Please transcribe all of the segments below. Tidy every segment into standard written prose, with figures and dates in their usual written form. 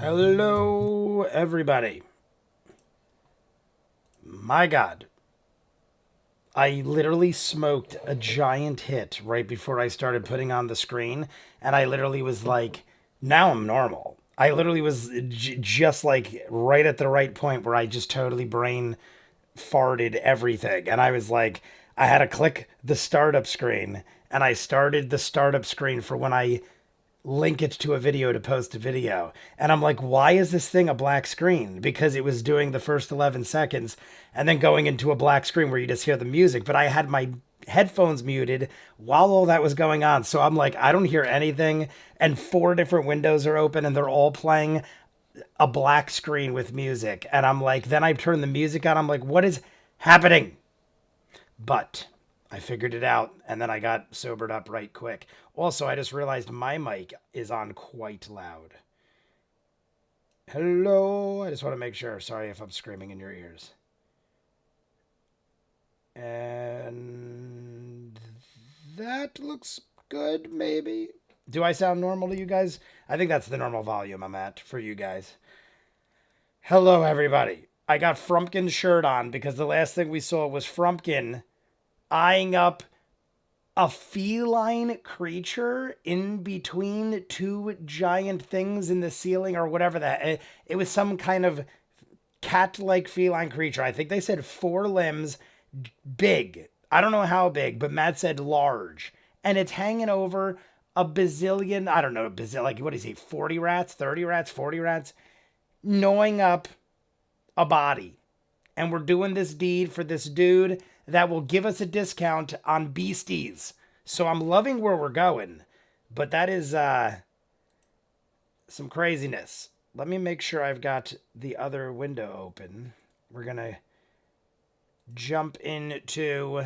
Hello, everybody. My God, I literally smoked a giant hit right before I started putting on the screen, and I literally was like, now I'm normal. I literally was just like right at the right point where I just totally brain farted everything. And I was like, I had to click the startup screen, and I started the startup screen for when I link it to a video to post a video. And I'm like, why is this thing a black screen? Because it was doing the first 11 seconds and then going into a black screen where you just hear the music. But I had my headphones muted while all that was going on. So I'm like, I don't hear anything. And four different windows are open and they're all playing a black screen with music. And I'm like, then I turn the music on. I'm like, what is happening? But I figured it out and then I got sobered up right quick. Also, I just realized my mic is on quite loud. Hello. I just want to make sure. Sorry if I'm screaming in your ears. And that looks good, maybe. Do I sound normal to you guys? I think that's the normal volume I'm at for you guys. Hello, everybody. I got Frumpkin's shirt on because the last thing we saw was Frumpkin eyeing up a feline creature in between two giant things in the ceiling or whatever that it was, some kind of cat-like feline creature. I think they said 4 limbs, big. I don't know how big, but Matt said large. And it's hanging over a bazillion, I don't know, like what is he, 40 rats, 30 rats, 40 rats, gnawing up a body. And we're doing this deed for this dude that will give us a discount on beasties. So I'm loving where we're going. But that is some craziness. Let me make sure I've got the other window open. We're going to jump into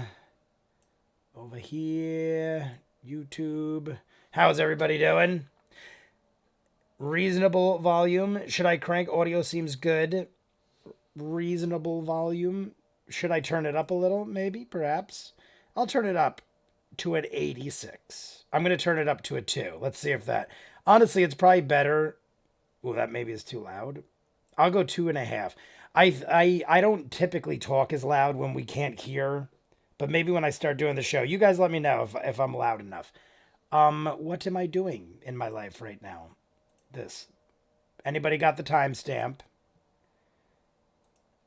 over here. YouTube. How's everybody doing? Reasonable volume. Should I crank? Audio seems good. Reasonable volume. Should I turn it up a little? Maybe, perhaps. I'll turn it up to an 86. I'm going to turn it up to a 2. Let's see if that... Honestly, it's probably better. Well, that maybe is too loud. I'll go 2.5. I don't typically talk as loud when we can't hear, but maybe when I start doing the show. You guys let me know if I'm loud enough. What am I doing in my life right now? This. Anybody got the timestamp?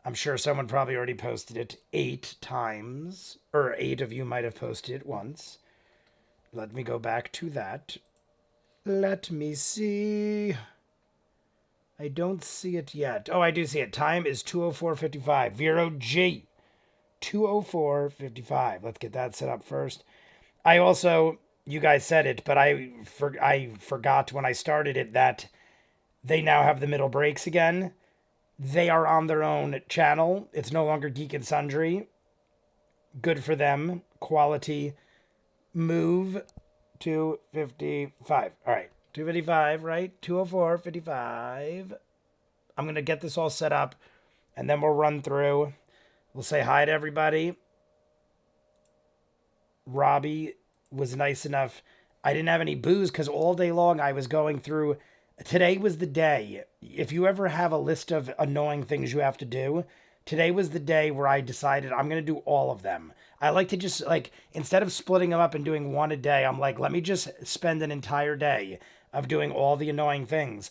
I'm sure someone probably already posted it 8 times, or 8 of you might have posted it once. Let me go back to that. Let me see. I don't see it yet. Oh, I do see it. Time is 2:04:55. Vero G. 2:04:55. Let's get that set up first. I also, you guys said it, but I forgot when I started it that they now have the middle breaks again. They are on their own channel. It's no longer Geek and Sundry. Good for them. Quality move. 2:55. All right. 2:55, right? 2:04:55. I'm going to get this all set up, and then we'll run through. We'll say hi to everybody. Robbie was nice enough. I didn't have any booze because all day long I was going through... Today was the day. If you ever have a list of annoying things you have to do, today was the day where I decided I'm going to do all of them. I like to just, like, instead of splitting them up and doing one a day, I'm like, let me just spend an entire day of doing all the annoying things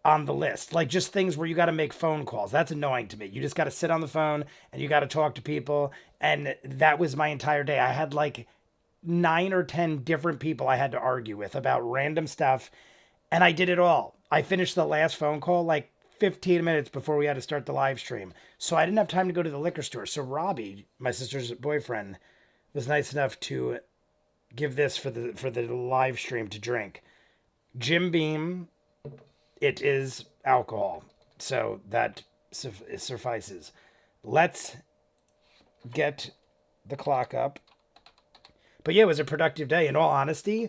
on the list. Like, just things where you got to make phone calls. That's annoying to me. You just got to sit on the phone and you got to talk to people. And that was my entire day. I had like 9 or 10 different people I had to argue with about random stuff. And I did it all. I finished the last phone call like 15 minutes before we had to start the live stream. So I didn't have time to go to the liquor store. So Robbie, my sister's boyfriend, was nice enough to give this for the live stream to drink. Jim Beam, it is alcohol. So that suffices. Let's get the clock up. But yeah, it was a productive day. In all honesty,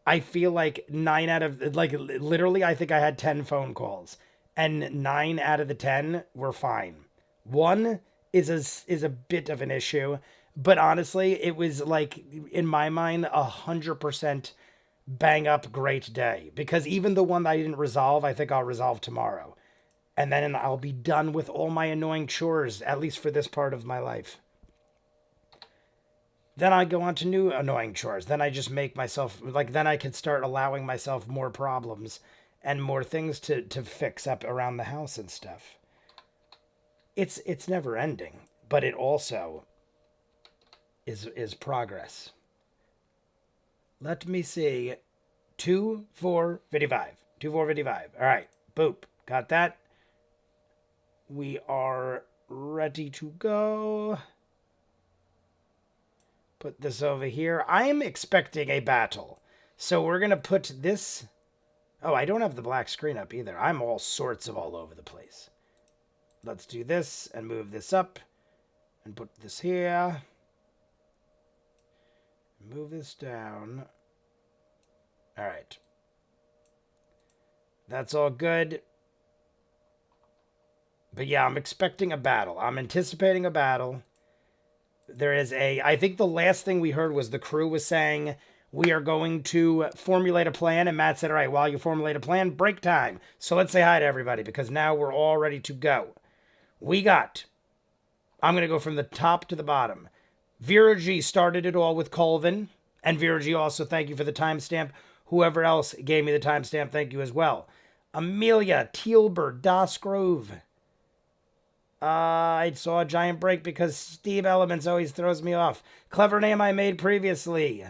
I feel like 9 out of, like, literally, I think I had 10 phone calls. And 9 out of the 10 were fine. One is a bit of an issue. But honestly, it was, like, in my mind, 100% bang up great day. Because even the one that I didn't resolve, I think I'll resolve tomorrow. And then I'll be done with all my annoying chores, at least for this part of my life. Then I go on to new annoying chores. Then I just make myself, like, then I can start allowing myself more problems and more things to fix up around the house and stuff. It's never ending, but it also is progress. Let me see. 2455. 2455. All right. Boop. Got that. We are ready to go. Put this over here. I am expecting a battle. So we're going to put this... Oh, I don't have the black screen up either. I'm all sorts of all over the place. Let's do this and move this up. And put this here. Move this down. All right. That's all good. But yeah, I'm expecting a battle. I'm anticipating a battle. There is I think the last thing we heard was the crew was saying, we are going to formulate a plan. And Matt said, all right, while you formulate a plan, break time. So let's say hi to everybody because now we're all ready to go. We got, I'm going to go from the top to the bottom. Vera G started it all with Colvin. And Vera G also, thank you for the timestamp. Whoever else gave me the timestamp, thank you as well. Amelia, Tealbert, Das Grove. I saw a giant break because Steve Elements always throws me off. Clever name I made previously.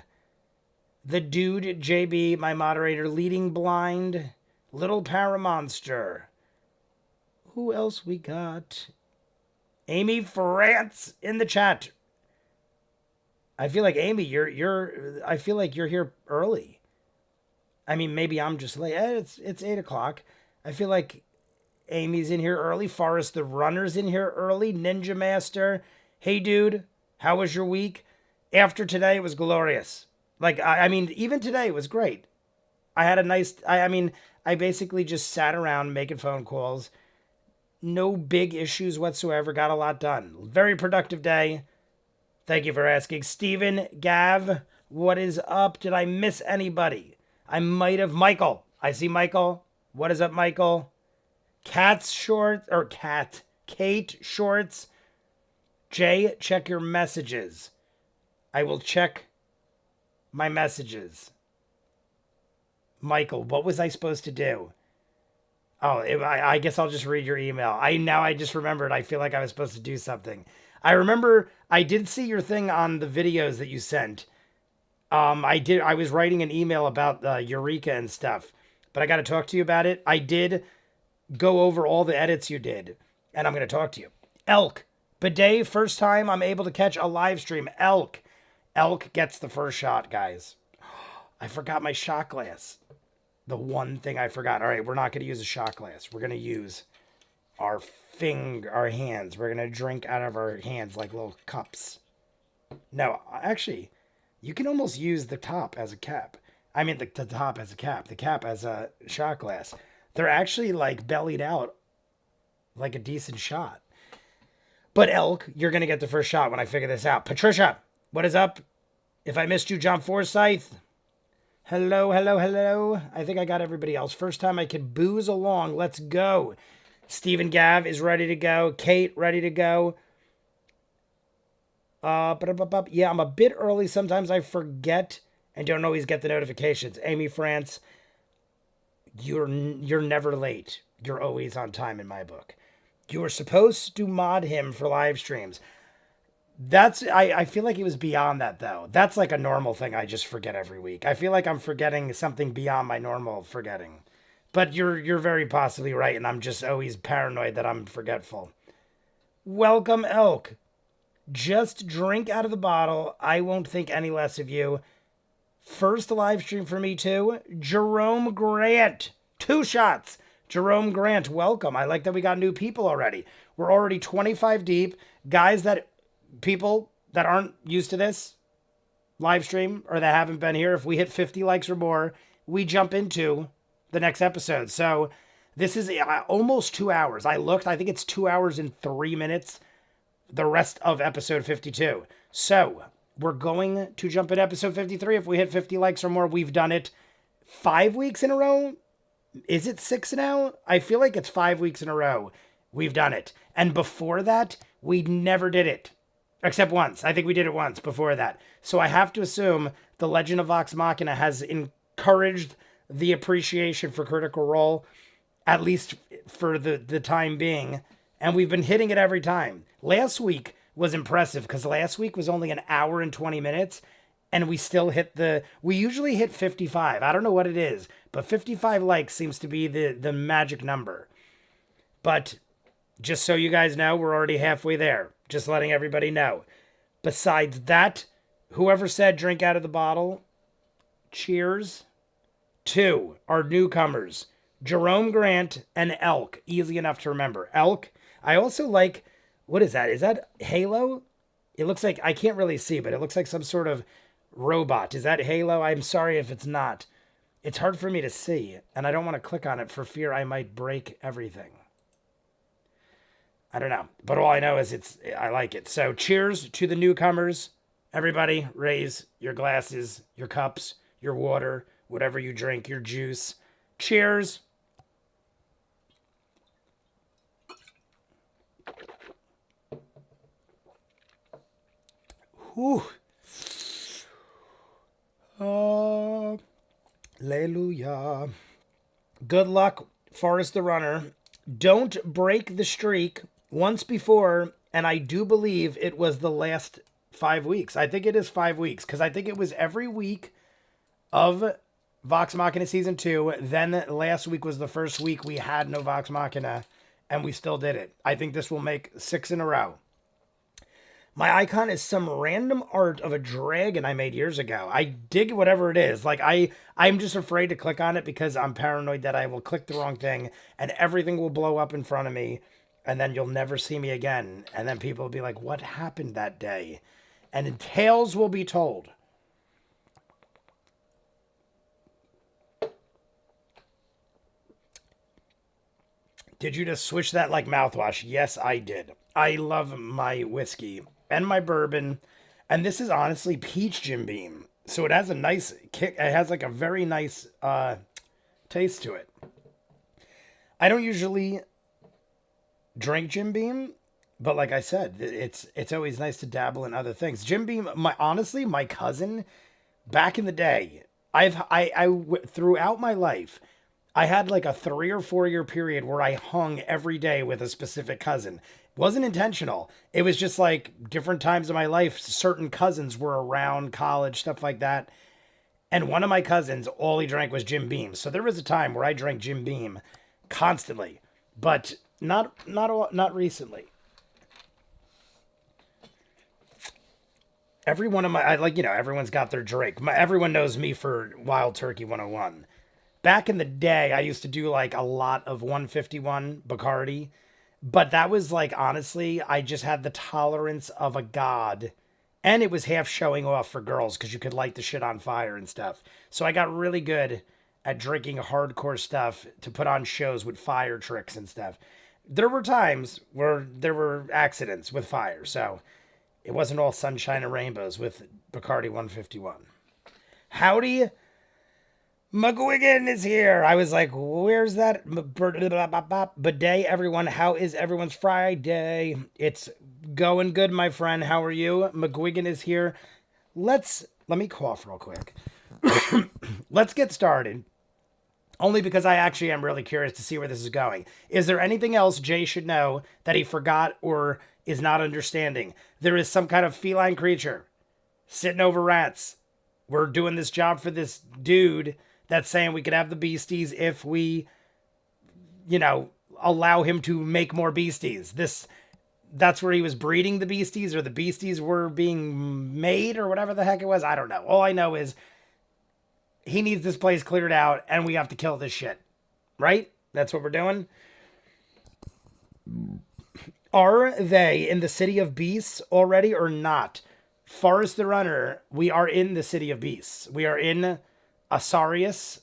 The Dude, JB, my moderator, Leading Blind, Little Paramonster. Who else we got? Amy France in the chat. I feel like Amy, I feel like you're here early. I mean, maybe I'm just late. It's 8 o'clock. I feel like Amy's in here early. Forrest the Runner's in here early. Ninja Master. Hey, dude. How was your week? After today, it was glorious. Like, I mean, even today, it was great. I had a nice... I basically just sat around making phone calls. No big issues whatsoever. Got a lot done. Very productive day. Thank you for asking. Steven, Gav, what is up? Did I miss anybody? I might have. Michael. I see Michael. What is up, Michael? Kate Shorts. Jay, check your messages. I will check my messages. Michael, what was I supposed to do? Oh, I guess I'll just read your email. I just remembered. I feel like I was supposed to do something. I remember I did see your thing on the videos that you sent. I was writing an email about Eureka and stuff, but I got to talk to you about it. I did go over all the edits you did, and I'm going to talk to you. Elk. Bidet, first time I'm able to catch a live stream. Elk. Elk gets the first shot, guys. I forgot my shot glass. The one thing I forgot. All right, we're not going to use a shot glass. We're going to use our hands. We're going to drink out of our hands like little cups. No, actually, you can almost use the top as a cap. I mean, the top as a cap. The cap as a shot glass. They're actually like bellied out like a decent shot. But Elk, you're going to get the first shot when I figure this out. Patricia, what is up? If I missed you, John Forsyth. Hello, hello, hello. I think I got everybody else. First time I can booze along. Let's go. Stephen Gav is ready to go. Kate, ready to go. Yeah, I'm a bit early. Sometimes I forget and don't always get the notifications. Amy France, you're never late. You're always on time in my book. You were supposed to mod him for live streams. I feel like it was beyond that, though. That's like a normal thing I just forget every week. I feel like I'm forgetting something beyond my normal forgetting. But you're very possibly right, and I'm just always paranoid that I'm forgetful. Welcome, Elk. Just drink out of the bottle. I won't think any less of you. First live stream for me, too. Jerome Grant. 2 shots. Jerome Grant, welcome. I like that we got new people already. We're already 25 deep. People that aren't used to this live stream or that haven't been here, if we hit 50 likes or more, we jump into the next episode. So this is almost 2 hours. I think it's 2 hours and 3 minutes, the rest of episode 52. So we're going to jump in episode 53. If we hit 50 likes or more, we've done it. 5 weeks in a row. Is it 6 now? I feel like it's 5 weeks in a row we've done it. And before that, we never did it. Except once. I think we did it once before that. So I have to assume the Legend of Vox Machina has encouraged the appreciation for Critical Role, at least for the time being. And we've been hitting it every time. Last week was impressive because last week was only an hour and 20 minutes. And we still hit we usually hit 55. I don't know what it is, but 55 likes seems to be the magic number. But just so you guys know, we're already halfway there. Just letting everybody know. Besides that, whoever said drink out of the bottle, cheers. 2 are newcomers. Jerome Grant and Elk. Easy enough to remember. Elk. I also like, what is that? Is that Halo? It looks like, I can't really see, but it looks like some sort of robot. Is that Halo? I'm sorry if it's not. It's hard for me to see, and I don't want to click on it for fear I might break everything. I don't know, but all I know is I like it. So cheers to the newcomers. Everybody raise your glasses, your cups, your water, whatever you drink, your juice. Cheers. Whew. Hallelujah. Good luck, Forrest the Runner. Don't break the streak. Once before, and I do believe it was the last 5 weeks. I think it is 5 weeks, because I think it was every week of Vox Machina Season 2. Then last week was the first week we had no Vox Machina, and we still did it. I think this will make 6 in a row. My icon is some random art of a dragon I made years ago. I dig whatever it is. Like, I'm just afraid to click on it because I'm paranoid that I will click the wrong thing, and everything will blow up in front of me. And then you'll never see me again. And then people will be like, what happened that day? And tales will be told. Did you just switch that like mouthwash? Yes, I did. I love my whiskey and my bourbon. And this is honestly peach Jim Beam. So it has a nice kick. It has like a very nice taste to it. I don't usually drink Jim Beam, but like I said, it's always nice to dabble in other things. Jim Beam, my cousin, back in the day, throughout my life, I had like a 3 or 4 year period where I hung every day with a specific cousin. It wasn't intentional. It was just like different times of my life, certain cousins were around, college, stuff like that. And one of my cousins, all he drank was Jim Beam. So there was a time where I drank Jim Beam constantly, but not recently. Every one of everyone's got their drink. Everyone knows me for Wild Turkey 101. Back in the day, I used to do like a lot of 151 Bacardi, but that was like, honestly, I just had the tolerance of a god, and it was half showing off for girls because you could light the shit on fire and stuff. So I got really good at drinking hardcore stuff to put on shows with fire tricks and stuff. There were times where there were accidents with fire, so it wasn't all sunshine and rainbows with Bacardi 151. Howdy, McGuigan is here. I was like, where's that? Bidet, everyone. How is everyone's Friday? It's going good, my friend. How are you? McGuigan is here. Let me cough real quick. Let's get started. Only because I actually am really curious to see where this is going. Is there anything else Jay should know that he forgot or is not understanding? There is some kind of feline creature sitting over rats. We're doing this job for this dude that's saying we could have the beasties if we, allow him to make more beasties. That's where he was breeding the beasties, or the beasties were being made, or whatever the heck it was. I don't know. All I know is he needs this place cleared out, and we have to kill this shit. Right? That's what we're doing. Are they in the city of beasts already or not? Forrest the Runner, we are in the city of beasts. We are in Asarius.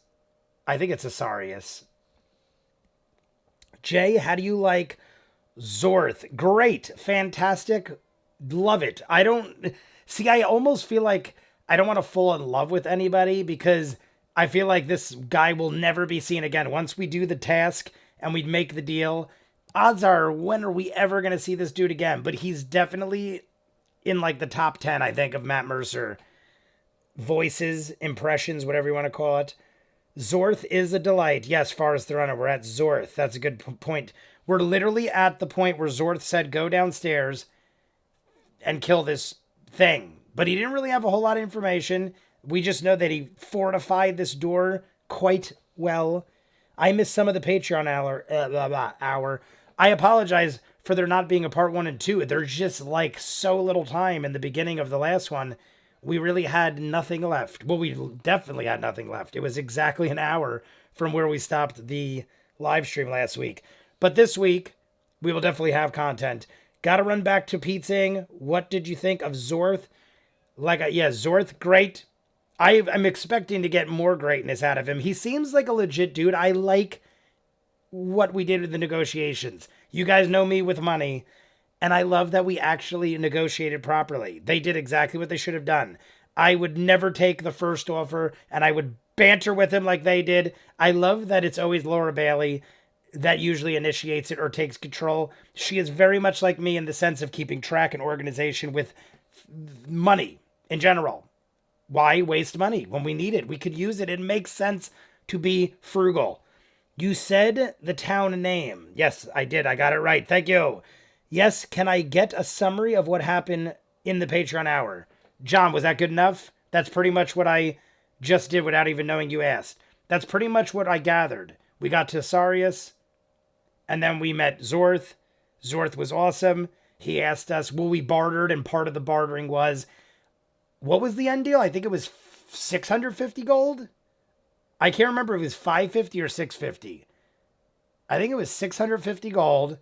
I think it's Asarius. Jay, how do you like Zorth? Great. Fantastic. Love it. I almost feel like I don't want to fall in love with anybody because I feel like this guy will never be seen again. Once we do the task and we make the deal, odds are, when are we ever going to see this dude again? But he's definitely in like the top 10, I think, of Matt Mercer voices, impressions, whatever you want to call it. Zorth is a delight. Yes, Forrest the Runner, we're at Zorth. That's a good point. We're literally at the point where Zorth said, go downstairs and kill this thing. But he didn't really have a whole lot of information. We just know that he fortified this door quite well. I missed some of the Patreon hour. I apologize for there not being a part 1 and 2. There's just like so little time in the beginning of the last one. We really had nothing left. Well, we definitely had nothing left. It was exactly an hour from where we stopped the live stream last week. But this week, we will definitely have content. Got to run back to Pete. What did you think of Zorth? Zorth, great. I'm expecting to get more greatness out of him. He seems like a legit dude. I like what we did with the negotiations. You guys know me with money. And I love that we actually negotiated properly. They did exactly what they should have done. I would never take the first offer, and I would banter with him like they did. I love that it's always Laura Bailey that usually initiates it or takes control. She is very much like me in the sense of keeping track and organization with money in general. Why waste money when we need it? We could use it. It makes sense to be frugal. You said the town name. Yes, I did. I got it right. Thank you. Yes, can I get a summary of what happened in the Patreon hour? John, was that good enough? That's pretty much what I just did without even knowing you asked. That's pretty much what I gathered. We got to Sarius, and then we met Zorth. Zorth was awesome. He asked us, will we bartered? And part of the bartering was, what was the end deal? I think it was 650 gold. I can't remember if it was 550 or 650. I think it was 650 gold.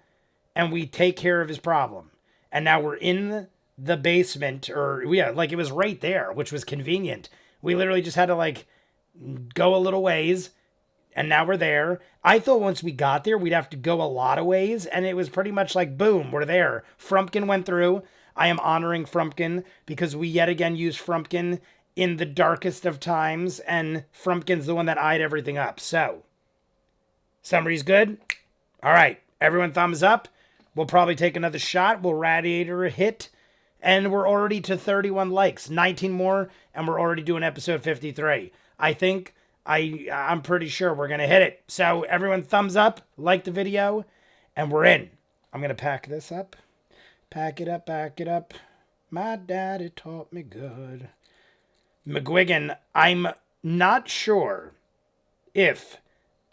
And we take care of his problem. And now we're in the basement, it was right there, which was convenient. We literally just had to go a little ways, and now we're there. I thought once we got there, we'd have to go a lot of ways, and it was pretty much like, boom, we're there. Frumpkin went through. I am honoring Frumpkin because we yet again used Frumpkin in the darkest of times, and Frumpkin's the one that eyed everything up. So, summary's good? All right, everyone thumbs up. We'll probably take another shot. We'll radiator a hit. And we're already to 31 likes. 19 more, and we're already doing episode 53. I think, I'm pretty sure we're going to hit it. So everyone thumbs up, like the video, and we're in. I'm going to pack this up. Pack it up, back it up. My daddy taught me good. McGuigan, I'm not sure if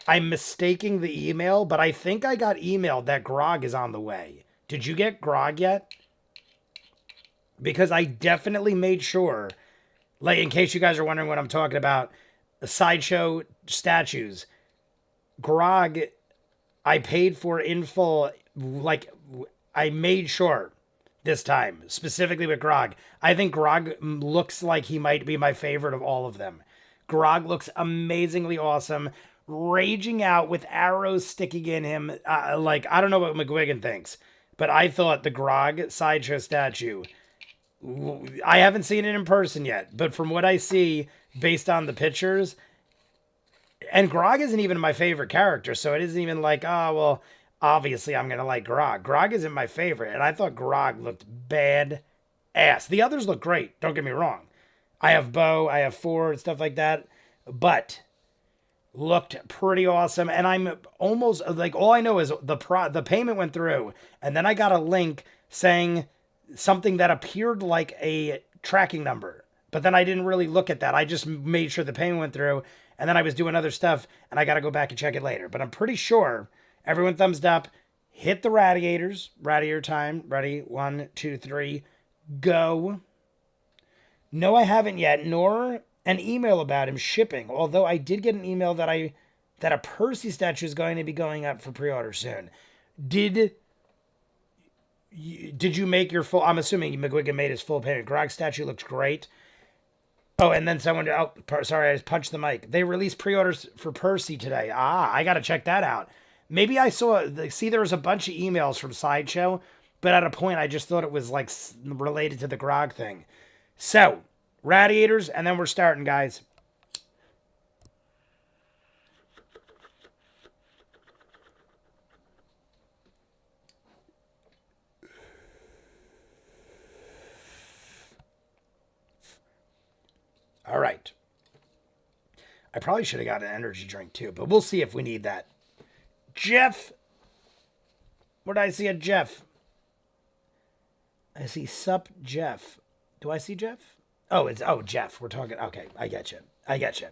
I'm mistaking the email, but I think I got emailed that Grog is on the way. Did you get Grog yet? Because I definitely made sure, in case you guys are wondering what I'm talking about, the sideshow statues. Grog, I paid for in full, I made sure this time, specifically with Grog. I think Grog looks like he might be my favorite of all of them. Grog looks amazingly awesome. Raging out with arrows sticking in him. I don't know what McGuigan thinks, but I thought the Grog sideshow statue, I haven't seen it in person yet, but from what I see based on the pictures, and Grog isn't even my favorite character, so it isn't even obviously I'm going to like Grog. Grog isn't my favorite, and I thought Grog looked bad ass. The others look great, don't get me wrong. I have Bo, I have Ford, stuff like that, but looked pretty awesome. And I'm almost all I know is the payment went through, and then I got a link saying something that appeared like a tracking number, but then I didn't really look at that. I just made sure the payment went through, and then I was doing other stuff, and I got to go back and check it later. But I'm pretty sure everyone thumbs up, hit the radiators. Radiator time. Ready? 1, 2, 3, go. No, I haven't yet, nor an email about him shipping. Although I did get an email that a Percy statue is going to be going up for pre-order soon. Did you make your full? I'm assuming McGuigan made his full payment. Grog statue looks great. Oh, and then someone, sorry, I just punched the mic. They released pre-orders for Percy today. I got to check that out. Maybe I there was a bunch of emails from Sideshow, but at a point I just thought it was related to the Grog thing. So, radiators, and then we're starting, guys. All right. I probably should have got an energy drink too, but we'll see if we need that. Jeff. Where did I see a Jeff? I see Sup Jeff. Do I see Jeff? Oh, it's Jeff. We're talking. Okay, I get you. I get you.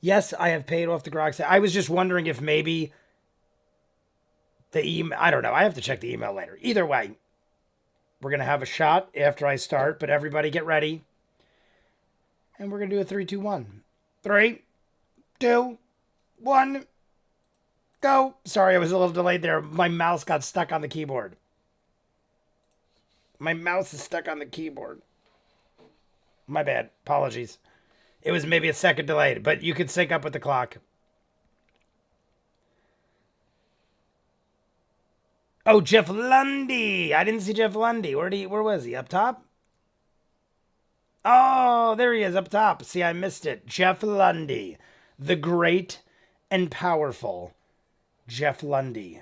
Yes, I have paid off the grog. I was just wondering if maybe the email. I don't know. I have to check the email later. Either way, we're gonna have a shot after I start. But everybody, get ready, and we're gonna do a 3, 2, 1. 3, 2, 1, go. Sorry, I was a little delayed there. My mouse got stuck on the keyboard. My mouse is stuck on the keyboard. My bad. Apologies. It was maybe a second delayed, but you could sync up with the clock. Oh, Jeff Lundy. I didn't see Jeff Lundy. Where was he? Up top? Oh, there he is, up top. See, I missed it. Jeff Lundy. The great and powerful Jeff Lundy.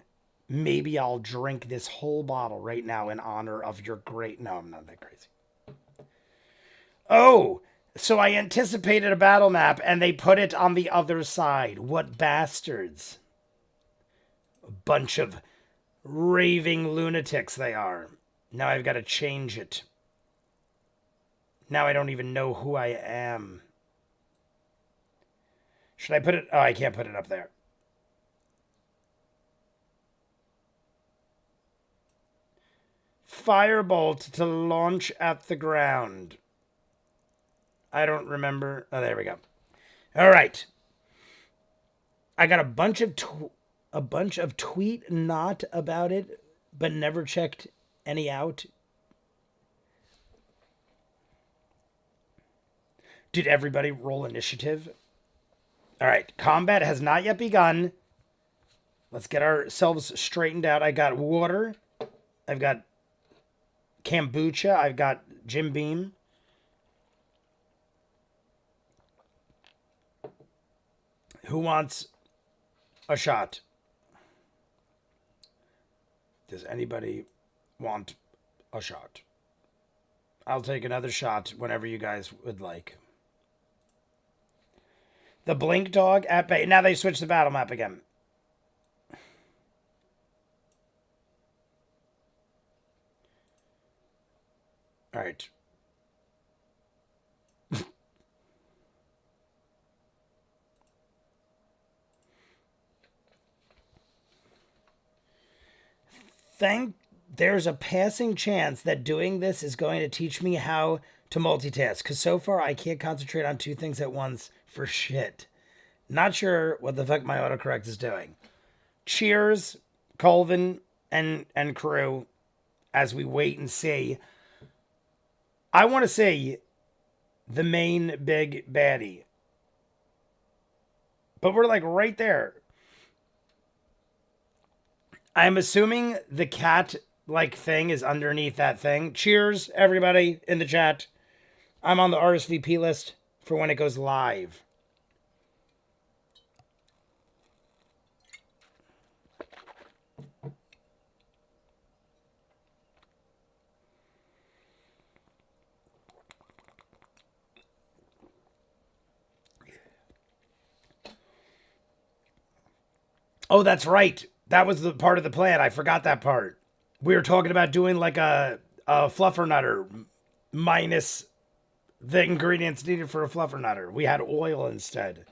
Maybe I'll drink this whole bottle right now in honor of your great... No, I'm not that crazy. Oh, so I anticipated a battle map and they put it on the other side. What bastards. A bunch of raving lunatics they are. Now I've got to change it. Now I don't even know who I am. Should I put it... Oh, I can't put it up there. Firebolt to launch at the ground. I don't remember. Oh, there we go. All right. I got a bunch of tweet not about it, but never checked any out. Did everybody roll initiative? All right. Combat has not yet begun. Let's get ourselves straightened out. I got water. I've got kombucha. I've got Jim Beam. Who wants a shot? Does anybody want a shot? I'll take another shot whenever you guys would like. The Blink Dog at bay. Now they switched the battle map again. All right. There's a passing chance that doing this is going to teach me how to multitask, because so far I can't concentrate on two things at once for shit. Not sure what the fuck my autocorrect is doing. Cheers, Colvin and crew, as we wait and see. I want to see the main big baddie. But we're like right there. I'm assuming the cat like thing is underneath that thing. Cheers, everybody in the chat. I'm on the RSVP list for when it goes live. Oh, that's right. That was the part of the plan. I forgot that part. We were talking about doing like a fluffernutter minus the ingredients needed for a fluffernutter. We had oil instead.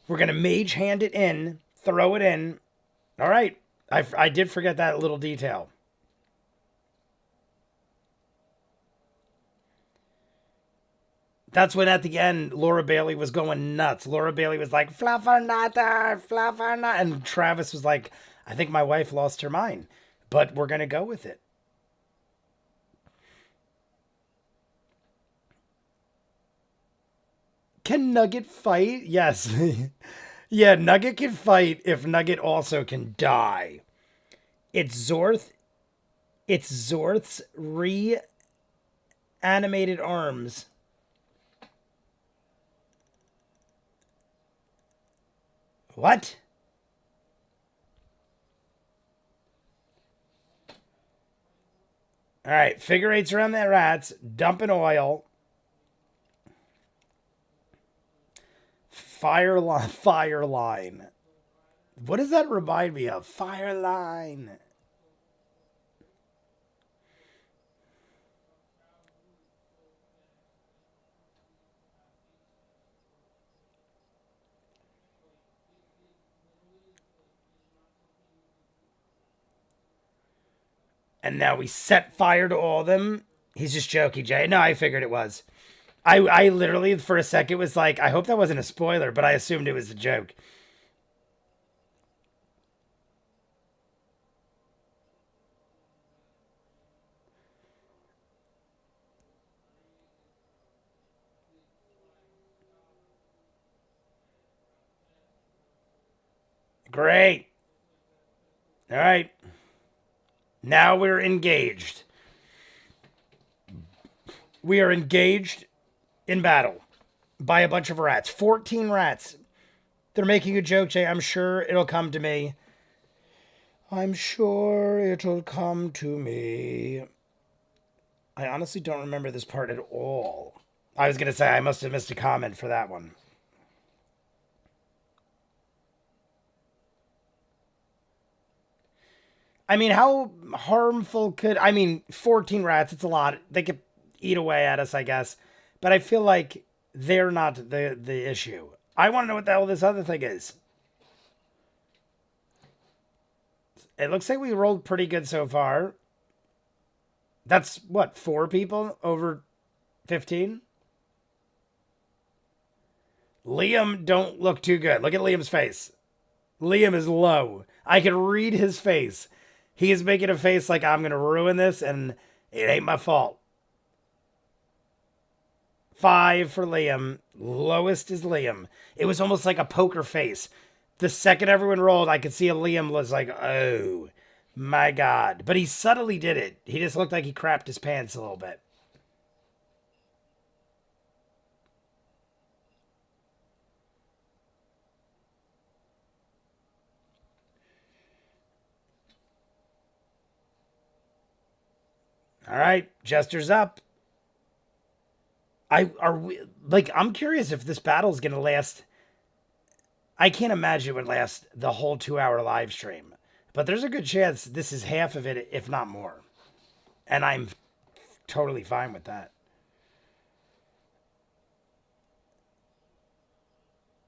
We're going to mage hand it in, throw it in. All right. I did forget that little detail. That's when at the end, Laura Bailey was going nuts. Laura Bailey was like, fluffernutter, fluffernutter. And Travis was like, I think my wife lost her mind, but we're going to go with it. Can Nugget fight? Yes. Yeah, Nugget can fight if Nugget also can die. It's Zorth's reanimated arms. What? All right, figure eights around the rats, dumping oil. Fire line. Fire line. What does that remind me of? Fire line. And now we set fire to all of them. He's just joking, Jay. No, I figured it was. I literally, for a second, was like, I hope that wasn't a spoiler, but I assumed it was a joke. Great. All right. Now we're engaged. We are engaged in battle by a bunch of rats. 14 rats. They're making a joke, Jay. I'm sure it'll come to me. I'm sure it'll come to me. I honestly don't remember this part at all. I was going to say I must have missed a comment for that one. I mean, how harmful could... I mean, 14 rats, it's a lot. They could eat away at us, I guess. But I feel like they're not the issue. I want to know what the hell this other thing is. It looks like we rolled pretty good so far. That's, what, 4 people over 15? Liam don't look too good. Look at Liam's face. Liam is low. I can read his face. He is making a face like I'm going to ruin this, and it ain't my fault. 5 for Liam. Lowest is Liam. It was almost like a poker face. The second everyone rolled, I could see a Liam was like, oh, my God. But he subtly did it. He just looked like he crapped his pants a little bit. All right, Jester's up. I'm curious if this battle is gonna last. I can't imagine it would last the whole 2-hour live stream, but there's a good chance this is half of it, if not more, and I'm totally fine with that.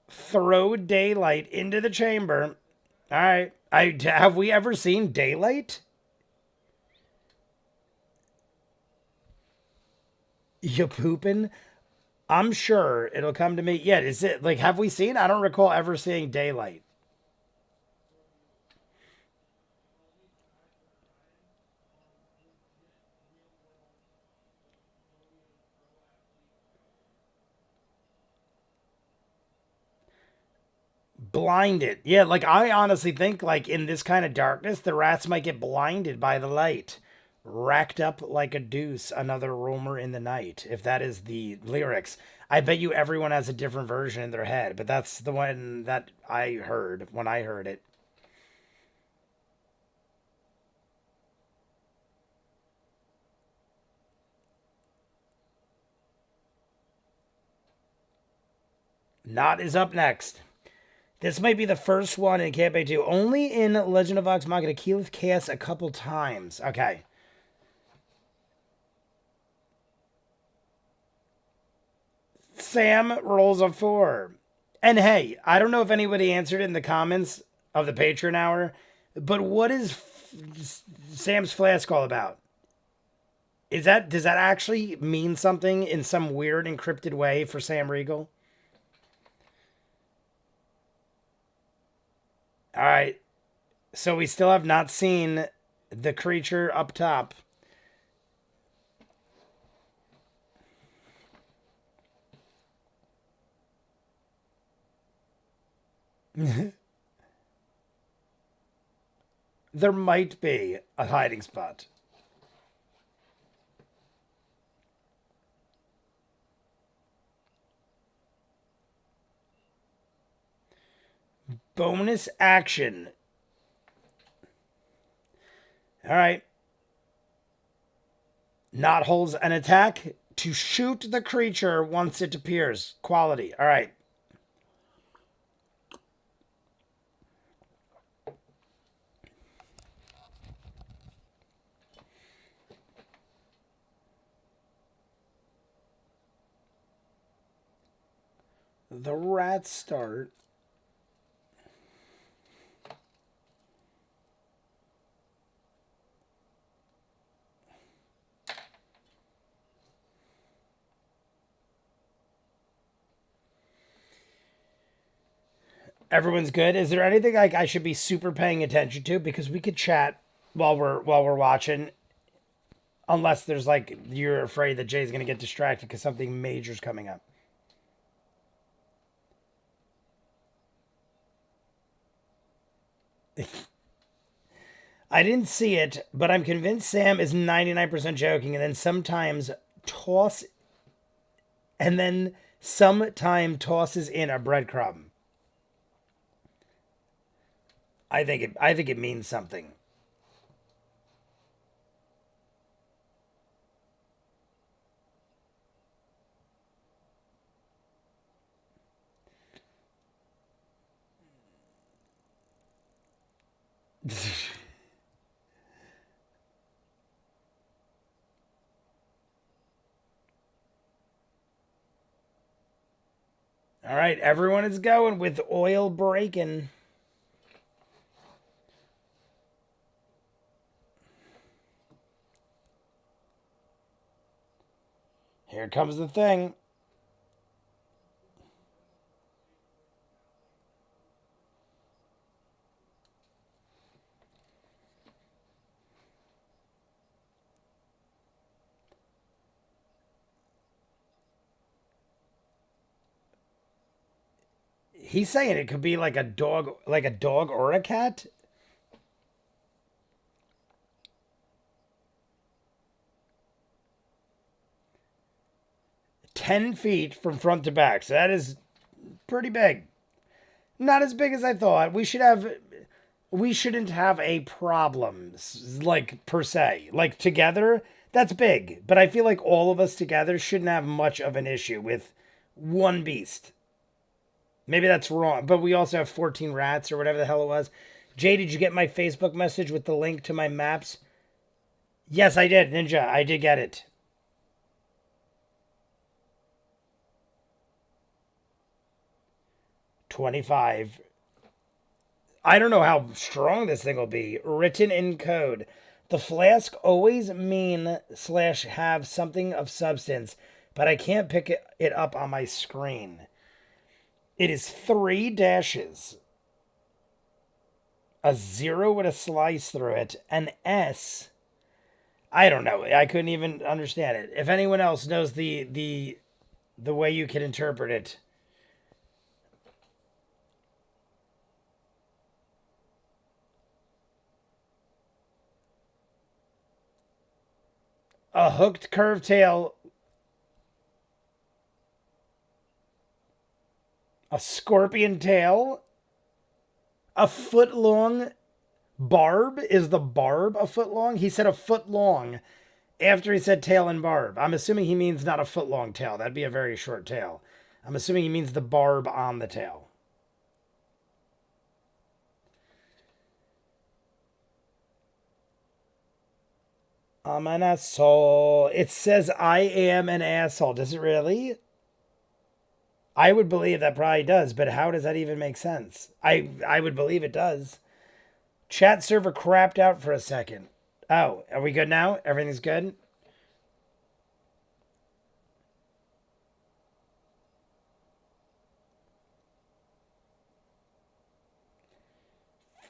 Throw daylight into the chamber. All right, have we ever seen daylight? You pooping? I'm sure it'll come to me. Yeah, is it like, have we seen? I don't recall ever seeing daylight. Blinded. Yeah, like I honestly think like in this kind of darkness, the rats might get blinded by the light. Racked up like a deuce, another rumor in the night. If that is the lyrics, I bet you everyone has a different version in their head, but that's the one that I heard when I heard it. Not is up next. This might be the first one in Campaign 2. Only in Legend of Vox Machina, Keyleth casts a couple times. Okay. Sam rolls a 4. And hey, I don't know if anybody answered it in the comments of the Patreon hour, but what is Sam's flask all about? Does that actually mean something in some weird encrypted way for Sam Riegel? All right. So we still have not seen the creature up top. There might be a hiding spot. Bonus action. All right. Not holds an attack to shoot the creature once it appears. Quality. All right. The rats start. Everyone's good. Is there anything like I should be super paying attention to? Because we could chat while we're watching. Unless there's like you're afraid that Jay's gonna get distracted because something major's coming up. I didn't see it, but I'm convinced Sam is 99% joking, and then sometimes toss, and then sometime tosses in a breadcrumb. I think it means something. All right, everyone is going with oil breaking. Here comes the thing. He's saying it could be like a dog or a cat. 10 feet from front to back. So that is pretty big. Not as big as I thought. We shouldn't have a problem, like per se. Like together, that's big. But I feel like all of us together shouldn't have much of an issue with one beast. Maybe that's wrong, but we also have 14 rats or whatever the hell it was. Jay, did you get my Facebook message with the link to my maps? Yes, I did, Ninja. I did get it. 25. I don't know how strong this thing will be. Written in code. The flask always mean slash have something of substance, but I can't pick it up on my screen. It is 3 dashes, a 0 with a slice through it, an S. I don't know. I couldn't even understand it. If anyone else knows the way you can interpret it, a hooked curved tail, a scorpion tail, a foot long barb. Is the barb a foot long? He said a foot long after he said tail and barb. I'm assuming he means not a foot long tail. That'd be a very short tail. I'm assuming he means the barb on the tail. I'm an asshole. It says I am an asshole. Does it really? I would believe that probably does, but how does that even make sense? I would believe it does. Chat server crapped out for a second. Oh, are we good now? Everything's good?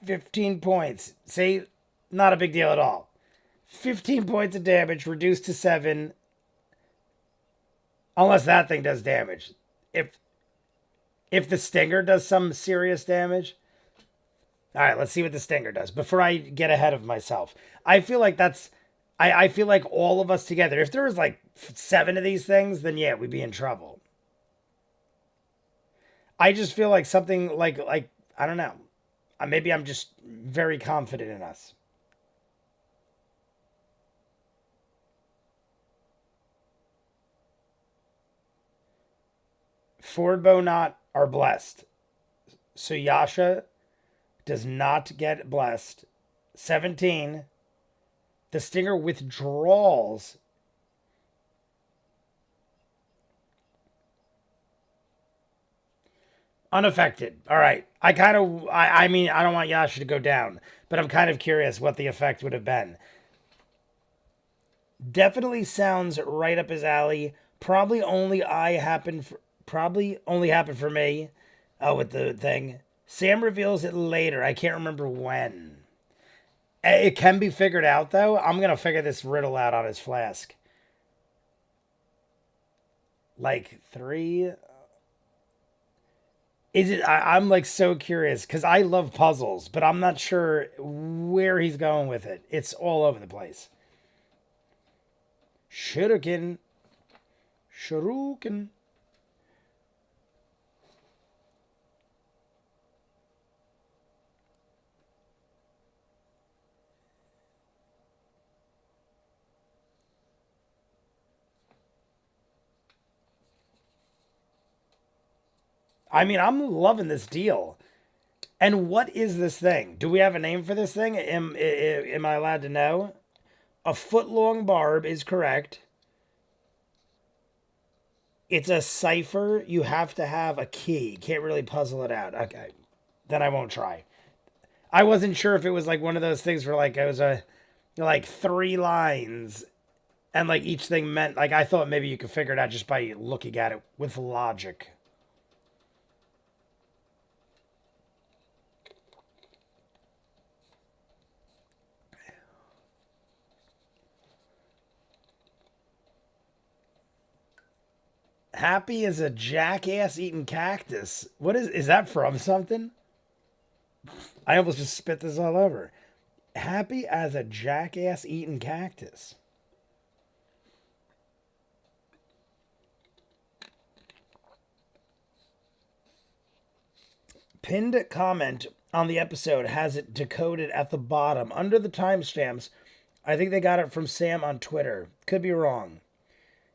$15. See, not a big deal at all. 15 points of damage reduced to 7. Unless that thing does damage. If the stinger does some serious damage. All right, let's see what the stinger does before I get ahead of myself. I feel like that's. I feel like all of us together. If there was like 7 of these things, then yeah, we'd be in trouble. I just feel like something like I don't know. Maybe I'm just very confident in us. Ford Bonot are blessed. So Yasha does not get blessed. 17. The stinger withdraws. Unaffected. All right. I mean, I don't want Yasha to go down, but I'm kind of curious what the effect would have been. Definitely sounds right up his alley. Probably only happened for me. Oh, with the thing. Sam reveals it later. I can't remember when. It can be figured out though. I'm gonna figure this riddle out on his flask. Like 3. Is it? I'm like so curious because I love puzzles, but I'm not sure where he's going with it. It's all over the place. Shuriken. Shuriken. I mean, I'm loving this deal. And what is this thing? Do we have a name for this thing? Am I allowed to know? A foot long barb is correct. It's a cipher. You have to have a key. Can't really puzzle it out. Okay. Then I won't try. I wasn't sure if it was like one of those things where like it was a like 3 lines and like each thing meant like I thought maybe you could figure it out just by looking at it with logic. Happy as a jackass eating cactus. What is that from something? I almost just spit this all over. Happy as a jackass eating cactus. Pinned comment on the episode has it decoded at the bottom under the timestamps. I think they got it from Sam on Twitter. Could be wrong.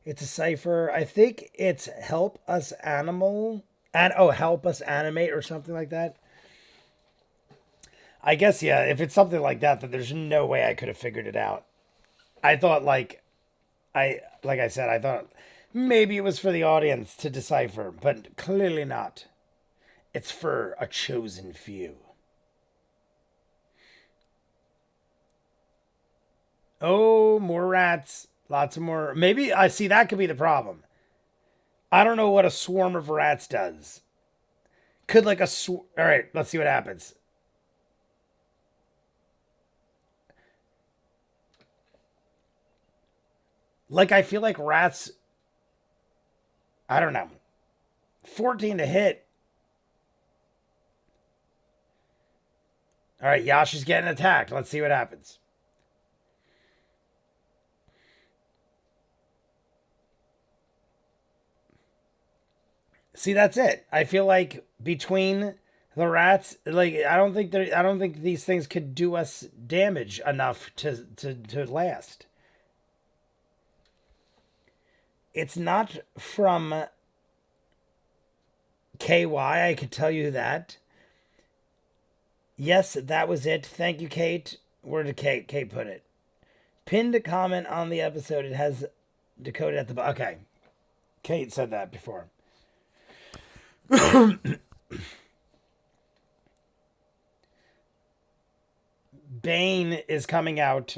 It's a cipher. I think it's help us animal and help us animate or something like that. I guess yeah, if it's something like that, then there's no way I could have figured it out. I thought like I said, I thought maybe it was for the audience to decipher, but clearly not. It's for a chosen few. Oh, more rats. Lots of more. Maybe I see that could be the problem. I don't know what a swarm of rats does. Could like All right, let's see what happens. Like I feel like rats. I don't know. 14 to hit. All right, Yasha's getting attacked. Let's see what happens. See, that's it. I feel like between the rats, like I don't think these things could do us damage enough to last. It's not from KY, I could tell you that. Yes, that was it. Thank you, Kate. Where did Kate put it? Pinned a comment on the episode. It has decoded at the bottom. Okay. Kate said that before. Bane is coming out.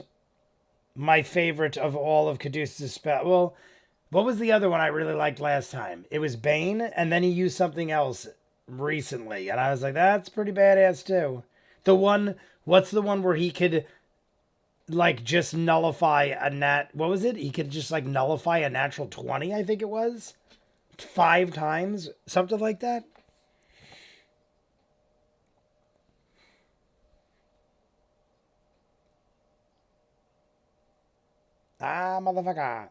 My favorite of all of Caduceus' spell. Well, what was the other one I really liked last time? It was Bane, and then he used something else recently, and I was like, that's pretty badass too. What's the one where he could like just nullify a what was it? He could just like nullify a natural 20, I think it was. 5 times, something like that. Ah, motherfucker.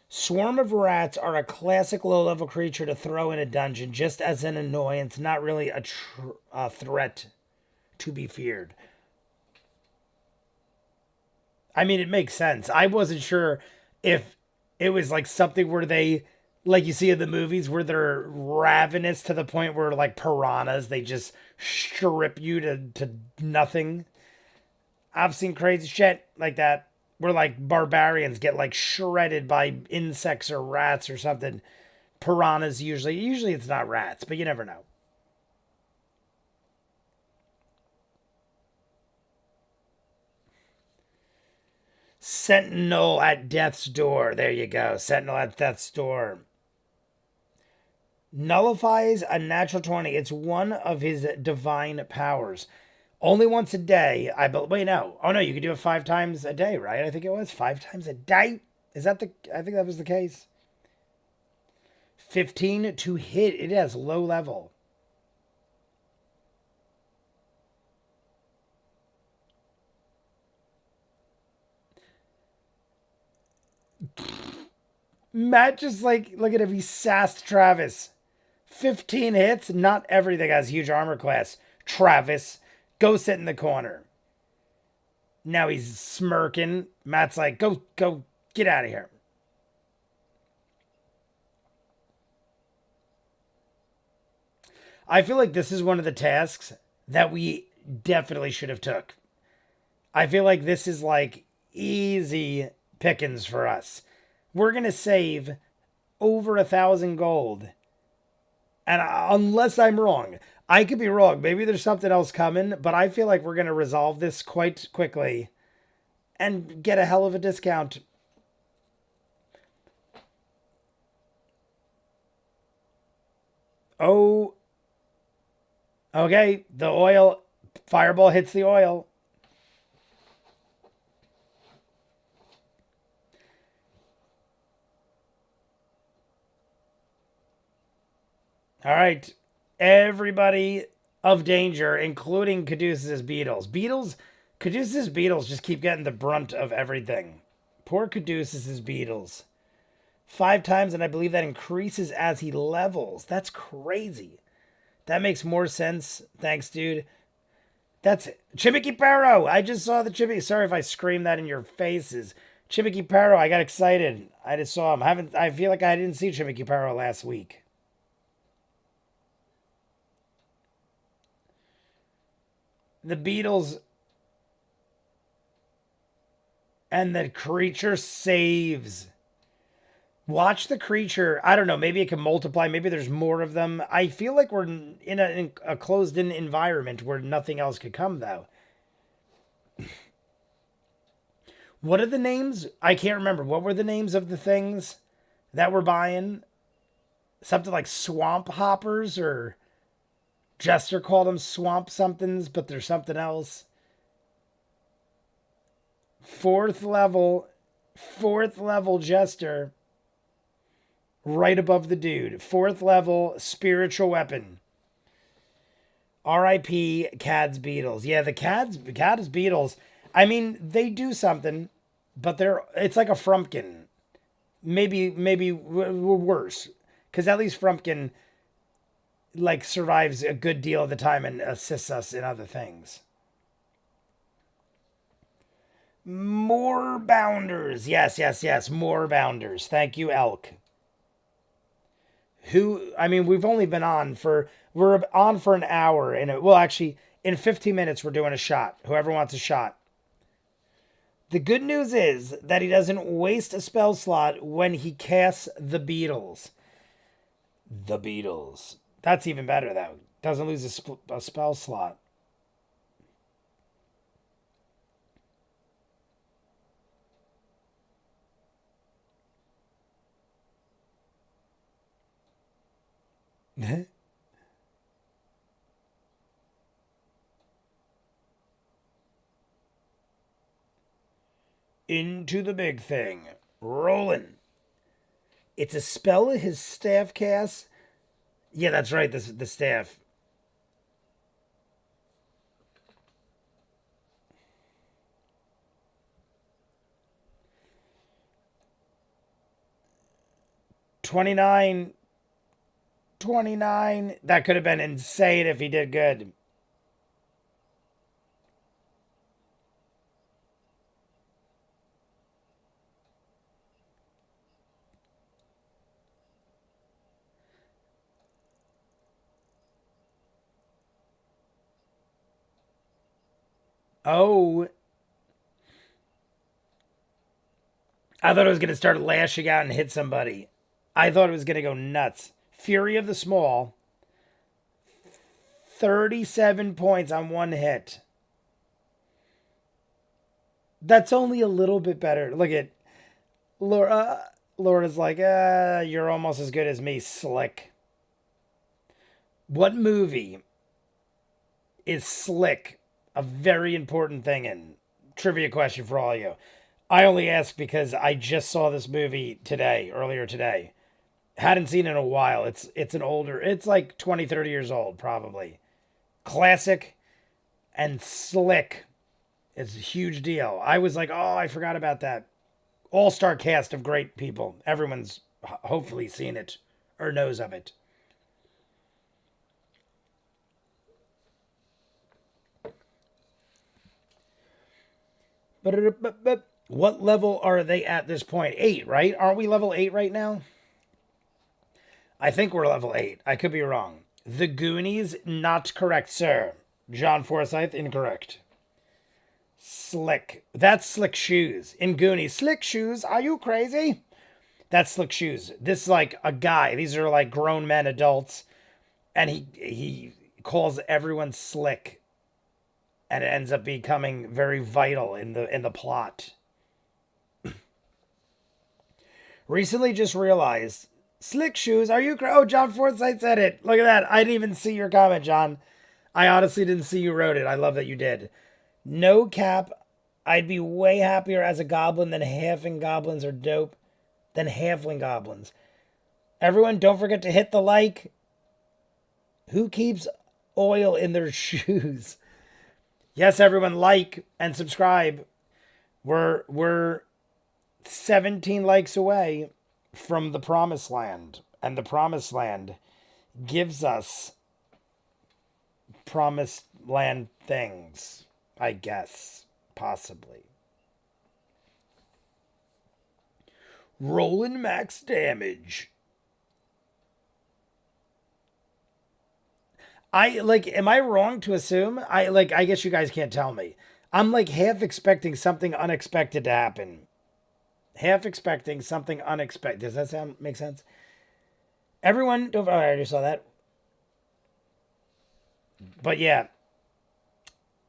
Swarm of rats are a classic low-level creature to throw in a dungeon just as an annoyance, not really a threat to be feared. I mean, it makes sense. I wasn't sure if it was like something where they, like you see in the movies, where they're ravenous to the point where, like piranhas, they just strip you to nothing. I've seen crazy shit like that. where like barbarians get like shredded by insects or rats or something. Piranhas usually it's not rats, but you never know. Sentinel at death's door. There you go. Sentinel at death's door. Nullifies a natural 20. It's one of his divine powers. Only once a day. Wait, no. Oh no, you can do it 5 times a day, right? I think it was 5 times a day. Is that the I think that was the case. 15 to hit. It has low level. Matt just like look at him, he sassed Travis. 15 hits, not everything has huge armor class. Travis, go sit in the corner. Now he's smirking. Matt's like, go, get out of here. I feel like this is one of the tasks that we definitely should have took. I feel like this is like easy pickings for us. We're gonna save over 1,000 gold, and unless I'm wrong, I could be wrong. Maybe there's something else coming, but I feel like we're gonna resolve this quite quickly and get a hell of a discount. Oh, okay. The oil fireball hits the oil. All right. Everybody of danger, including Caduceus beetles. Caduceus beetles just keep getting the brunt of everything. Poor Caduceus beetles. 5 times, and I believe that increases as he levels. That's crazy. That makes more sense. Thanks, dude. That's Chimiki Paro. I just saw the Chimiki. Sorry if I screamed that in your faces. Chimiki Paro. I got excited. I just saw him. I feel like I didn't see Chimiki Paro last week. The beetles and the creature saves. Watch the creature. I don't know. Maybe it can multiply. Maybe there's more of them. I feel like we're in a closed-in environment where nothing else could come, though. What are the names? I can't remember. What were the names of the things that we're buying? Something like swamp hoppers, or Jester called them swamp somethings, but there's something else. Fourth level Jester. Right above the dude. 4th level spiritual weapon. R.I.P. Cad's Beetles. Yeah, the Cad's Beetles. I mean, they do something, but it's like a Frumpkin. Maybe worse, because at least Frumpkin like survives a good deal of the time and assists us in other things. More bounders. Yes. More bounders. Thank you, Elk. I mean, we're on for an hour, and well, actually, in 15 minutes, we're doing a shot. Whoever wants a shot. The good news is that he doesn't waste a spell slot when he casts the Beetles. The Beetles. That's even better, though. Doesn't lose a spell slot. Into the big thing. Rolling. It's a spell his staff casts. Yeah, that's right. The staff. $29. $29. That could have been insane if he did good. Oh, I thought it was going to start lashing out and hit somebody. I thought it was going to go nuts. Fury of the Small, 37 points on one hit. That's only a little bit better. Look at Laura. Laura's like, you're almost as good as me, Slick. What movie is Slick a very important thing in? Trivia question for all of you. I only ask because I just saw this movie today, earlier today. Hadn't seen it in a while. It's an older, it's like 20, 30 years old, probably. Classic and Slick. It's a huge deal. I was like, oh, I forgot about that. All-star cast of great people. Everyone's hopefully seen it or knows of it. But what level are they at this point? 8, right? Aren't we level 8 right now? I think we're level 8. I could be wrong. The Goonies, not correct, sir. John Forsyth, incorrect. Slick. That's Slick Shoes. In Goonies, Slick Shoes, are you crazy? That's Slick Shoes. This is like a guy. These are like grown men, adults. And he calls everyone slick. And it ends up becoming very vital in the plot. Recently just realized, Slick Shoes, are you... Oh, John Forsythe said it. Look at that. I didn't even see your comment, John. I honestly didn't see you wrote it. I love that you did. No cap, I'd be way happier as a goblin than halfling goblins are dope. Than halfling goblins. Everyone, don't forget to hit the like. Who keeps oil in their shoes? Yes, everyone, like and subscribe. We're 17 likes away from the Promised Land. And the Promised Land gives us Promised Land things. I guess. Possibly. Rolling max damage. Am I wrong to assume? I guess you guys can't tell me. I'm like half expecting something unexpected to happen. Half expecting something unexpected. Does that make sense? Everyone, don't. Oh, I already saw that. But yeah,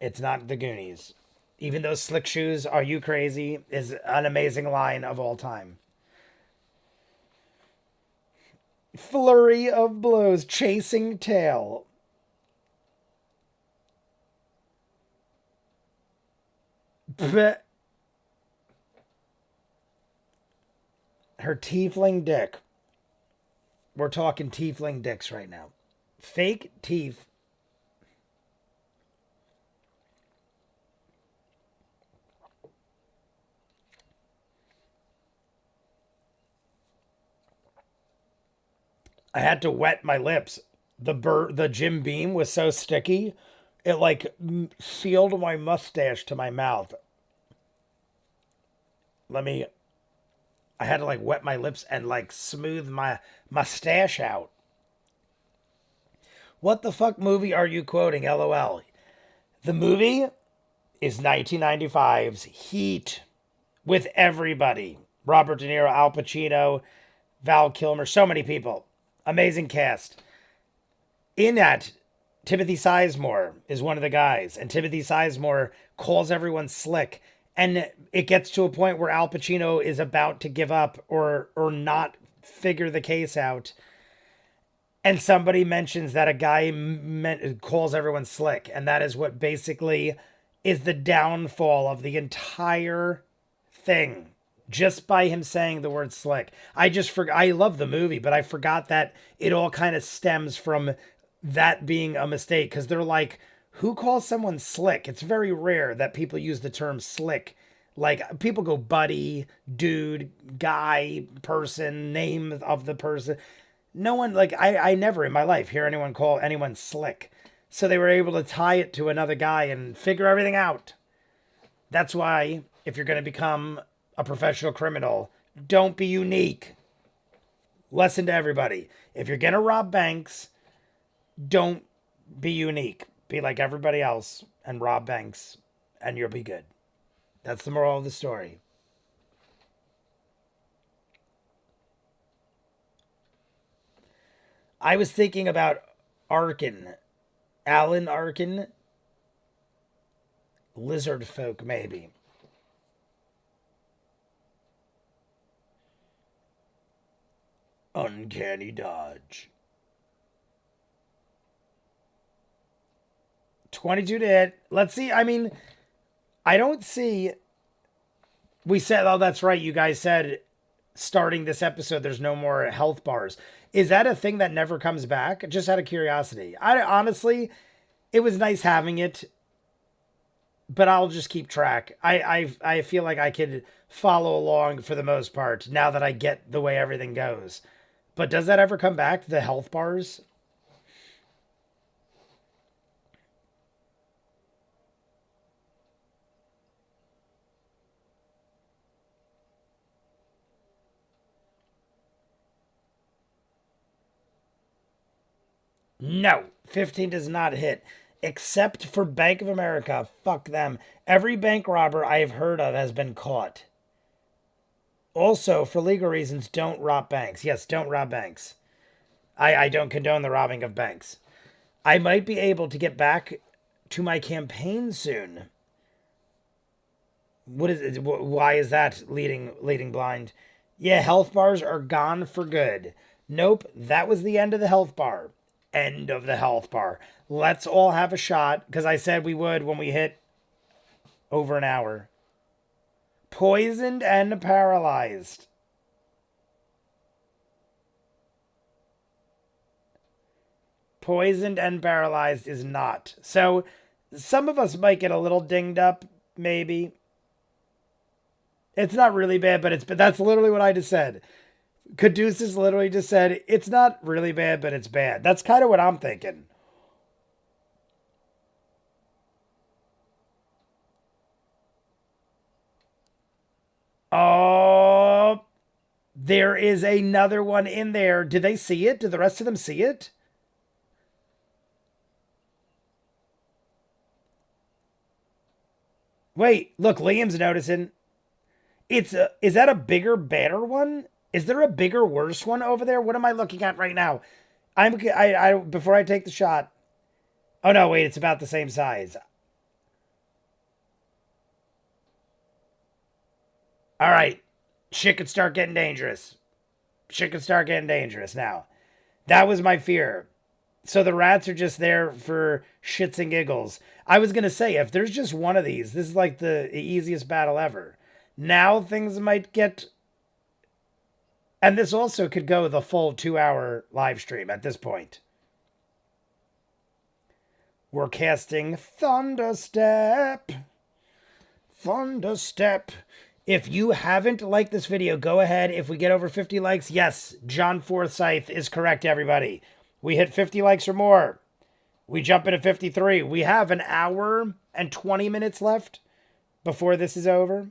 it's not the Goonies. Even though Slick Shoes, Are You Crazy is an amazing line of all time. Flurry of blows, chasing tail. Her tiefling dick. We're talking tiefling dicks right now. Fake teeth. I had to wet my lips. The Jim Beam was so sticky, it like sealed my mustache to my mouth. I had to like wet my lips and like smooth my mustache out. What the fuck movie are you quoting? LOL. The movie is 1995's Heat with everybody. Robert De Niro, Al Pacino, Val Kilmer, so many people. Amazing cast. In that, Timothy Sizemore is one of the guys, and Timothy Sizemore calls everyone slick. And it gets to a point where Al Pacino is about to give up or not figure the case out. And somebody mentions that a guy calls everyone slick. And that is what basically is the downfall of the entire thing. Just by him saying the word slick. I love the movie, but I forgot that it all kind of stems from that being a mistake. Because they're like, who calls someone slick? It's very rare that people use the term slick. Like, people go buddy, dude, guy, person, name of the person. No one, like, I never in my life hear anyone call anyone slick. So they were able to tie it to another guy and figure everything out. That's why, if you're going to become a professional criminal, don't be unique. Lesson to everybody. If you're going to rob banks, don't be unique. Be like everybody else and rob banks, and you'll be good. That's the moral of the story. I was thinking about Arkin. Alan Arkin. Lizard folk, maybe. Uncanny dodge. 22 to hit. Let's see. I mean, I don't see. We said, oh, that's right. You guys said starting this episode, there's no more health bars. Is that a thing that never comes back? Just out of curiosity. I honestly, it was nice having it, but I'll just keep track. I feel like I could follow along for the most part now that I get the way everything goes. But does that ever come back? The health bars? No, 15 does not hit. Except for Bank of America. Fuck them. Every bank robber I have heard of has been caught. Also, for legal reasons, don't rob banks. Yes, don't rob banks. I don't condone the robbing of banks. I might be able to get back to my campaign soon. What is it? Why is that leading blind? Yeah, health bars are gone for good. Nope, that was the end of the health bar. End of the health bar. Let's all have a shot because I said we would when we hit over an hour. Poisoned and paralyzed. Poisoned and paralyzed is not. So some of us might get a little dinged up, maybe. It's not really bad, but that's literally what I just said. Caduceus literally just said, it's not really bad, but it's bad. That's kind of what I'm thinking. Oh, there is another one in there. Did they see it? Did the rest of them see it? Wait, look, Liam's noticing. Is that a bigger, badder one? Is there a bigger, worse one over there? What am I looking at right now? Before I take the shot. Oh no, wait, it's about the same size. All right, shit could start getting dangerous. Shit could start getting dangerous now. That was my fear. So the rats are just there for shits and giggles. I was gonna say, if there's just one of these, this is like the easiest battle ever. Now things might get. And this also could go the full 2-hour live stream at this point. We're casting Thunderstep. Thunderstep. If you haven't liked this video, go ahead. If we get over 50 likes, yes, John Forsyth is correct, everybody. We hit 50 likes or more. We jump into 53. We have an hour and 20 minutes left before this is over.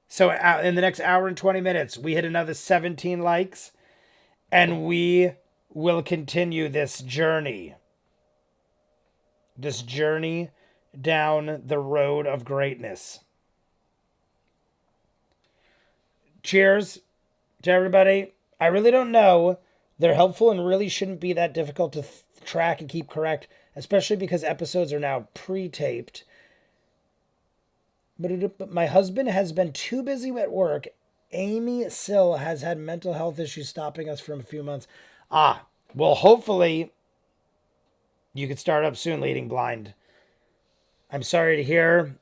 So in the next hour and 20 minutes, we hit another 17 likes. And we will continue this journey. This journey down the road of greatness. Cheers to everybody. I really don't know. They're helpful and really shouldn't be that difficult to track and keep correct, especially because episodes are now pre-taped. But my husband has been too busy at work. Amy Sill has had mental health issues stopping us from a few months. Well, hopefully you could start up soon, Leading Blind. I'm sorry to hear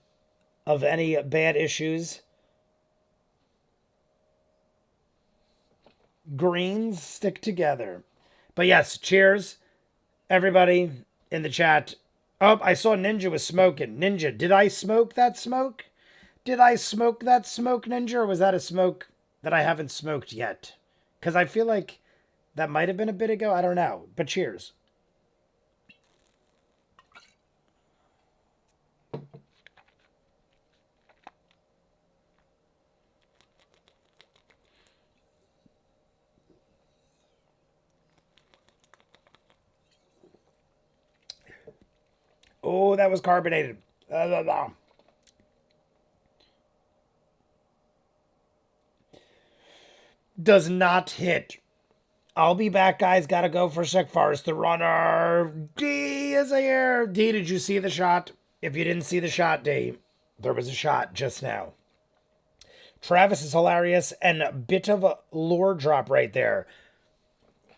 of any bad issues. Greens stick together. But yes, cheers, everybody in the chat. Oh, I saw Ninja was smoking. Ninja, did I smoke that smoke? Did I smoke that smoke, Ninja? Or was that a smoke that I haven't smoked yet? Because I feel like that might have been a bit ago. I don't know. But cheers. Oh, that was carbonated. Does not hit I'll be back, guys. Gotta go for a sec. Forrest the Runner. D is here. D, did you see the shot? If you didn't see the shot, D, there was a shot just now. Travis is hilarious and a bit of a lore drop right there.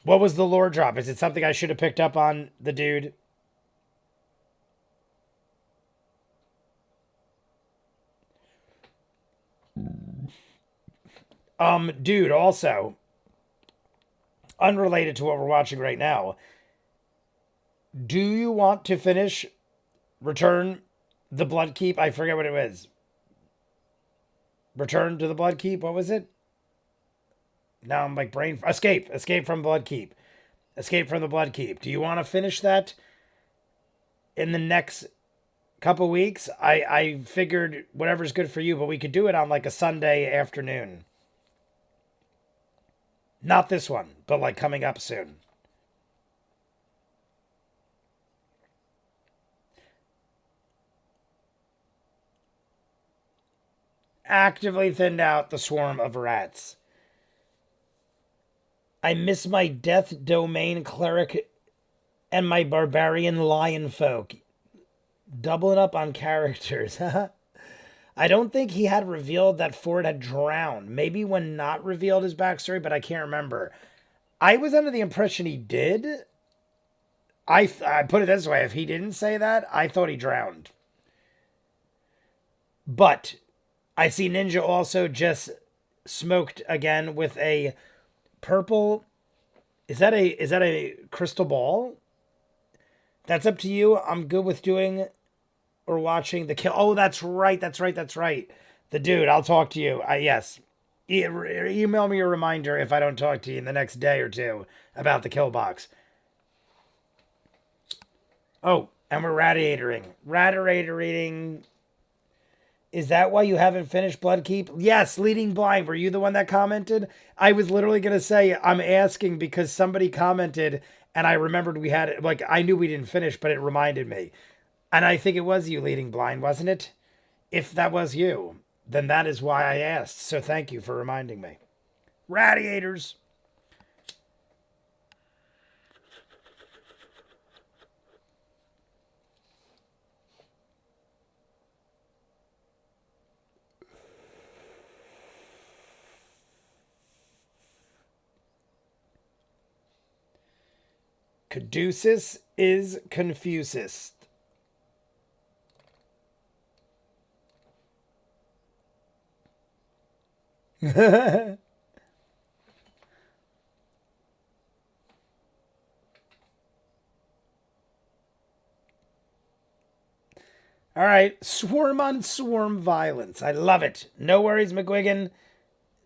What was the lore drop? Is it something I should have picked up on, the dude? Dude, also, unrelated to what we're watching right now, do you want to finish Return the Bloodkeep? I forget what it was. Return to the Bloodkeep? What was it? Now I'm like brain... Escape. Escape from Bloodkeep. Escape from the Bloodkeep. Do you want to finish that in the next couple weeks? I figured whatever's good for you, but we could do it on like a Sunday afternoon. Not this one, but like coming up soon. Actively thinned out the swarm of rats. I miss my Death Domain Cleric and my Barbarian Lion Folk. Doubling up on characters. I don't think he had revealed that Ford had drowned. Maybe when not revealed his backstory, but I can't remember. I was under the impression he did. I put it this way. If he didn't say that, I thought he drowned. But I see Ninja also just smoked again with a purple. Is that a crystal ball? That's up to you. I'm good with doing or watching the kill. Oh, that's right. The dude, I'll talk to you. Yes. Email me a reminder if I don't talk to you in the next day or two about the kill box. Oh, and we're Radirating. Is that why you haven't finished Bloodkeep? Yes, Leading Blind. Were you the one that commented? I was literally going to say, I'm asking because somebody commented and I remembered we had it. Like, I knew we didn't finish, but it reminded me. And I think it was you, Leading Blind, wasn't it? If that was you, then that is why I asked. So thank you for reminding me. Radiators. Caduceus is Confucius. All right, swarm on swarm violence. I love it. No worries, McGuigan.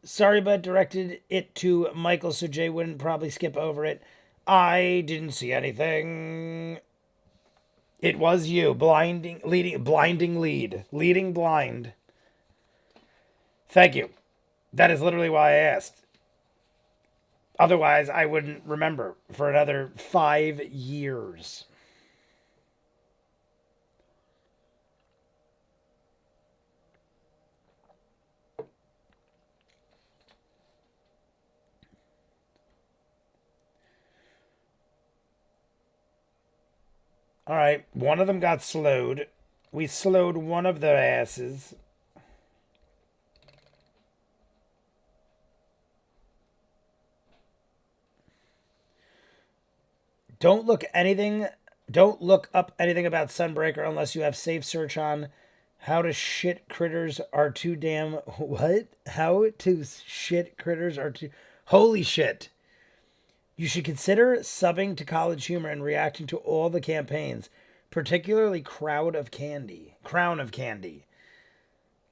Sorry, but directed it to Michael so Jay wouldn't probably skip over it. I didn't see anything. It was you, blinding leading blind. Thank you. That is literally why I asked. Otherwise, I wouldn't remember for another 5 years. All right, one of them got slowed. We slowed one of their asses. Don't look up anything about Sunbreaker unless you have safe search on. How to shit critters are too damn what? How to shit critters are too holy shit. You should consider subbing to College Humor and reacting to all the campaigns, particularly Crown of Candy.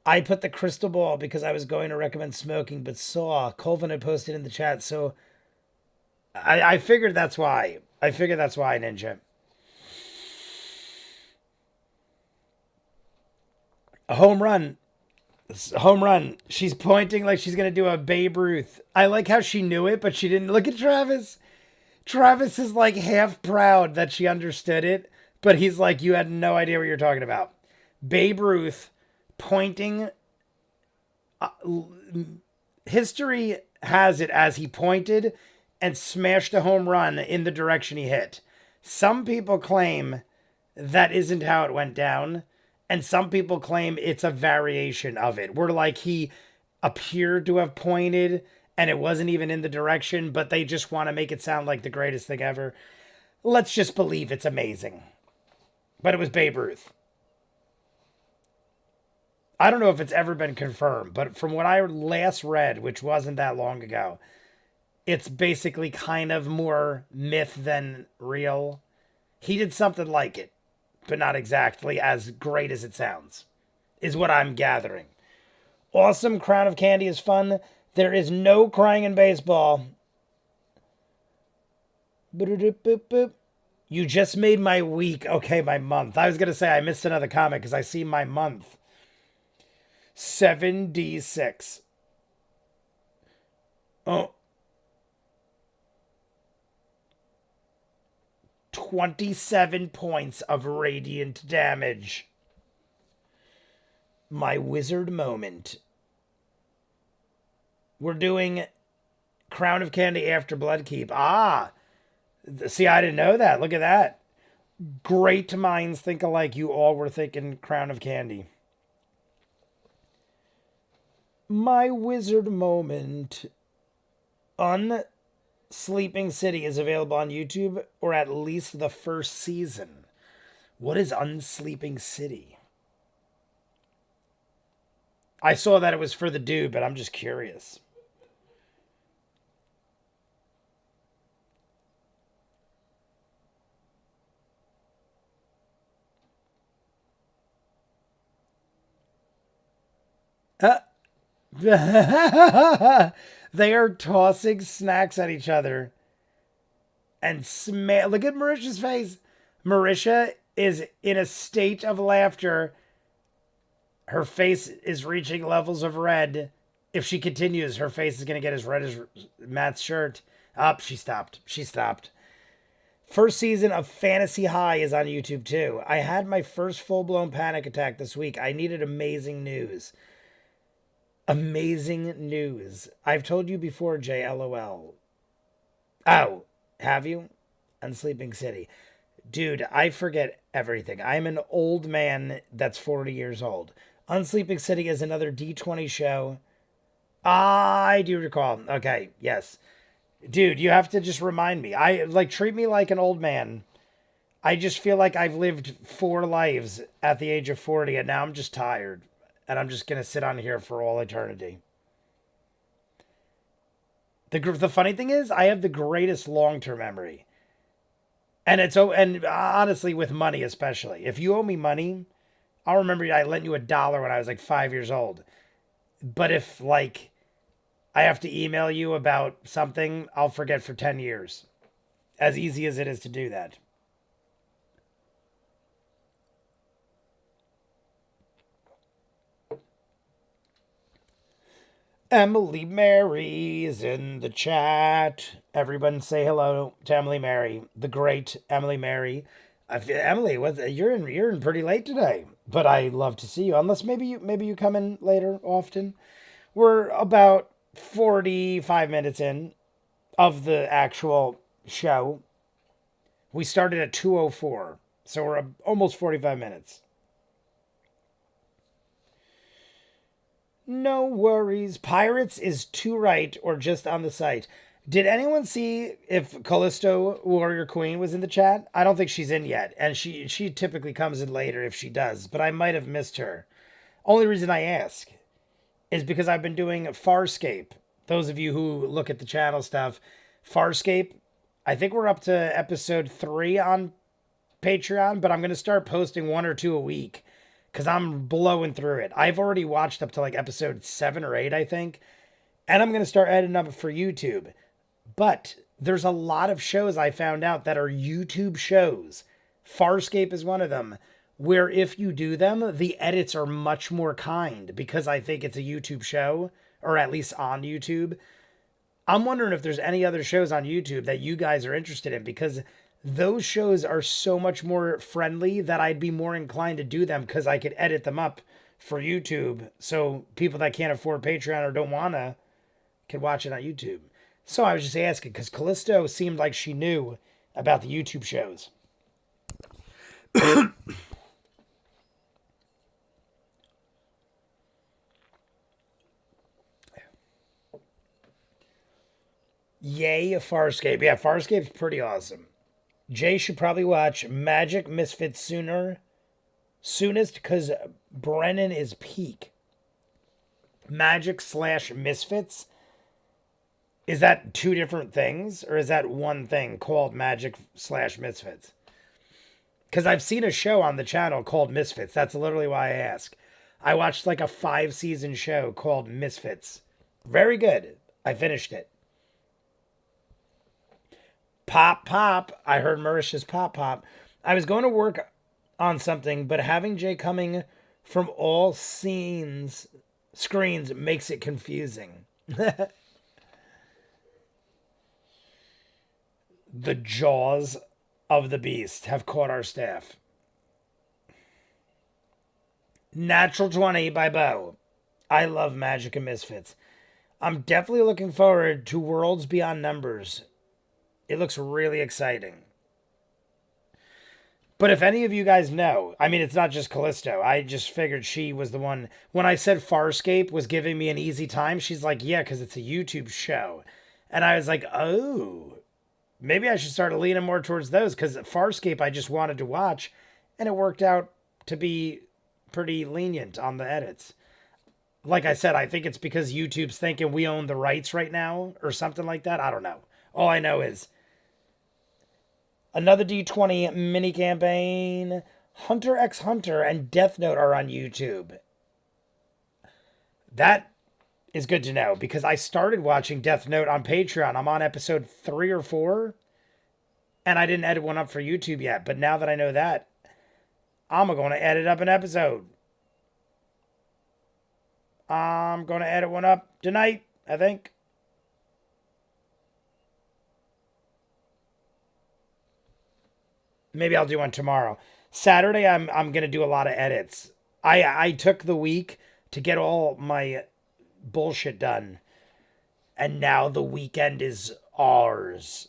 I put the crystal ball because I was going to recommend smoking, but saw Colvin had posted in the chat, so I figured that's why. Ninja. A home run. She's pointing like she's going to do a Babe Ruth. I like how she knew it, but she didn't. Look at Travis. Travis is like half proud that she understood it, but he's like, you had no idea what you're talking about. Babe Ruth pointing. History has it as he pointed and smashed a home run in the direction he hit. Some people claim that isn't how it went down, and some people claim it's a variation of it, where like he appeared to have pointed and it wasn't even in the direction, but they just want to make it sound like the greatest thing ever. Let's just believe it's amazing. But it was Babe Ruth. I don't know if it's ever been confirmed, but from what I last read, which wasn't that long ago, it's basically kind of more myth than real. He did something like it, but not exactly as great as it sounds, is what I'm gathering. Awesome. Crown of Candy is fun. There is no crying in baseball. You just made my week. Okay, my month. I was going to say I missed another comment because I see my month. 7d6. Oh. 27 points of radiant damage. My wizard moment. We're doing Crown of Candy after Bloodkeep. Ah, see, I didn't know that. Look at that. Great minds think alike. You all were thinking Crown of Candy. My wizard moment. Unsleeping City is available on YouTube, or at least the first season. What is Unsleeping City? I saw that it was for the dude, but I'm just curious. They are tossing snacks at each other and look at Marisha's face. Marisha is in a state of laughter. Her face is reaching levels of red. If she continues, her face is going to get as red as Matt's shirt. Up, she stopped. She stopped. First season of Fantasy High is on YouTube too. I had my first full-blown panic attack this week. I needed amazing news. Amazing news. I've told you before, Jay, LOL. Oh, have you? Unsleeping City. Dude, I forget everything. I'm an old man that's 40 years old. Unsleeping City is another D20 show. I do recall. Okay, yes. Dude, you have to just remind me. Treat me like an old man. I just feel like I've lived 4 lives at the age of 40, and now I'm just tired. And I'm just going to sit on here for all eternity. The funny thing is, I have the greatest long-term memory. And honestly, with money especially. If you owe me money, I'll remember I lent you $1 when I was like 5 years old. But if like I have to email you about something, I'll forget for 10 years. As easy as it is to do that. Emily Mary is in the chat. Everyone say hello to Emily Mary, the great Emily Mary. Emily, you're in pretty late today, but I love to see you. Unless maybe you come in later often. We're about 45 minutes in of the actual show. We started at 2:04, so we're almost 45 minutes. No worries. Pirates is to right or just on the site. Did anyone see if Callisto Warrior Queen was in the chat? I don't think she's in yet, and she typically comes in later if she does, but I might have missed her. Only reason I ask is because I've been doing Farscape. Those of you who look at the channel stuff, Farscape, I think we're up to episode 3 on Patreon, but I'm going to start posting 1 or 2 a week. Because I'm blowing through it. I've already watched up to like episode 7 or 8, I think. And I'm going to start editing up for YouTube. But there's a lot of shows I found out that are YouTube shows. Farscape is one of them. Where if you do them, the edits are much more kind. Because I think it's a YouTube show. Or at least on YouTube. I'm wondering if there's any other shows on YouTube that you guys are interested in. Because those shows are so much more friendly that I'd be more inclined to do them because I could edit them up for YouTube. So people that can't afford Patreon or don't wanna can watch it on YouTube. So I was just asking because Callisto seemed like she knew about the YouTube shows. Yay, Farscape. Yeah, Farscape's pretty awesome. Jay should probably watch Magic Misfits soonest because Brennan is peak. Magic slash Misfits? Is that two different things? Or is that one thing called Magic slash Misfits? Because I've seen a show on the channel called Misfits. That's literally why I ask. I watched like a 5-season show called Misfits. Very good. I finished it. Pop, pop. I heard Mauritius pop, pop. I was going to work on something, but having Jay coming from all screens makes it confusing. The jaws of the beast have caught our staff. Natural 20 by Bo. I love Magic and Misfits. I'm definitely looking forward to Worlds Beyond Numbers. It looks really exciting. But if any of you guys know, I mean, it's not just Callisto. I just figured she was the one. When I said Farscape was giving me an easy time, she's like, yeah, because it's a YouTube show. And I was like, oh, maybe I should start leaning more towards those because Farscape I just wanted to watch. And it worked out to be pretty lenient on the edits. Like I said, I think it's because YouTube's thinking we own the rights right now or something like that. I don't know. All I know is another D20 mini campaign. Hunter x Hunter and Death Note are on YouTube. That is good to know because I started watching Death Note on Patreon. I'm on episode 3 or 4 and I didn't edit one up for YouTube yet. But now that I know that, I'm going to edit up an episode. I'm going to edit one up tonight, I think. Maybe I'll do one tomorrow. Saturday, I'm going to do a lot of edits. I took the week to get all my bullshit done. And now the weekend is ours.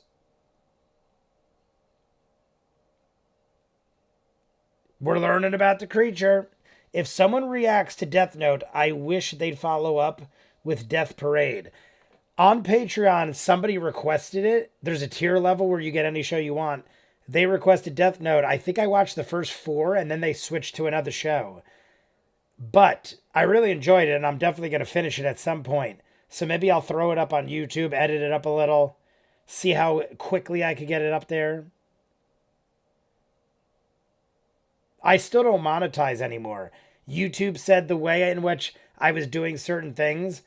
We're learning about the creature. If someone reacts to Death Note, I wish they'd follow up with Death Parade. On Patreon, somebody requested it. There's a tier level where you get any show you want. They requested Death Note. I think I watched the first 4 and then they switched to another show. But I really enjoyed it and I'm definitely going to finish it at some point. So maybe I'll throw it up on YouTube, edit it up a little, see how quickly I could get it up there. I still don't monetize anymore. YouTube said the way in which I was doing certain things,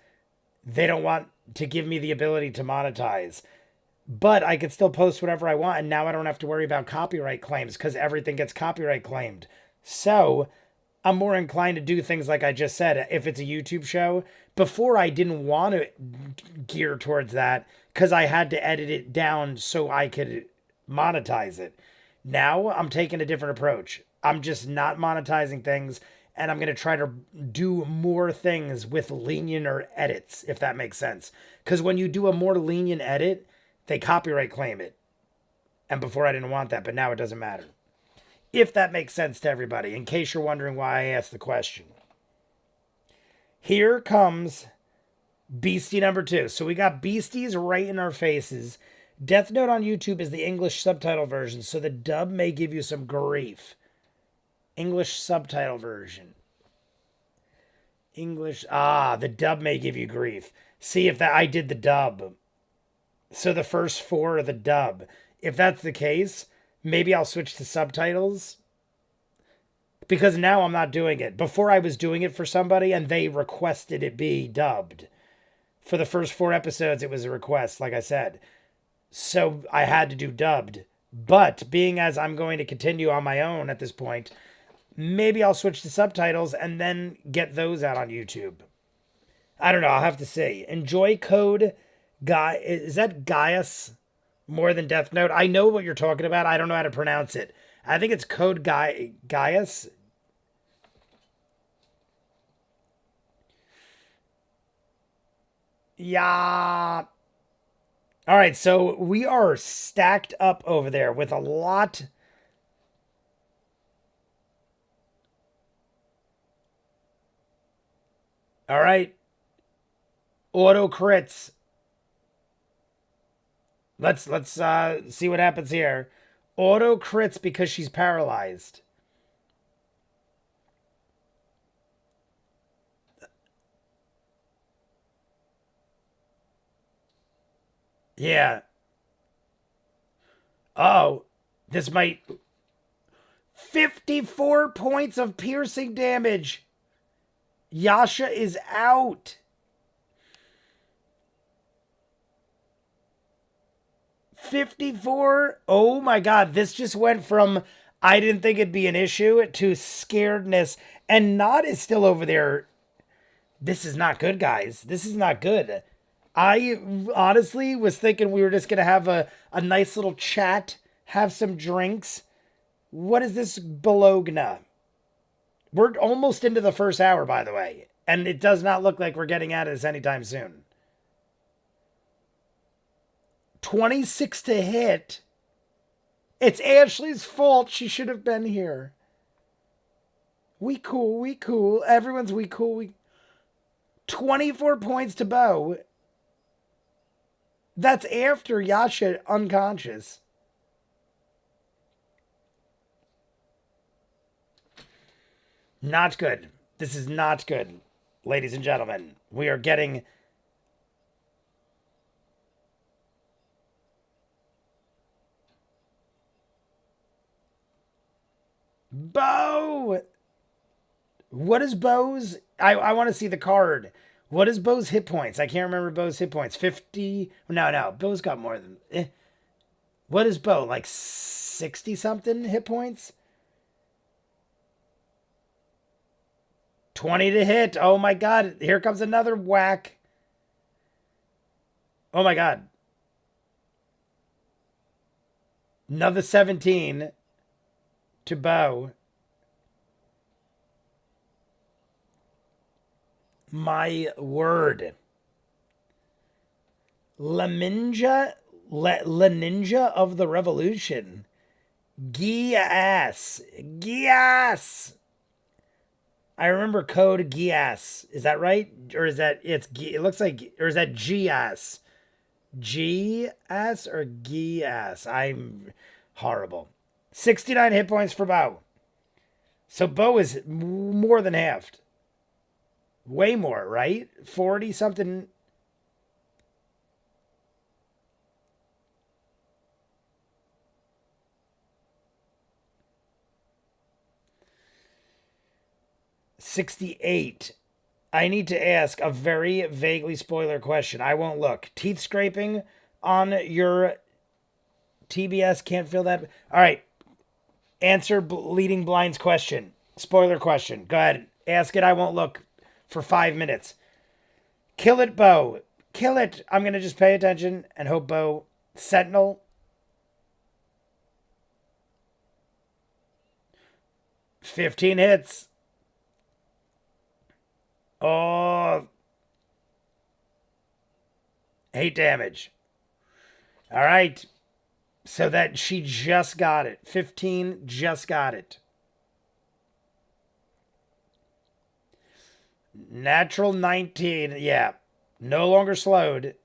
they don't want to give me the ability to monetize. But I could still post whatever I want, and now I don't have to worry about copyright claims because everything gets copyright claimed. So I'm more inclined to do things like I just said. If it's a YouTube show, before I didn't want to gear towards that because I had to edit it down so I could monetize it. Now I'm taking a different approach. I'm just not monetizing things, and I'm going to try to do more things with lenienter edits, if that makes sense. Because when you do a more lenient edit, they copyright claim it. And before I didn't want that, but now it doesn't matter. If that makes sense to everybody, in case you're wondering why I asked the question. Here comes Beastie number 2. So we got beasties right in our faces. Death Note on YouTube is the English subtitle version, so the dub may give you some grief. English subtitle version. The dub may give you grief. See if that I did the dub. So the first 4 are the dub. If that's the case, maybe I'll switch to subtitles. Because now I'm not doing it. Before I was doing it for somebody and they requested it be dubbed. For the first 4 episodes, it was a request, like I said. So I had to do dubbed. But being as I'm going to continue on my own at this point, maybe I'll switch to subtitles and then get those out on YouTube. I don't know. I'll have to see. Enjoy Code Guy. Is that Gaius more than Death Note? I know what you're talking about. I don't know how to pronounce it. I think it's Code Gaius. Yeah. All right, so we are stacked up over there with a lot. All right, auto crits. Let's see what happens here. Auto crits because she's paralyzed. Yeah. Oh, this might 54 points of piercing damage. Yasha is out. 54. Oh my god, this just went from I didn't think it'd be an issue to scaredness. And Nod is still over there. This is not good, guys. This is not good. I honestly was thinking we were just going to have a nice little chat, have some drinks. What is this Bologna? We're almost into the first hour, by the way. And it does not look like we're getting out of this anytime soon. 26 to hit. It's Ashley's fault. She should have been here. We cool, we cool. Everyone's we cool. 24 points to Bo. That's after Yasha unconscious. Not good. This is not good, ladies and gentlemen. We are getting... Bo! What is Bo's? I want to see the card. What is Bo's hit points? I can't remember Bo's hit points. 50? No. Bo's got more than... What is Bo? Like 60 something hit points? 20 to hit. Oh my god. Here comes another whack. Oh my god. Another 17 to Bo. My word. La Ninja of the Revolution. Gias. I remember code Gias. Is that right? Or is that it looks like, or is that Gias? Gias or Gias? I'm horrible. 69 hit points for Bo. So Bo is more than halved. Way more, right? 40 something. $68. I need to ask a very vaguely spoiler question. I won't look. Teeth scraping on your TBS, can't feel that. All right. Answer leading blind's question. Spoiler question. Go ahead. Ask it. I won't look for 5 minutes. Kill it, Bo. Kill it. I'm going to just pay attention and hope Bo. Sentinel. 15 hits. Oh. 8 damage. All right. So that she just got it. 15 just got it. Natural 19. Yeah. No longer slowed.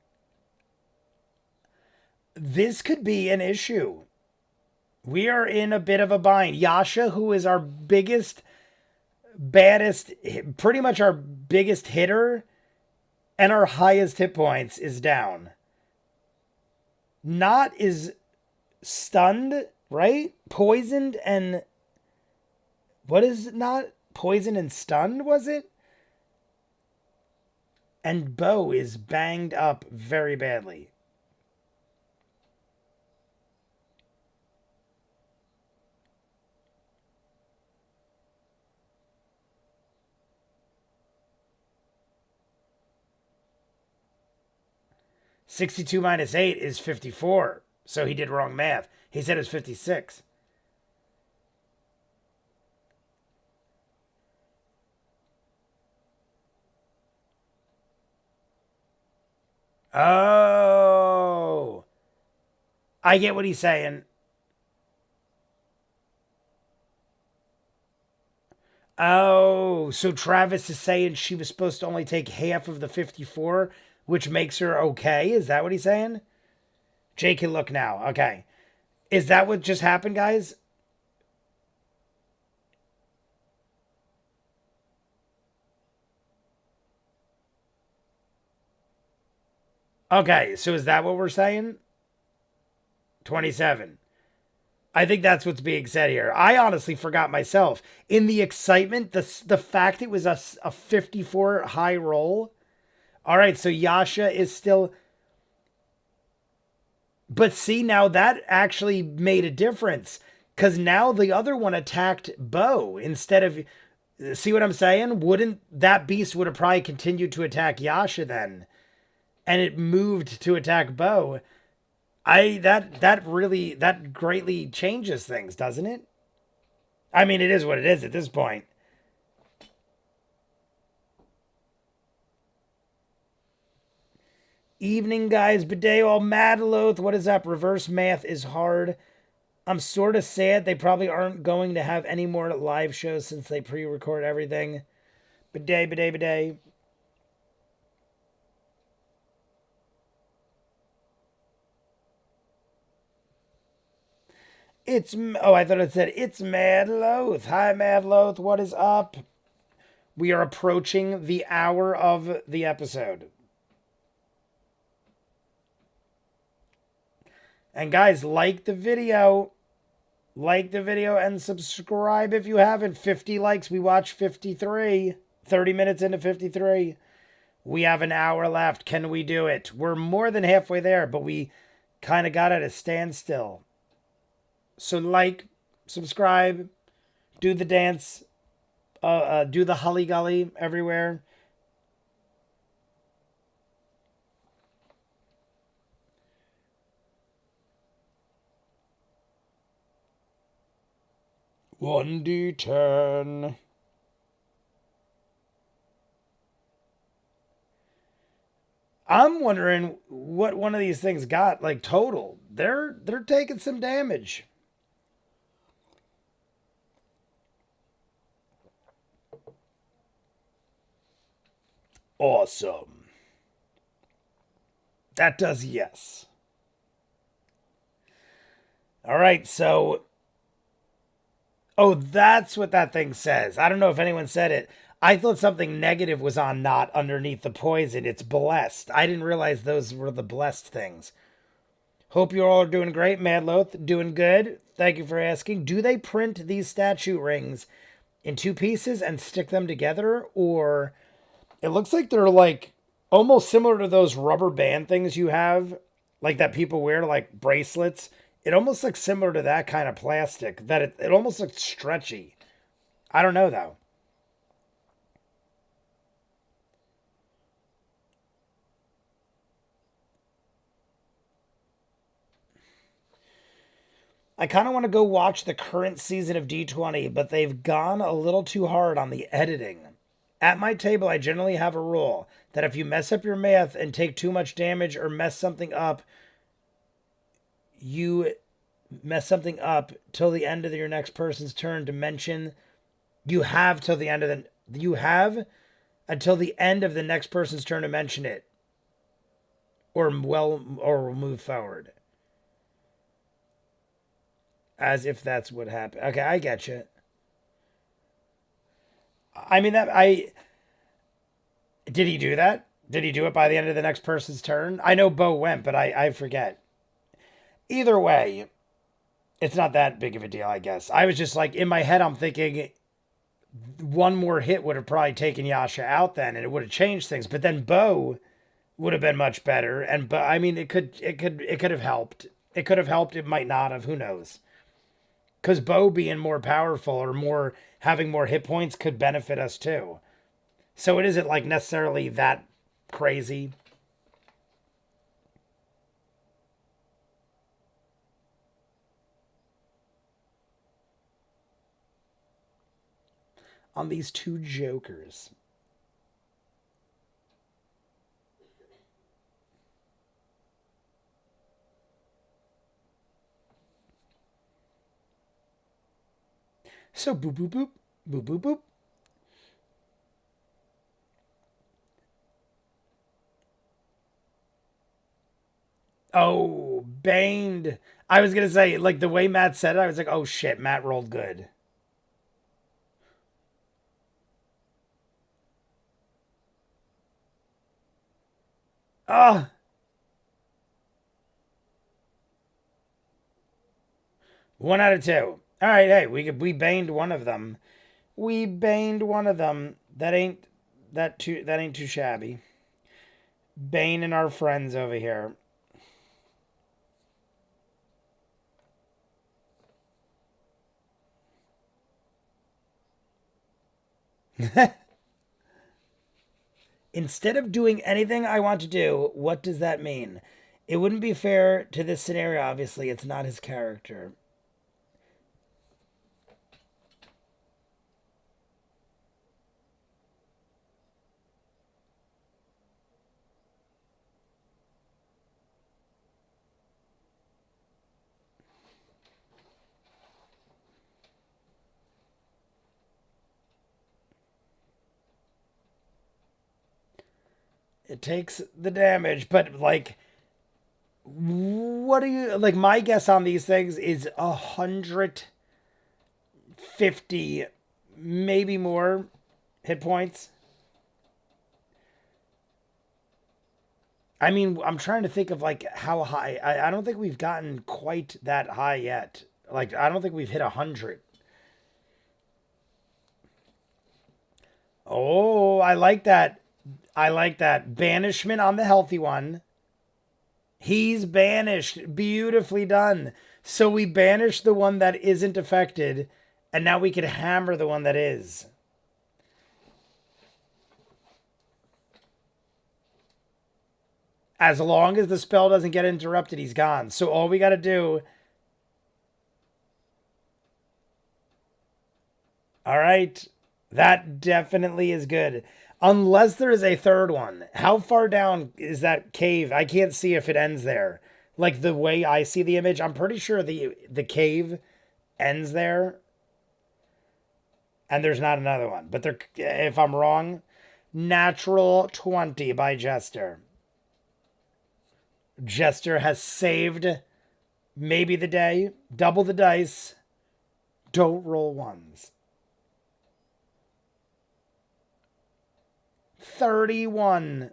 This could be an issue. We are in a bit of a bind. Yasha, who is our biggest, baddest, pretty much our biggest hitter and our highest hit points, is down. Not is stunned, right? Poisoned and... What is it not? Poisoned and stunned, was it? And Bo is banged up very badly. $62 minus 8 is 54. So he did wrong math. He said it was 56. Oh. I get what he's saying. Oh, so Travis is saying she was supposed to only take half of the 54, which makes her okay? Is that what he's saying? Jay can look now. Okay. Is that what just happened, guys? Okay, so is that what we're saying? 27. I think that's what's being said here. I honestly forgot myself. In the excitement, the fact it was a 54 high roll. All right, so Yasha is still. But see, now that actually made a difference. Because now the other one attacked Bo instead of. See what I'm saying? Wouldn't that beast would have probably continued to attack Yasha then? And it moved to attack Bo. That greatly changes things, doesn't it? I mean, it is what it is at this point. Evening, guys. Bidet all Madaloth. What is up? Reverse math is hard. I'm sort of sad they probably aren't going to have any more live shows since they pre-record everything. Bidet. I thought it said it's Madaloth. Hi, Madaloth. What is up? We are approaching the hour of the episode. And guys, like the video. Like the video and subscribe if you haven't. 50 likes. We watched 53. 30 minutes into 53. We have an hour left. Can we do it? We're more than halfway there, but we kind of got at a standstill. So like, subscribe, do the dance, do the holly golly everywhere. One D10. I'm wondering what one of these things got like total. They're taking some damage. Awesome. That does yes. All right, so oh, that's what that thing says. I don't know if anyone said it. I thought something negative was on not underneath the poison. It's blessed. I didn't realize those were the blessed things. Hope you all are doing great. Madloth, doing good. Thank you for asking. Do they print these statue rings in two pieces and stick them together? Or it looks like they're like almost similar to those rubber band things you have, like that people wear, like bracelets. It almost looks similar to that kind of plastic, that it almost looks stretchy. I don't know though. I kind of want to go watch the current season of D20, but they've gone a little too hard on the editing. At my table, I generally have a rule that if you mess up your math and take too much damage or mess something up, you mess something up till the end of your next person's turn to mention. You have till the end of the you have until the end of the next person's turn to mention it, or move forward. As if that's what happened. Okay, I get you. I mean that I did he do that? Did he do it by the end of the next person's turn? I know Bo went, but I forget. Either way, it's not that big of a deal, I guess. I was just like in my head, I'm thinking one more hit would have probably taken Yasha out then, and it would have changed things. But then Bo would have been much better, and but I mean, it could have helped. It could have helped. It might not have. Who knows? Because Bo being more powerful or more having more hit points could benefit us too. So it isn't like necessarily that crazy. On these two jokers. So boop boop boop boop boop boop. Oh, baned. I was gonna say, like the way Matt said it, I was like, oh shit, Matt rolled good. Oh, 1 out of 2. All right, hey, we baned one of them. We baned one of them. That ain't too shabby. Bane and our friends over here. Instead of doing anything I want to do, what does that mean? It wouldn't be fair to this scenario, obviously. It's not his character. It takes the damage, but like, what do you like? My guess on these things is 150, maybe more hit points. I mean, I'm trying to think of like how high. I don't think we've gotten quite that high yet. Like, I don't think we've hit 100. Oh, I like that. I like that. Banishment on the healthy one. He's banished. Beautifully done. So we banish the one that isn't affected, and now we can hammer the one that is. As long as the spell doesn't get interrupted, he's gone. So all we got to do. All right. That definitely is good. Unless there is a third one. How far down is that cave? I can't see if it ends there. Like the way I see the image, I'm pretty sure the cave ends there and there's not another one. But there, if I'm wrong, natural 20 by Jester. Jester has saved maybe the day. Double the dice. Don't roll ones. 31.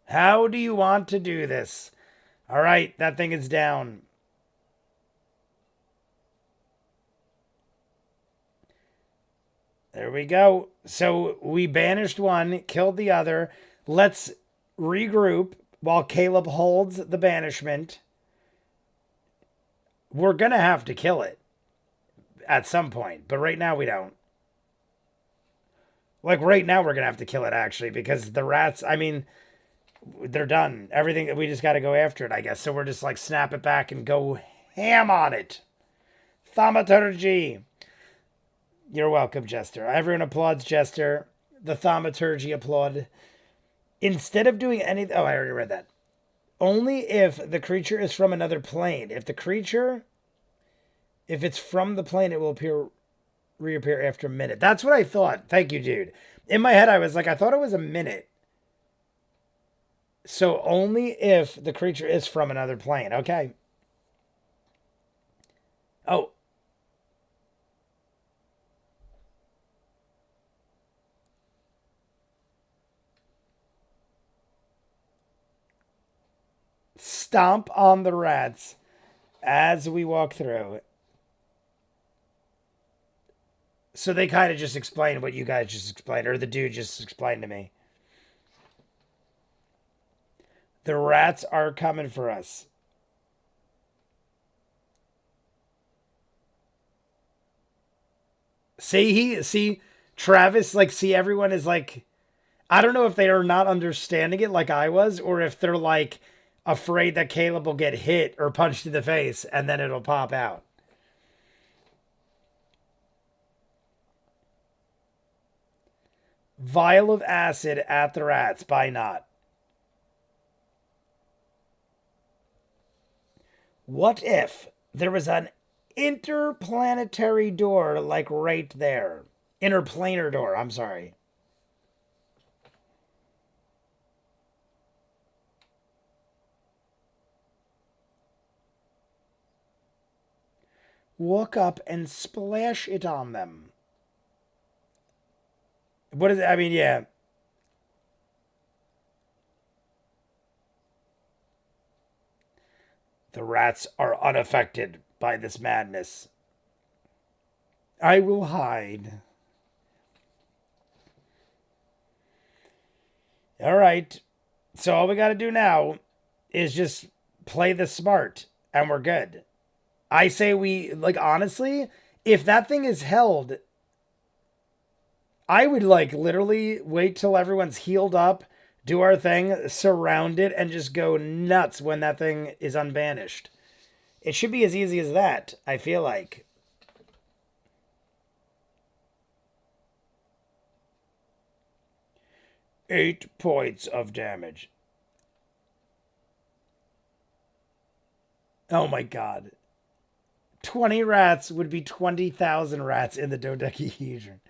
How do you want to do this? All right, that thing is down. There we go. So we banished one, killed the other. Let's regroup while Caleb holds the banishment. We're going to have to kill it at some point, but right now we don't. Like right now we're going to have to kill it actually because the rats, I mean, they're done. Everything, we just got to go after it, I guess. So we're just like snap it back and go ham on it. Thaumaturgy. You're welcome, Jester. Everyone applauds Jester. The thaumaturgy applaud. Instead of doing anything, oh, I already read that. Only if the creature is from another plane. If it's from the plane, it will reappear after a minute. That's what I thought. Thank you, dude. In my head, I was like, I thought it was a minute. So only if the creature is from another plane. Okay. Oh. Stomp on the rats as we walk through. So they kind of just explained what you guys just explained, or the dude just explained to me. The rats are coming for us. See Travis, like, see, everyone is like, I don't know if they are not understanding it like I was, or if they're like afraid that Caleb will get hit or punched in the face and then it'll pop out. Vial of acid at the rats by Not. What if there was an interplanetary door like right there? Interplanar door, I'm sorry. Walk up and splash it on them. What is it? I mean, yeah. The rats are unaffected by this madness. I will hide. All right. So all we got to do now is just play the smart and we're good. I say we, like, honestly, if that thing is held, I would, like, literally wait till everyone's healed up, do our thing, surround it, and just go nuts when that thing is unbanished. It should be as easy as that, I feel like. Eight points of damage. Oh my god. 20 rats would be 20,000 rats in the dodecahedron.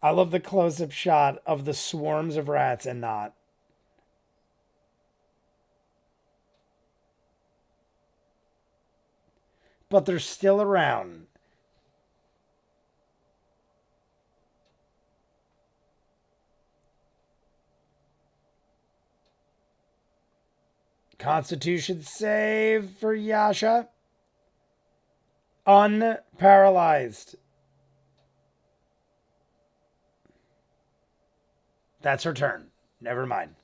I love the close-up shot of the swarms of rats and not. But they're still around. Constitution save for Yasha. Unparalyzed. That's her turn. Never mind.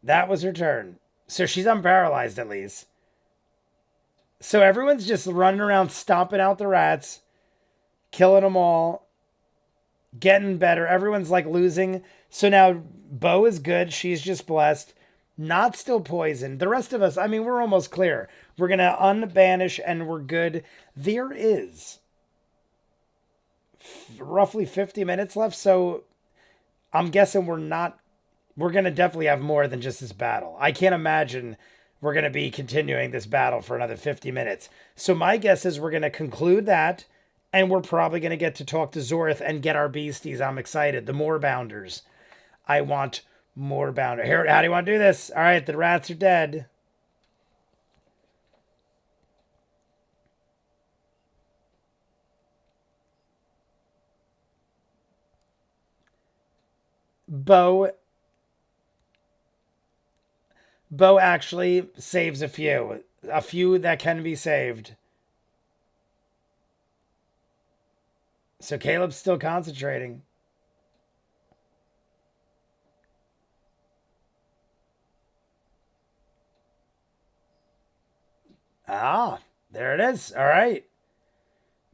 That was her turn. So she's unparalyzed at least. So everyone's just running around stomping out the rats, killing them all, getting better. Everyone's like losing. So now Bo is good. She's just blessed. Not still poisoned. The rest of us, I mean, we're almost clear. We're going to unbanish and we're good. There is roughly 50 minutes left. So I'm guessing we're going to definitely have more than just this battle. I can't imagine we're going to be continuing this battle for another 50 minutes. So my guess is we're going to conclude that, and we're probably going to get to talk to Zorth and get our beasties. I'm excited. The more bounders. I want more bounder. Here, how do you want to do this? All right, the rats are dead. Bo actually saves a few that can be saved. So Caleb's still concentrating. Ah, there it is. All right.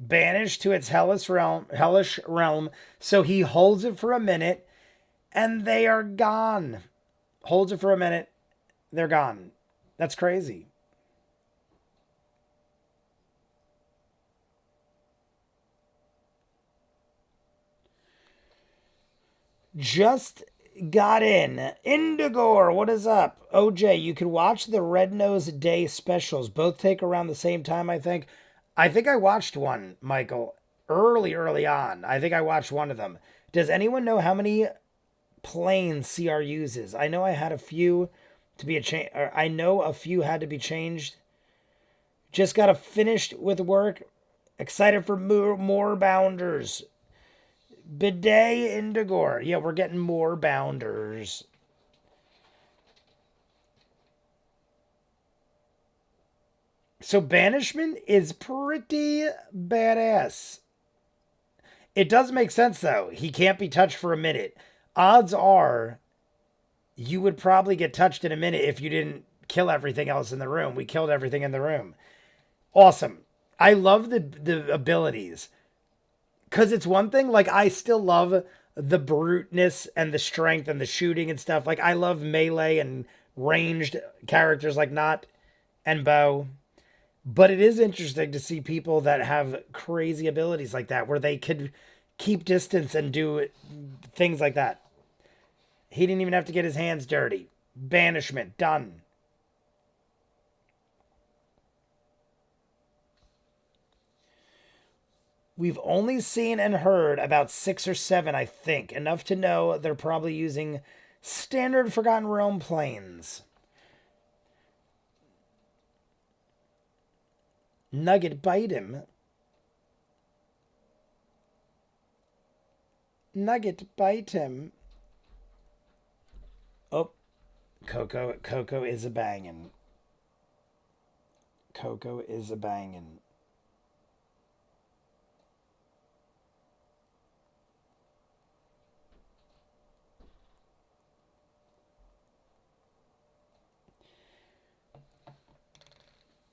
Banished to its hellish realm. So he holds it for a minute, and they are gone. Holds it for a minute, they're gone. That's crazy. Just got in. Indigore, what is up? OJ, you can watch the Red Nose Day specials. Both take around the same time, I think. I think I watched one, Michael, early on. I think I watched one of them. Does anyone know how many planes CR uses? I know I had a few to be I know a few had to be changed. Just got finished with work. Excited for more bounders. Bidet Indigore. Yeah, we're getting more bounders. So banishment is pretty badass. It does make sense, though. He can't be touched for a minute. Odds are you would probably get touched in a minute if you didn't kill everything else in the room. We killed everything in the room. Awesome. I love the abilities. Because it's one thing, like, I still love the bruteness and the strength and the shooting and stuff. Like, I love melee and ranged characters like Not and Bo. But it is interesting to see people that have crazy abilities like that, where they could keep distance and do things like that. He didn't even have to get his hands dirty. Banishment, done. We've only seen and heard about 6 or 7, I think. Enough to know they're probably using standard Forgotten Realm planes. Nugget, bite him. Nugget, bite him. Oh, Coco is a bangin'. Coco is a bangin'.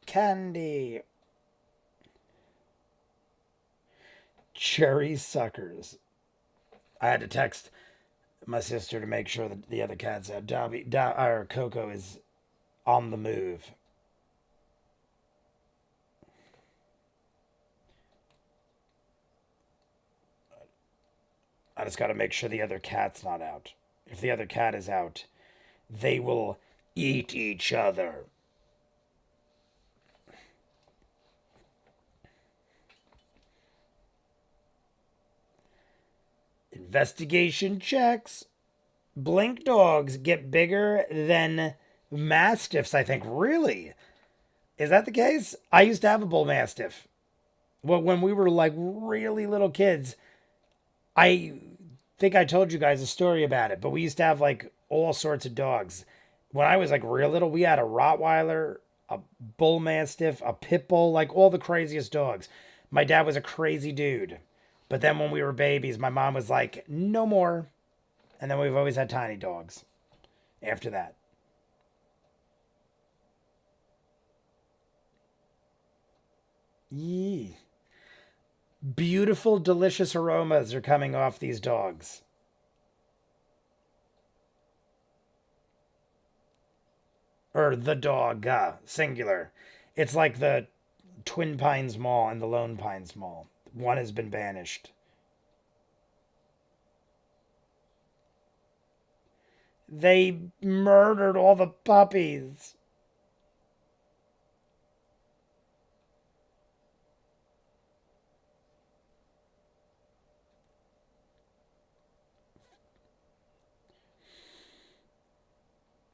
Candy. Cherry suckers. I had to text my sister to make sure that the other cats out. Or Coco is on the move. I just got to make sure the other cat's not out. If the other cat is out, they will eat each other. Investigation checks. Blink dogs get bigger than mastiffs, I think. Really? Is that the case? I used to have a bull mastiff. Well, when we were like really little kids, I think I told you guys a story about it, but we used to have like all sorts of dogs. When I was like real little, we had a Rottweiler, a bull mastiff, a pit bull, like all the craziest dogs. My dad was a crazy dude. But then when we were babies, my mom was like, no more. And then we've always had tiny dogs after that. Yee. Beautiful, delicious aromas are coming off these dogs. Or the dog, singular. It's like the Twin Pines Mall and the Lone Pines Mall. One has been banished. They murdered all the puppies.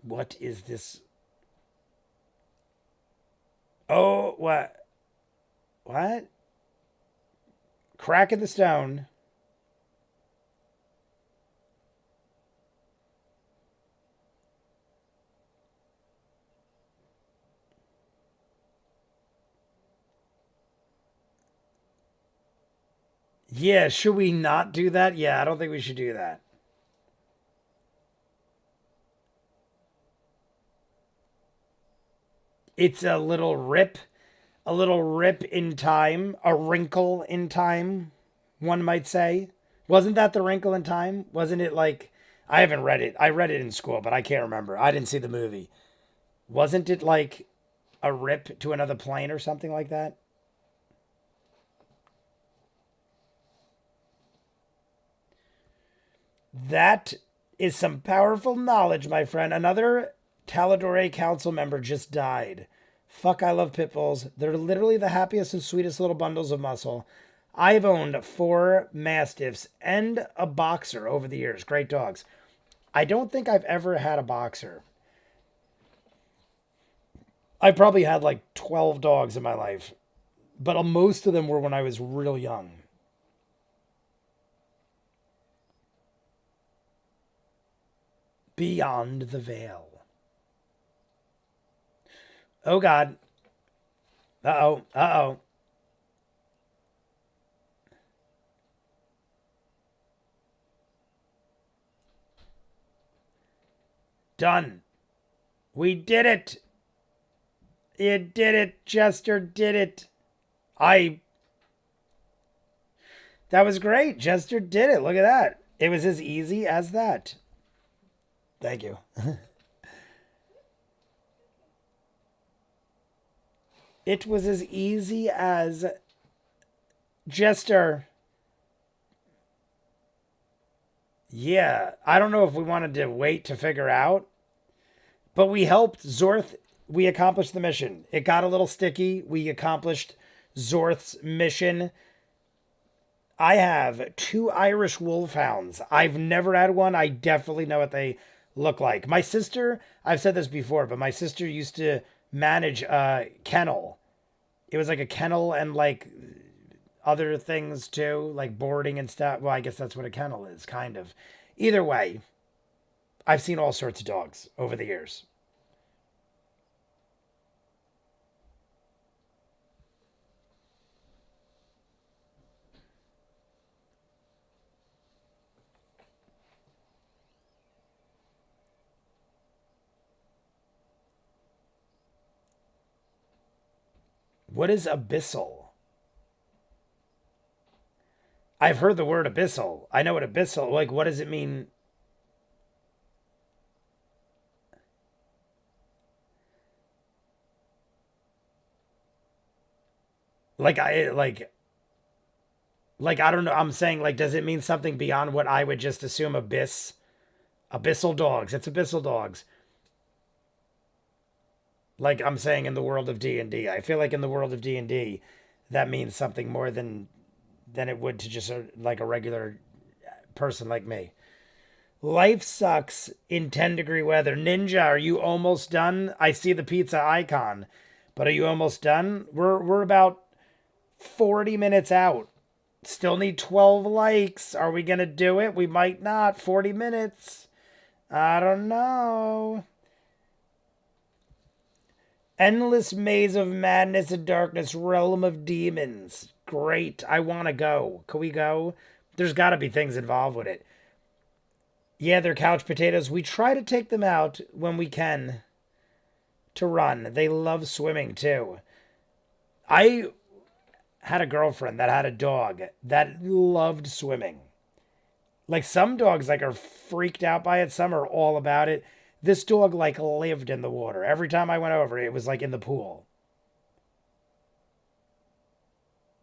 What is this? Oh, what? What? Crack in the stone. Yeah, should we not do that? Yeah, I don't think we should do that. It's a little rip in time, a wrinkle in time, one might say. Wasn't that the wrinkle in time? Wasn't it like, I haven't read it. I read it in school, but I can't remember. I didn't see the movie. Wasn't it like a rip to another plane or something like that? That is some powerful knowledge, my friend. Another Tal'dorei council member just died. Fuck, I love pit bulls. They're literally the happiest and sweetest little bundles of muscle. I've owned 4 mastiffs and a boxer over the years. Great dogs. I don't think I've ever had a boxer. I probably had like 12 dogs in my life, but most of them were when I was real young. Beyond the veil. Oh God. Uh oh. Uh oh. Done. We did it. You did it. Jester did it. I. That was great. Jester did it. Look at that. It was as easy as that. Thank you. It was as easy as Jester. Yeah, I don't know if we wanted to wait to figure out, but we helped Zorth. We accomplished the mission. It got a little sticky. We accomplished Zorth's mission. I have 2 Irish wolfhounds. I've never had one. I definitely know what they look like. My sister, I've said this before, but my sister used to manage a kennel. It was like a kennel and like other things too, like boarding and stuff. Well, I guess that's what a kennel is, kind of. Either way, I've seen all sorts of dogs over the years. What is abyssal? I've heard the word abyssal. I know what abyssal, like, what does it mean? Like, I don't know. I'm saying, like, does it mean something beyond what I would just assume abyss? Abyssal dogs. It's abyssal dogs. Like I'm saying in the world of D&D. I feel like in the world of D&D, that means something more than it would to just like a regular person like me. Life sucks in 10-degree weather. Ninja, are you almost done? I see the pizza icon, but are you almost done? We're about 40 minutes out. Still need 12 likes. Are we going to do it? We might not. 40 minutes. I don't know. Endless maze of madness and darkness, realm of demons. Great. I want to go. Can we go? There's got to be things involved with it. Yeah, they're couch potatoes. We try to take them out when we can to run. They love swimming too. I had a girlfriend that had a dog that loved swimming. Like some dogs like are freaked out by it, some are all about it. This dog like lived in the water. Every time I went over, it was like in the pool.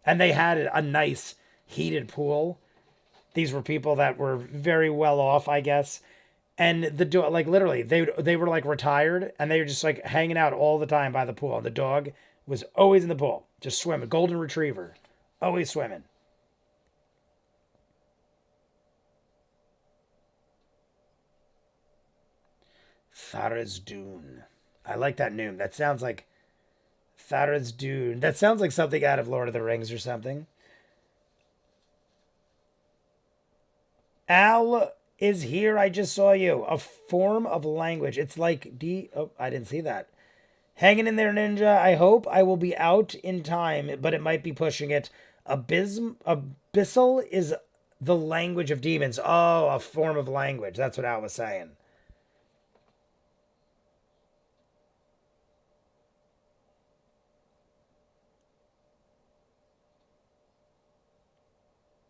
And they had a nice heated pool. These were people that were very well off, I guess. And the dog, like literally, they were like retired, and they were just like hanging out all the time by the pool. And the dog was always in the pool, just swimming. Golden retriever, always swimming. Thara's Dune. I like that name. That sounds like Thara's Dune. That sounds like something out of Lord of the Rings or something. Al is here. I just saw you. A form of language. It's like D. Oh, I didn't see that. Hanging in there, Ninja. I hope I will be out in time, but it might be pushing it. Abyssal is the language of demons. Oh, a form of language. That's what Al was saying.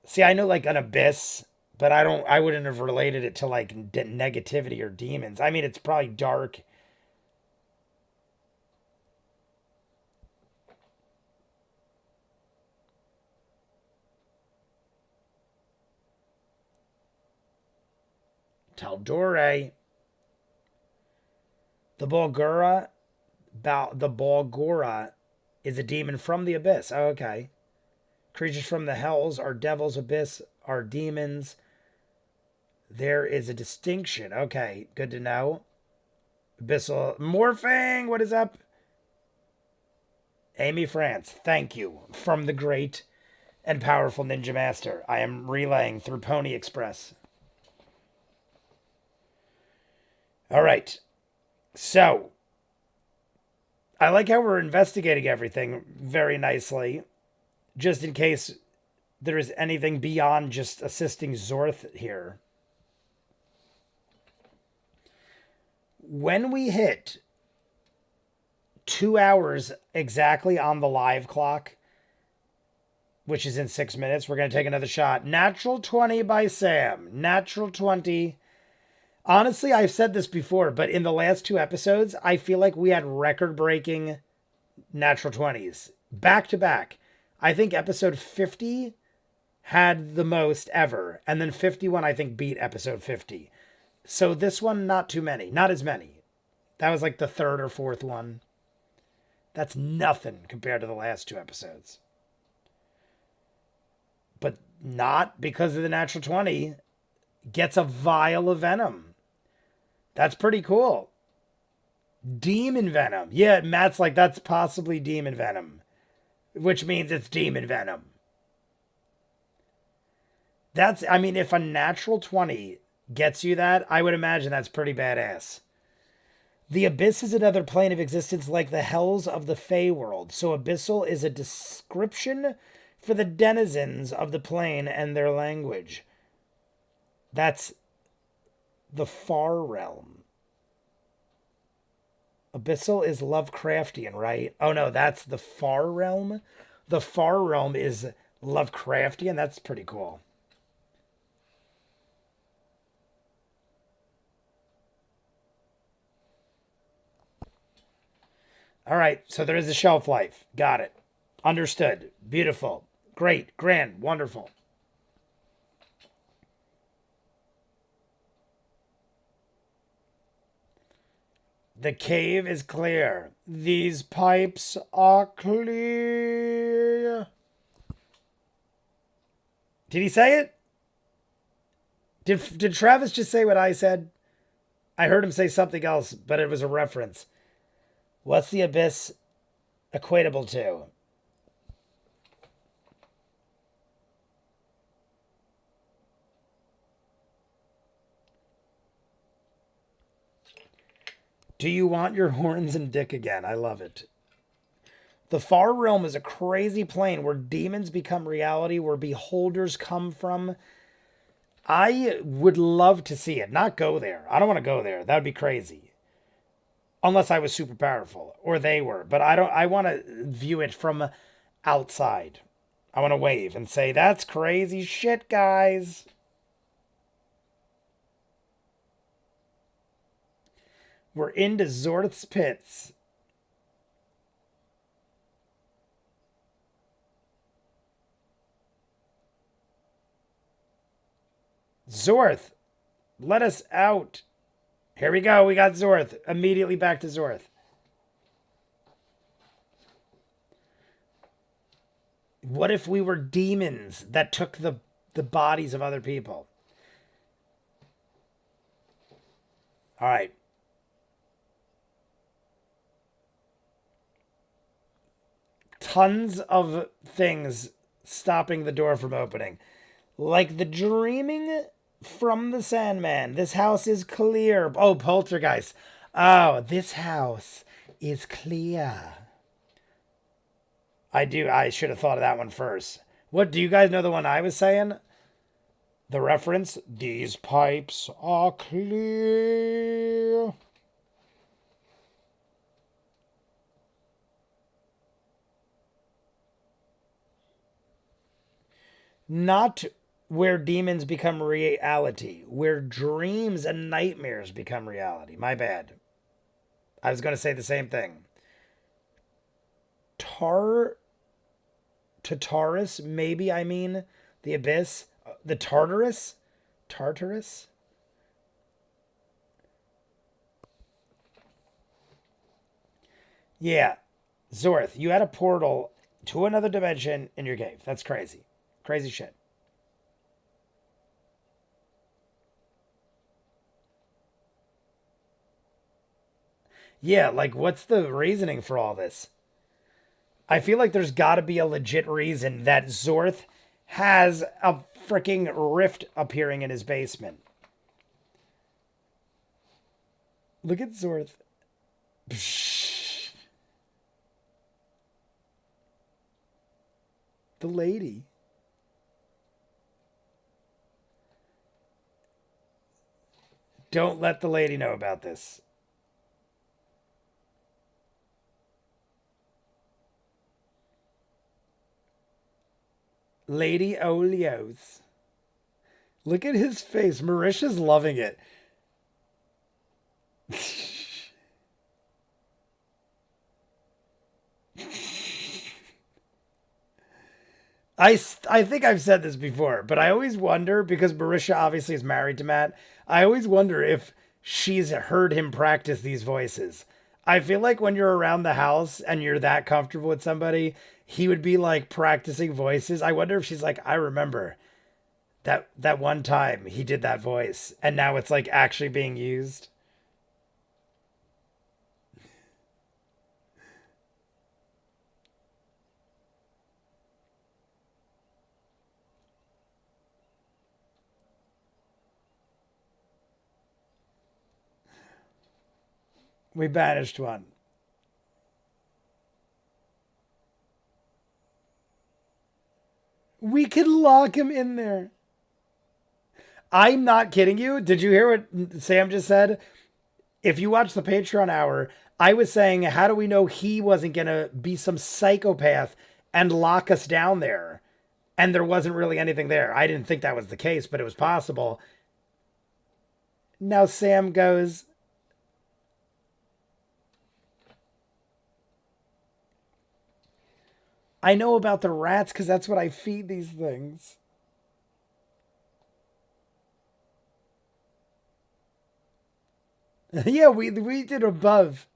See, I know like an abyss, but I don't. I wouldn't have related it to like negativity or demons. I mean, it's probably dark. Tal'dorei, the Balgora is a demon from the abyss. Oh, okay. Creatures from the hells are devils, abyss are demons. There is a distinction. Okay, good to know. Abyssal morphing. What is up? Amy France, thank you from the great and powerful Ninja Master. I am relaying through Pony Express. All right. So, I like how we're investigating everything very nicely, just in case there is anything beyond just assisting Zorth here. When we hit 2 hours exactly on the live clock, which is in 6 minutes, we're going to take another shot. Natural 20 by Sam. Natural 20. Honestly, I've said this before, but in the last 2 episodes, I feel like we had record breaking natural 20s back to back. I think episode 50 had the most ever, and then 51 I think beat episode 50. So this one, not too many, not as many. That was like the third or fourth one. That's nothing compared to the last 2 episodes. But not because of the natural 20 gets a vial of venom. That's pretty cool. Demon venom. Yeah, Matt's like, that's possibly demon venom, which means it's demon venom. That's, I mean, if a natural 20 gets you that, I would imagine that's pretty badass. The abyss is another plane of existence like the hells of the Fey world. So abyssal is a description for the denizens of the plane and their language. That's the far realm. Abyssal is Lovecraftian, right? Oh no, that's the far realm. The far realm is Lovecraftian. That's pretty cool. All right, so there is a shelf life. Got it. Understood. Beautiful. Great. Grand. Wonderful. The cave is clear. These pipes are clear. Did he say it? Did Travis just say what I said? I heard him say something else, but it was a reference. What's the abyss equatable to? Do you want your horns and dick again? I love it. The far realm is a crazy plane where demons become reality, where beholders come from. I would love to see it. Not go there. I don't want to go there. That would be crazy. Unless I was super powerful, or they were. But I want to view it from outside. I want to wave and say, that's crazy shit, guys. We're into Zorth's pits. Zorth, let us out. Here we go. We got Zorth. Immediately back to Zorth. What if we were demons that took the bodies of other people? All right. Tons of things stopping the door from opening. Like the dreaming from the Sandman. This house is clear. Oh, poltergeist. Oh, this house is clear. I should have thought of that one first. What, do you guys know the one I was saying? The reference? These pipes are clear. Not where demons become reality, where dreams and nightmares become reality. My bad. I was going to say the same thing. Tartarus, maybe I mean the abyss. The Tartarus? Tartarus? Yeah. Zorth, you had a portal to another dimension in your cave. That's crazy. Crazy shit. Yeah, like what's the reasoning for all this? I feel like there's got to be a legit reason that Zorth has a freaking rift appearing in his basement. Look at Zorth. Psh. The lady. Don't let the lady know about this. Lady Olios. Look at his face. Marisha's loving it. I think I've said this before, but I always wonder because Marisha obviously is married to Matt. I always wonder if she's heard him practice these voices. I feel like when you're around the house and you're that comfortable with somebody, he would be like practicing voices. I wonder if she's like, I remember that one time he did that voice and now it's like actually being used. We banished one. We could lock him in there. I'm not kidding you. Did you hear what Sam just said? If you watch the Patreon hour, I was saying, how do we know he wasn't going to be some psychopath and lock us down there? And there wasn't really anything there. I didn't think that was the case, but it was possible. Now Sam goes, I know about the rats because that's what I feed these things. Yeah, we did above.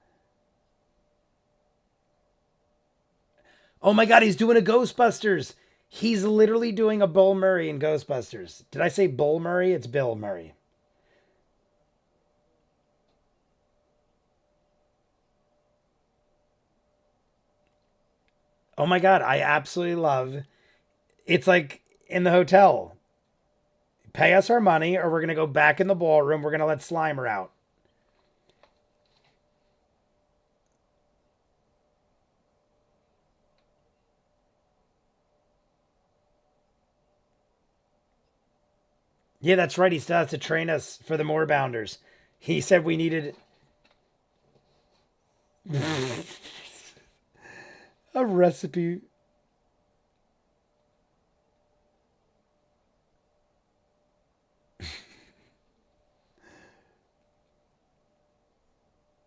Oh my god, he's doing a Ghostbusters. He's literally doing a Bill Murray in Ghostbusters. Did I say Bull Murray? It's Bill Murray. Oh my god, I absolutely love. It's like in the hotel. Pay us our money or we're going to go back in the ballroom. We're going to let Slimer out. Yeah, that's right. He still has to train us for the Moorbounders. He said we needed a recipe.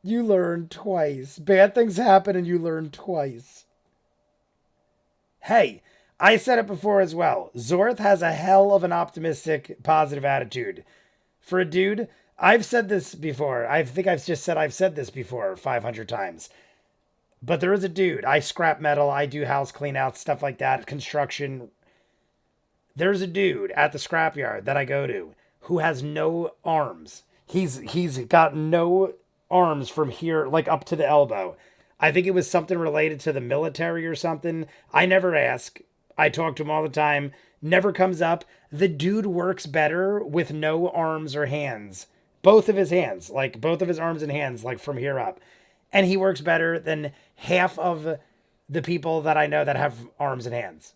You learn twice. Bad things happen and you learn twice. Hey, I said it before as well. Zorth has a hell of an optimistic, positive attitude. For a dude, I've said this before. I think I've said this before 500 times. But there is a dude. I scrap metal. I do house clean outs, stuff like that, construction. There's a dude at the scrapyard that I go to who has no arms. He's got no arms from here like up to the elbow. I think it was something related to the military or something. I never ask. I talk to him all the time. Never comes up. The dude works better with no arms or hands. Both of his hands, like both of his arms and hands, like from here up. And he works better than half of the people that I know that have arms and hands.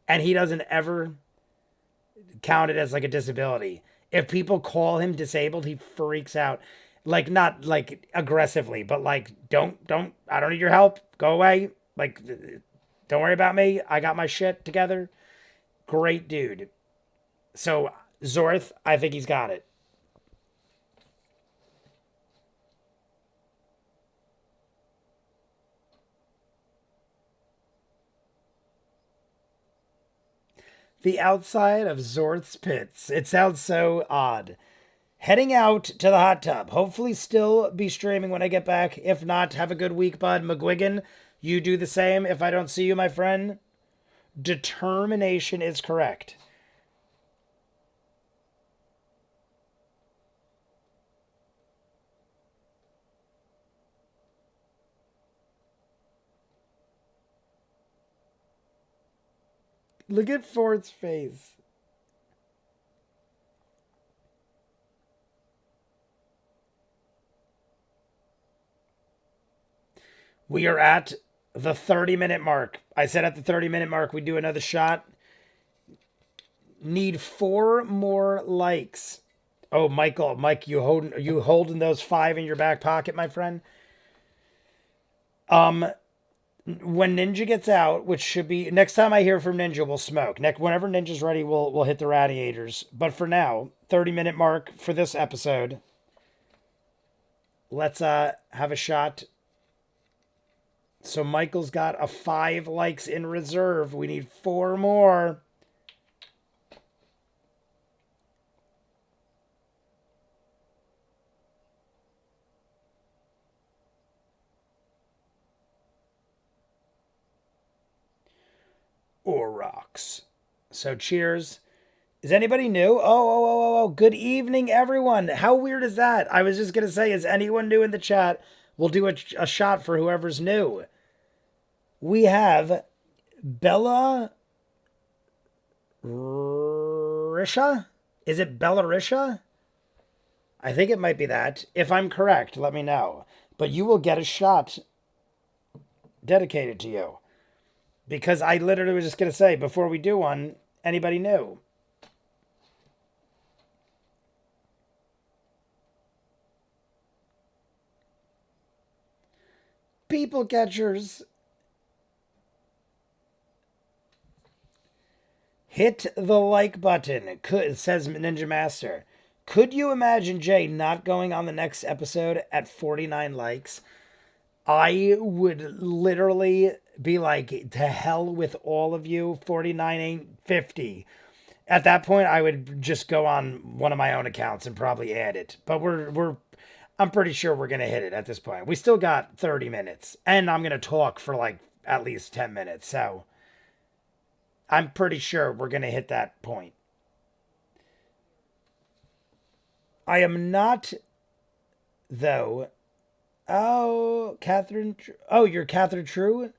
And he doesn't ever count it as like a disability. If people call him disabled, he freaks out. Like not like aggressively, but like don't I don't need your help. Go away. Like don't worry about me. I got my shit together. Great dude. So Zorth, I think he's got it. The outside of Zorth's pits. It sounds so odd. Heading out to the hot tub. Hopefully, still be streaming when I get back. If not, have a good week, bud. McGuigan, you do the same if I don't see you, my friend. Determination is correct. Look at Ford's face. We are at the 30-minute mark. I said at the 30-minute mark we'd do another shot. Need 4 more likes. Oh, Michael, Mike, you holding those 5 in your back pocket, my friend? Um, when Ninja gets out, which should be next time I hear from Ninja, we'll smoke. Next, whenever Ninja's ready, we'll hit the radiators. But for now, 30-minute mark for this episode. Let's have a shot. So Michael's got a 5 likes in reserve. We need 4 more. Or rocks. So cheers. Is anybody new? Oh. Good evening, everyone. How weird is that? I was just going to say, is anyone new in the chat? We'll do a shot for whoever's new. We have Bella Risha? Is it Bella Risha? I think it might be that. If I'm correct, let me know. But you will get a shot dedicated to you. Because I literally was just going to say, before we do one, anybody new? People catchers. Hit the like button, says Ninja Master. Could you imagine Jay not going on the next episode at 49 likes? I would literally be like, to hell with all of you. 49 ain't 50. At that point, I would just go on one of my own accounts and probably add it. But I'm pretty sure we're going to hit it at this point. We still got 30 minutes. And I'm going to talk for like at least 10 minutes. So I'm pretty sure we're going to hit that point. I am not, though. Oh, Catherine. Oh, you're Catherine True?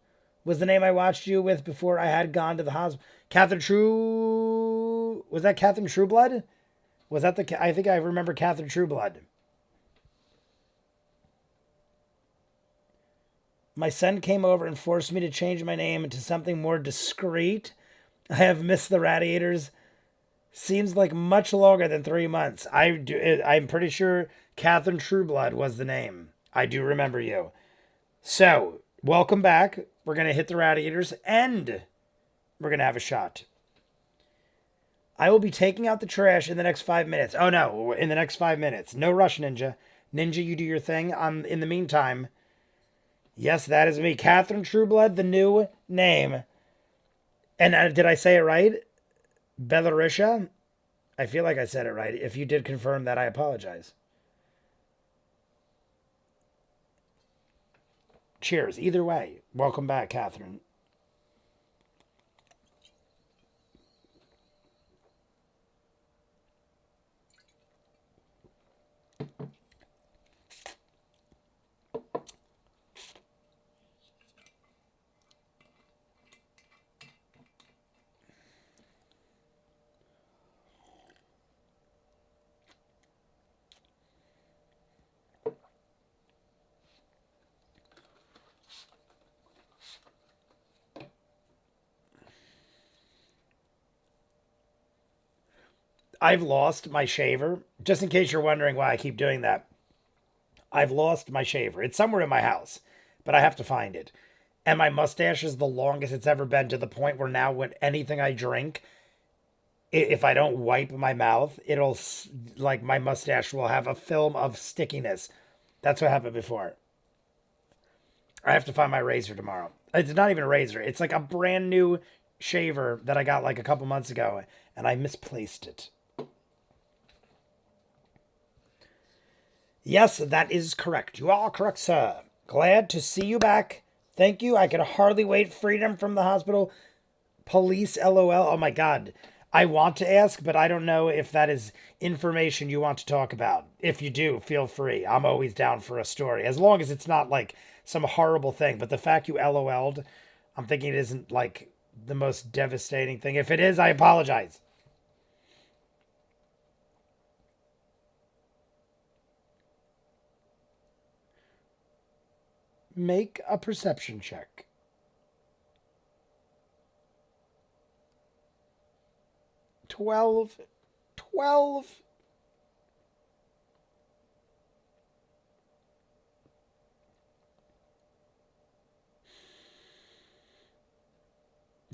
Was the name I watched you with before I had gone to the hospital. Catherine True. Was that Catherine Trueblood? Was that the. I think I remember Catherine Trueblood. My son came over and forced me to change my name into something more discreet. I have missed the radiators. Seems like much longer than 3 months. I'm pretty sure Catherine Trueblood was the name. I do remember you. So, welcome back. We're going to hit the radiators and we're going to have a shot. I will be taking out the trash in the next 5 minutes. Oh no, in the next 5 minutes. No rush, Ninja. Ninja, you do your thing. In the meantime, yes, that is me. Catherine Trueblood, the new name. And did I say it right? Belarisha? I feel like I said it right. If you did confirm that, I apologize. Cheers. Either way, welcome back, Catherine. I've lost my shaver. Just in case you're wondering why I keep doing that, I've lost my shaver. It's somewhere in my house, but I have to find it. And my mustache is the longest it's ever been, to the point where now when anything I drink, if I don't wipe my mouth, it'll, like, my mustache will have a film of stickiness. That's what happened before. I have to find my razor tomorrow. It's not even a razor. It's like a brand new shaver that I got like a couple months ago, and I misplaced it. Yes, that is correct. You are correct, sir. Glad to see you back. Thank you. I can hardly wait. Freedom from the hospital. Police, LOL. Oh my God. I want to ask, but I don't know if that is information you want to talk about. If you do, feel free. I'm always down for a story, as long as it's not like some horrible thing. But the fact you LOL'd, I'm thinking it isn't like the most devastating thing. If it is, I apologize. Make a perception check. 12. 12.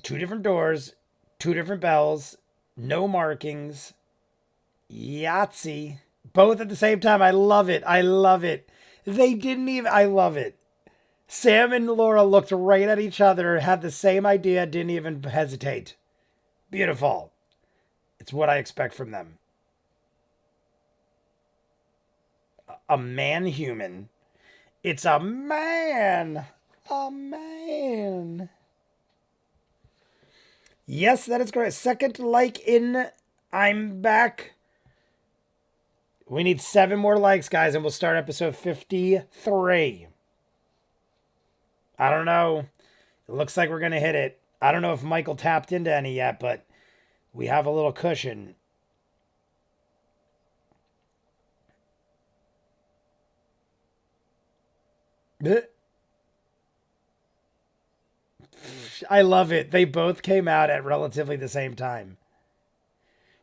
Two different doors, two different bells, no markings. Yahtzee. Both at the same time. I love it. I love it. They didn't even. I love it. Sam and Laura looked right at each other, had the same idea, didn't even hesitate. Beautiful. It's what I expect from them. A man human. It's a man. A man. Yes, that is correct. Second like in I'm back. We need 7 more likes, guys, and we'll start episode 53. I don't know. It looks like we're going to hit it. I don't know if Michael tapped into any yet, but we have a little cushion. I love it. They both came out at relatively the same time.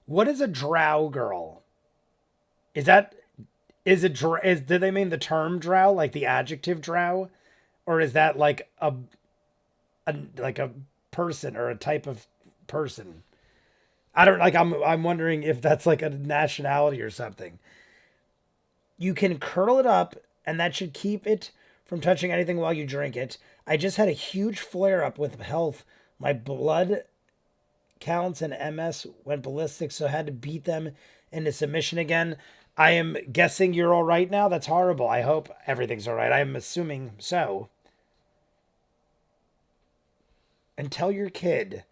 What is a drow girl? Is that do they mean the term drow, like the adjective drow, or is that like a person or a type of person? I don't like. I'm wondering if that's like a nationality or something. You can curl it up, and that should keep it from touching anything while you drink it. I just had a huge flare up with health. My blood counts and MS went ballistic, so I had to beat them into submission again. I am guessing you're all right now. That's horrible. I hope everything's all right. I'm assuming so. And tell your kid,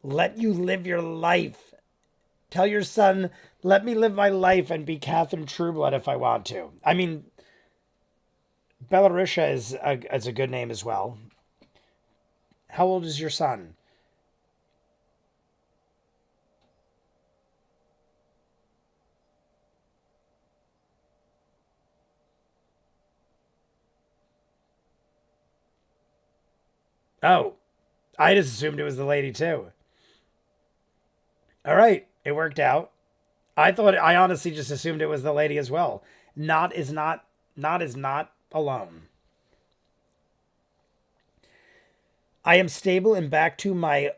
let you live your life. Tell your son, let me live my life and be Catherine Trueblood if I want to. I mean, Belarisha is a good name as well. How old is your son? Oh, I just assumed it was the lady too. All right, it worked out. I honestly just assumed it was the lady as well. Not is not alone. I am stable and back to my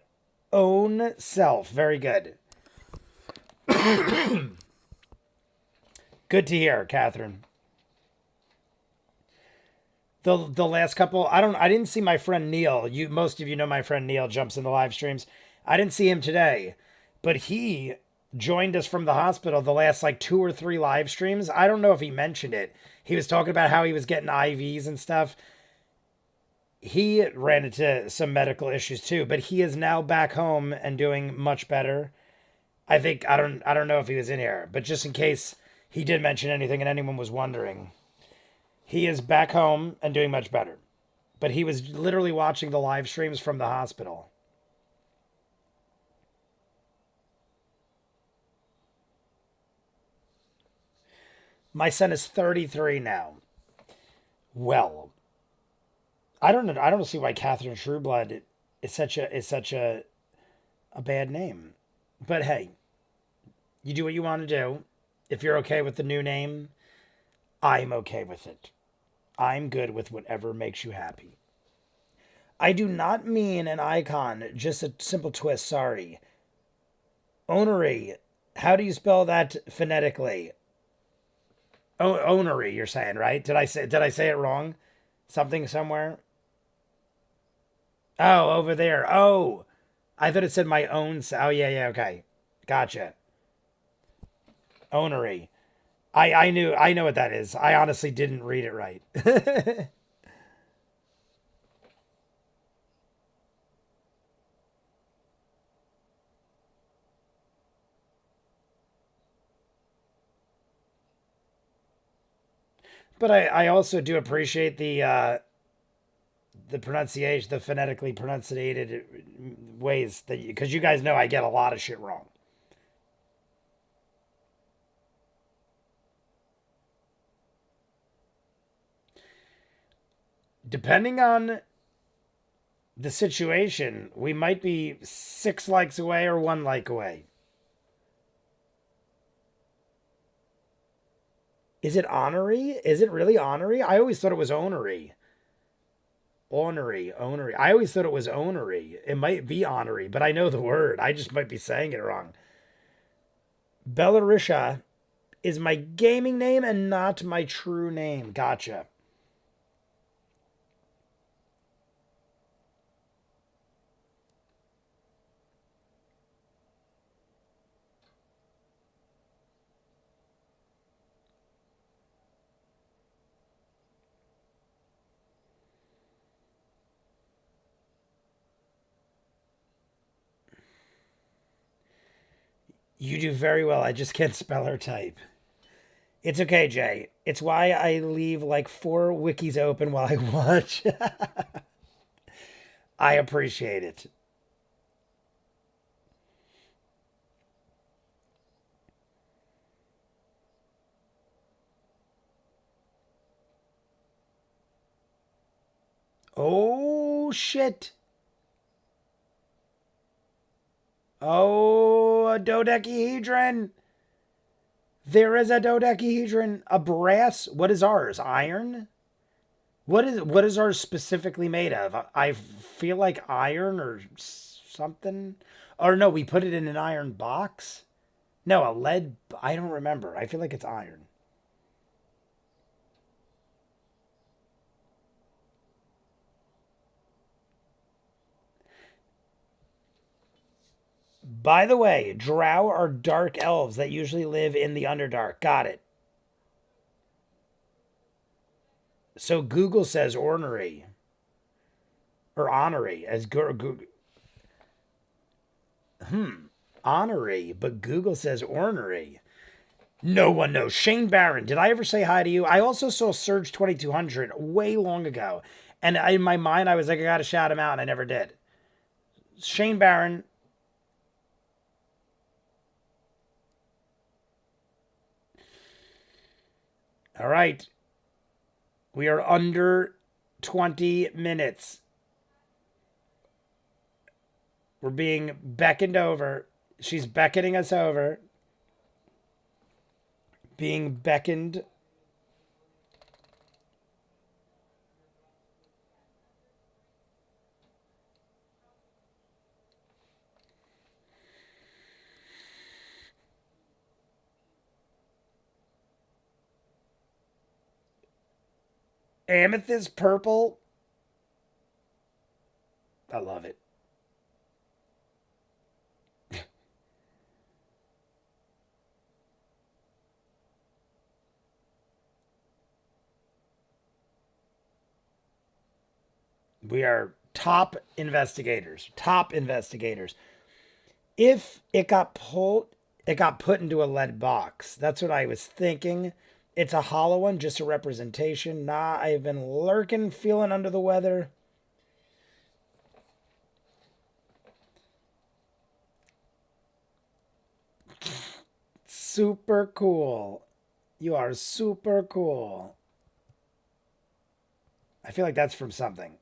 own self. Very good. Good to hear, Catherine. The last couple, I didn't see my friend Neil. Most of you know my friend Neil jumps in the live streams. I didn't see him today, but he joined us from the hospital the last like 2 or 3 live streams. I don't know if he mentioned it. He was talking about how he was getting IVs and stuff. He ran into some medical issues too, but he is now back home and doing much better. I don't know if he was in here, but just in case he did mention anything and anyone was wondering, he is back home and doing much better. But he was literally watching the live streams from the hospital. My son is 33 now. Well, I don't know. I don't see why Catherine Trueblood is such a bad name. But hey, you do what you want to do. If you're okay with the new name, I'm okay with it. I'm good with whatever makes you happy. I do not mean an icon, just a simple twist, sorry. Onery, how do you spell that phonetically? Onery, you're saying, right? Did I say it wrong? Something somewhere? Oh, over there. Oh, I thought it said my own. Oh, yeah, yeah, okay. Gotcha. Onery. I know what that is. I honestly didn't read it right. But I also do appreciate the pronunciation, the phonetically pronunciated ways that because you guys know I get a lot of shit wrong. Depending on the situation, we might be 6 likes away or 1 like away. Is it honorary? Is it really honorary? I always thought it was onery. Onery. I always thought it was onery. It might be honorary, but I know the word. I just might be saying it wrong. Belarisha is my gaming name and not my true name. Gotcha. You do very well. I just can't spell or type. It's okay, Jay. It's why I leave like 4 wikis open while I watch. I appreciate it. Oh, shit. Oh, a dodecahedron. There is a dodecahedron. A brass. What is ours? Iron? What is ours specifically made of? I feel like iron or something. Or no, we put it in an iron box. No, a lead. I don't remember. I feel like it's iron. By the way, drow are dark elves that usually live in the Underdark. Got it. So Google says ornery or honorary as Google. Honorary, but Google says ornery. No one knows. Shane Barron, did I ever say hi to you? I also saw Surge 2200 way long ago. And in my mind, I was like, I got to shout him out, and I never did. Shane Barron. All right. We are under 20 minutes. We're being beckoned over. She's beckoning us over. Being beckoned. Amethyst purple. I love it. We are top investigators. Top investigators. If it got put into a lead box. That's what I was thinking. It's a hollow one, just a representation. Nah, I've been lurking, feeling under the weather. Super cool. You are super cool. I feel like that's from something.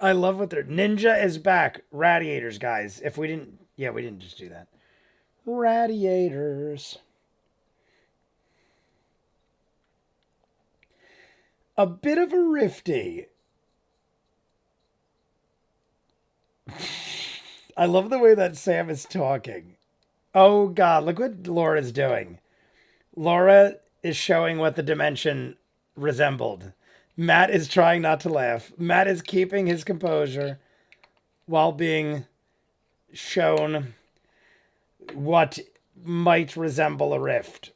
I love what they're. Ninja is back. Radiators, guys. If we didn't. Yeah, we didn't just do that. Radiators. A bit of a rifty. I love the way that Sam is talking. Oh, God. Look what Laura's doing. Laura is showing what the dimension resembled. Matt is trying not to laugh. Matt is keeping his composure while being shown what might resemble a rift.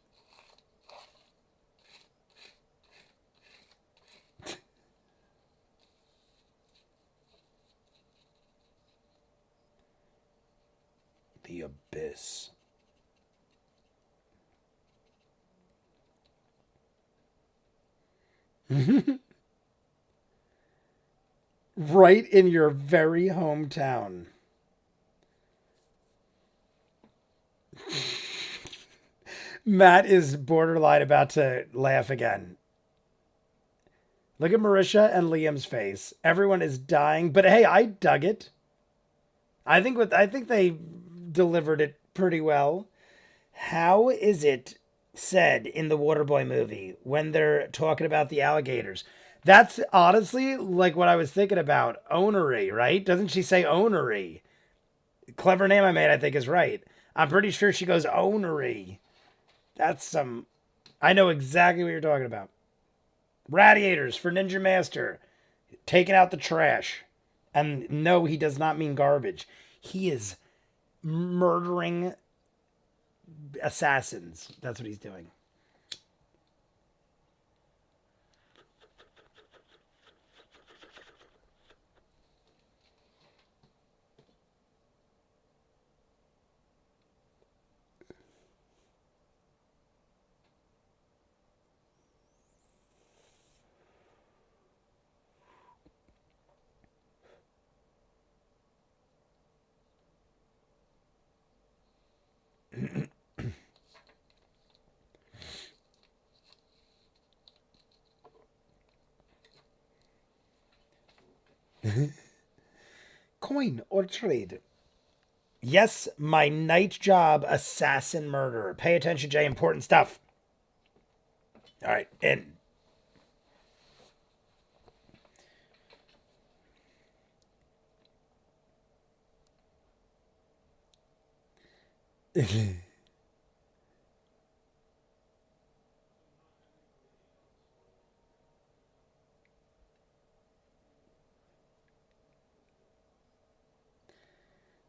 The abyss. Right in your very hometown. Matt is borderline about to laugh again. Look at Marisha and Liam's face. Everyone is dying, but hey, I dug it. I think they delivered it pretty well. How is it said in the Waterboy movie when they're talking about the alligators? That's honestly like what I was thinking about. Onery, right? Doesn't she say onery? Clever name I made, I think is right. I'm pretty sure she goes onery. That's some. I know exactly what you're talking about. Radiators for Ninja Master. Taking out the trash. And no, he does not mean garbage. He is murdering assassins. That's what he's doing. Coin or trade? Yes, my night job, assassin murderer. Pay attention, Jay. Important stuff. All right, and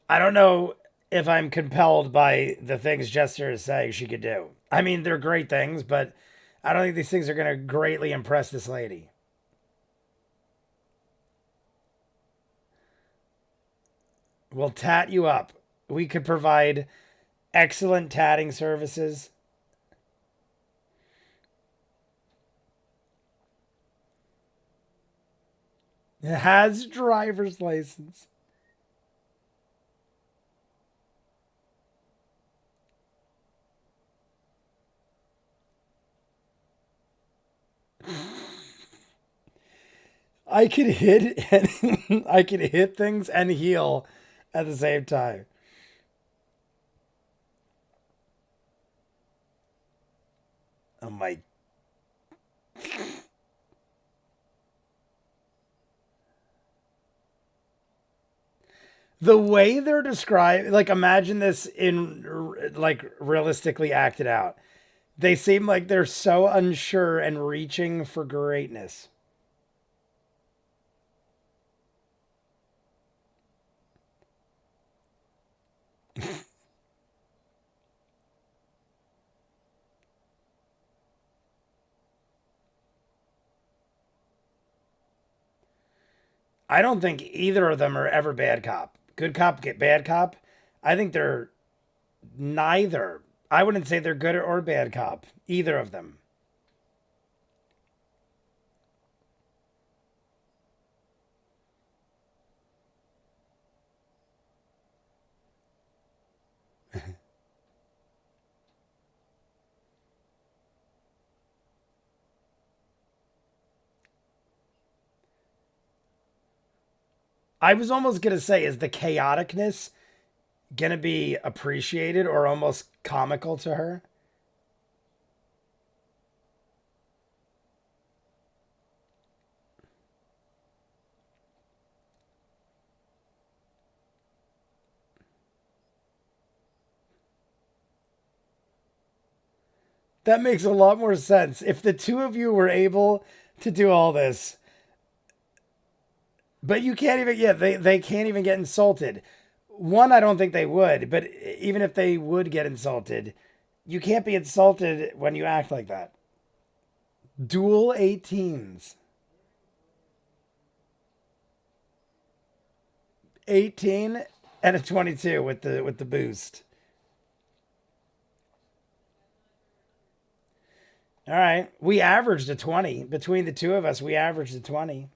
I don't know if I'm compelled by the things Jester is saying she could do. I mean, they're great things, but I don't think these things are going to greatly impress this lady. We'll tat you up. We could provide excellent tatting services. Has driver's license. I could hit and I could hit things and heal at the same time. Oh my. The way they're described, like imagine this in like realistically acted out. They seem like they're so unsure and reaching for greatness. I don't think either of them are ever bad cop. Good cop, get bad cop. I think they're neither. I wouldn't say they're good or bad cop. Either of them. I was almost gonna say, is the chaoticness gonna be appreciated or almost comical to her? That makes a lot more sense. If the two of you were able to do all this, but you can't even, yeah, they can't even get insulted. One, I don't think they would, but even if they would get insulted, you can't be insulted when you act like that. Dual 18s. 18 and a 22 with the boost. All right. We averaged a 20. Between the two of us, we averaged a 20.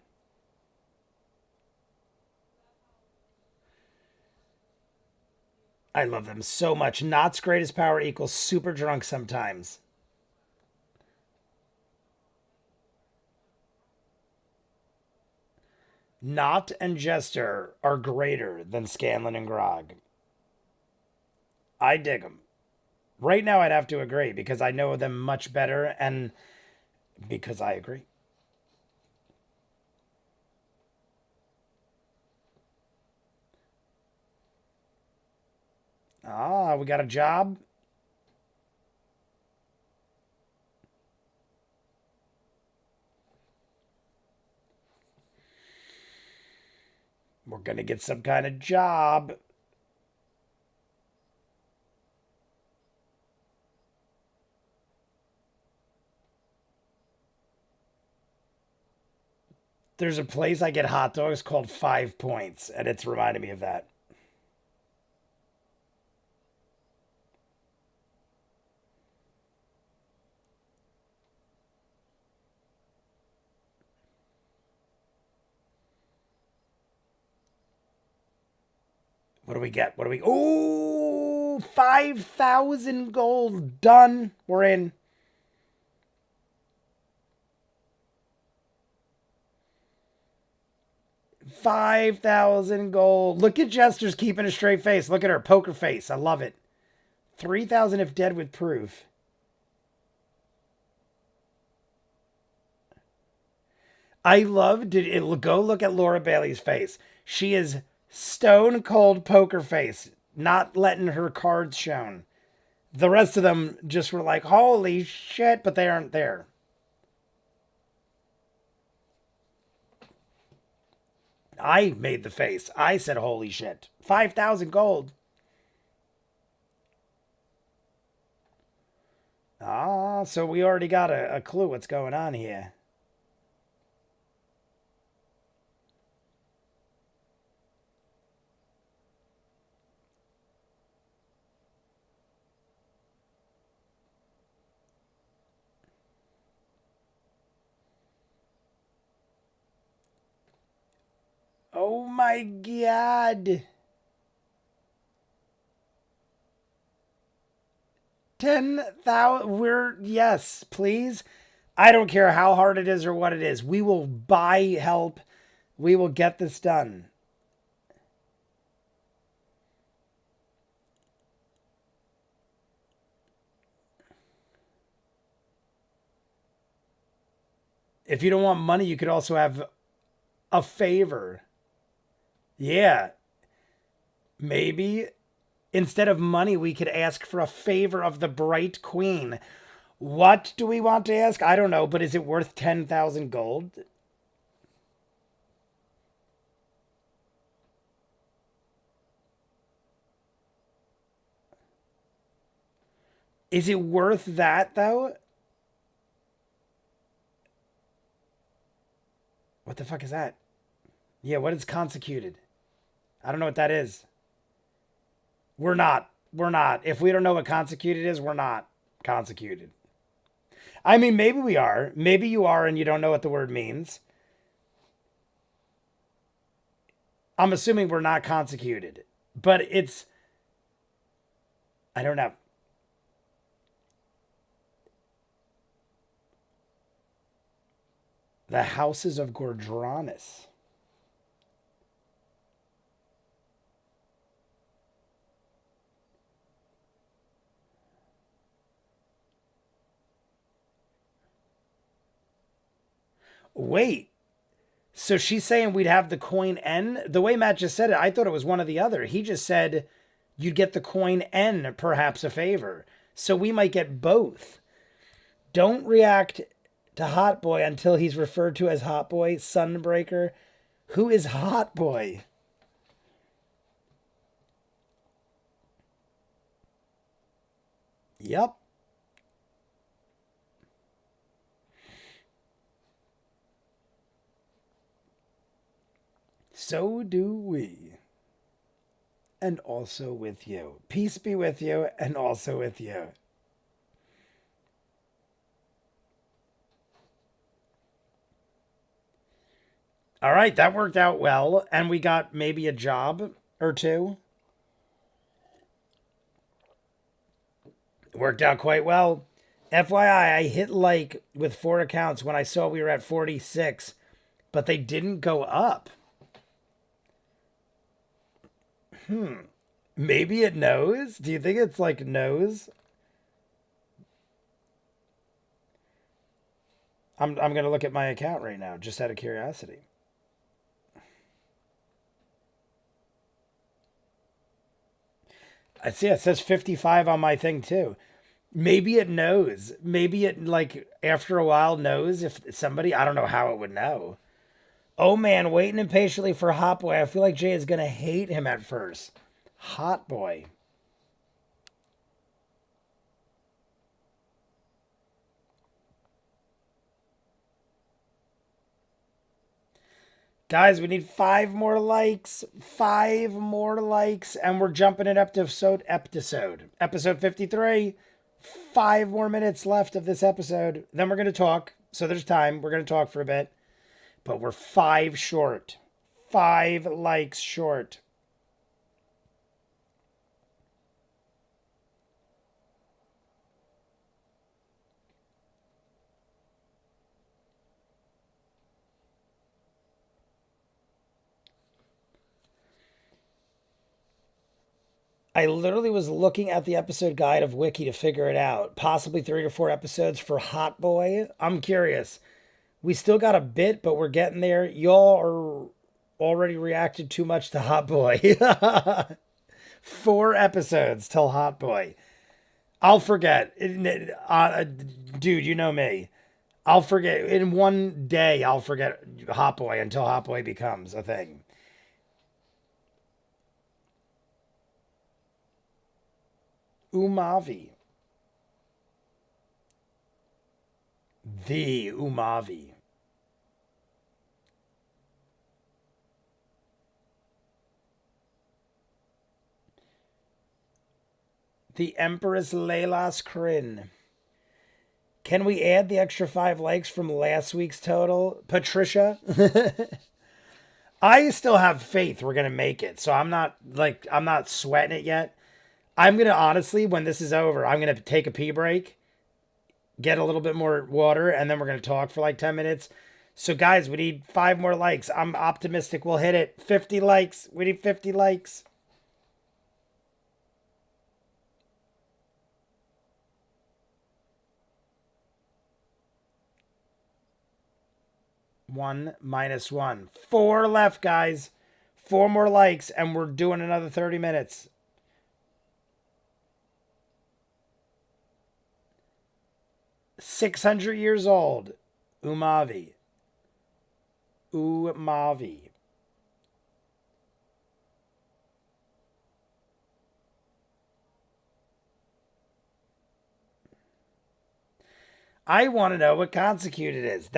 I love them so much. Knott's greatest power equals super drunk sometimes. Knott and Jester are greater than Scanlan and Grog. I dig them. Right now, I'd have to agree because I know them much better and because I agree. Ah, we got a job. We're gonna get some kind of job. There's a place I get hot dogs called 5 Points, and it's reminding me of that. What do we get? What do we... Oh, 5,000 gold. Done. We're in. $5,000 gold. Look at Jester's keeping a straight face. Look at her. Poker face. I love it. 3,000 if dead with proof. I love... Go look at Laura Bailey's face. She is stone cold poker face. Not letting her cards shown. The rest of them just were like, holy shit, but they aren't there. I made the face. I said, holy shit. 5,000 gold. Ah, so we already got a clue what's going on here. Oh my god. 10,000. Yes, please. I don't care how hard it is or what it is. We will buy help. We will get this done. If you don't want money, you could also have a favor. Yeah. Maybe instead of money, we could ask for a favor of the Bright Queen. What do we want to ask? I don't know, but is it worth 10,000 gold? Is it worth that, though? What the fuck is that? Yeah, what is consecuted? I don't know what that is. We're not. We're not. If we don't know what consecuted is, we're not consecuted. I mean, maybe we are. Maybe you are and you don't know what the word means. I'm assuming we're not consecuted. But it's... I don't know. The Houses of Gordranus. Wait. So she's saying we'd have the coin N? The way Matt just said it, I thought it was one or the other. He just said you'd get the coin N, perhaps a favor. So we might get both. Don't react to Hot Boy until he's referred to as Hot Boy. Sunbreaker. Who is Hot Boy? Yep. So do we. And also with you. Peace be with you and also with you. All right, that worked out well. And we got maybe a job or two. It worked out quite well. FYI, I hit like with 4 accounts when I saw we were at 46, but they didn't go up. Maybe it knows? Do you think it's like knows? I'm going to look at my account right now, just out of curiosity. I see it says 55 on my thing too. Maybe it knows. Maybe it like after a while knows if somebody, I don't know how it would know. Oh man, waiting impatiently for Hot Boy. I feel like Jay is going to hate him at first. Hot Boy. Guys, we need 5 more likes. 5 more likes. And we're jumping in episode 53. 5 more minutes left of this episode. Then we're going to talk. So there's time. We're going to talk for a bit. But we're 5 short. 5 likes short. I literally was looking at the episode guide of Wiki to figure it out. Possibly 3 to 4 episodes for Hot Boy. I'm curious. We still got a bit, but we're getting there. Y'all are already reacted too much to Hot Boy. 4 episodes till Hot Boy. I'll forget. Dude, you know me. I'll forget. In one day, I'll forget Hot Boy until Hot Boy becomes a thing. Umavi. The Umavi. The Empress Leila's Kryn. Can we add the extra 5 likes from last week's total? Patricia? I still have faith we're going to make it. So I'm not sweating it yet. I'm going to honestly, when this is over, I'm going to take a pee break, get a little bit more water, and then we're going to talk for like 10 minutes. So guys, we need 5 more likes. I'm optimistic we'll hit it. 50 likes. We need 50 likes. One minus one. 4 left, guys. 4 more likes, and we're doing another 30 minutes. $600 old. Umavi. Umavi. I want to know what consecuted is.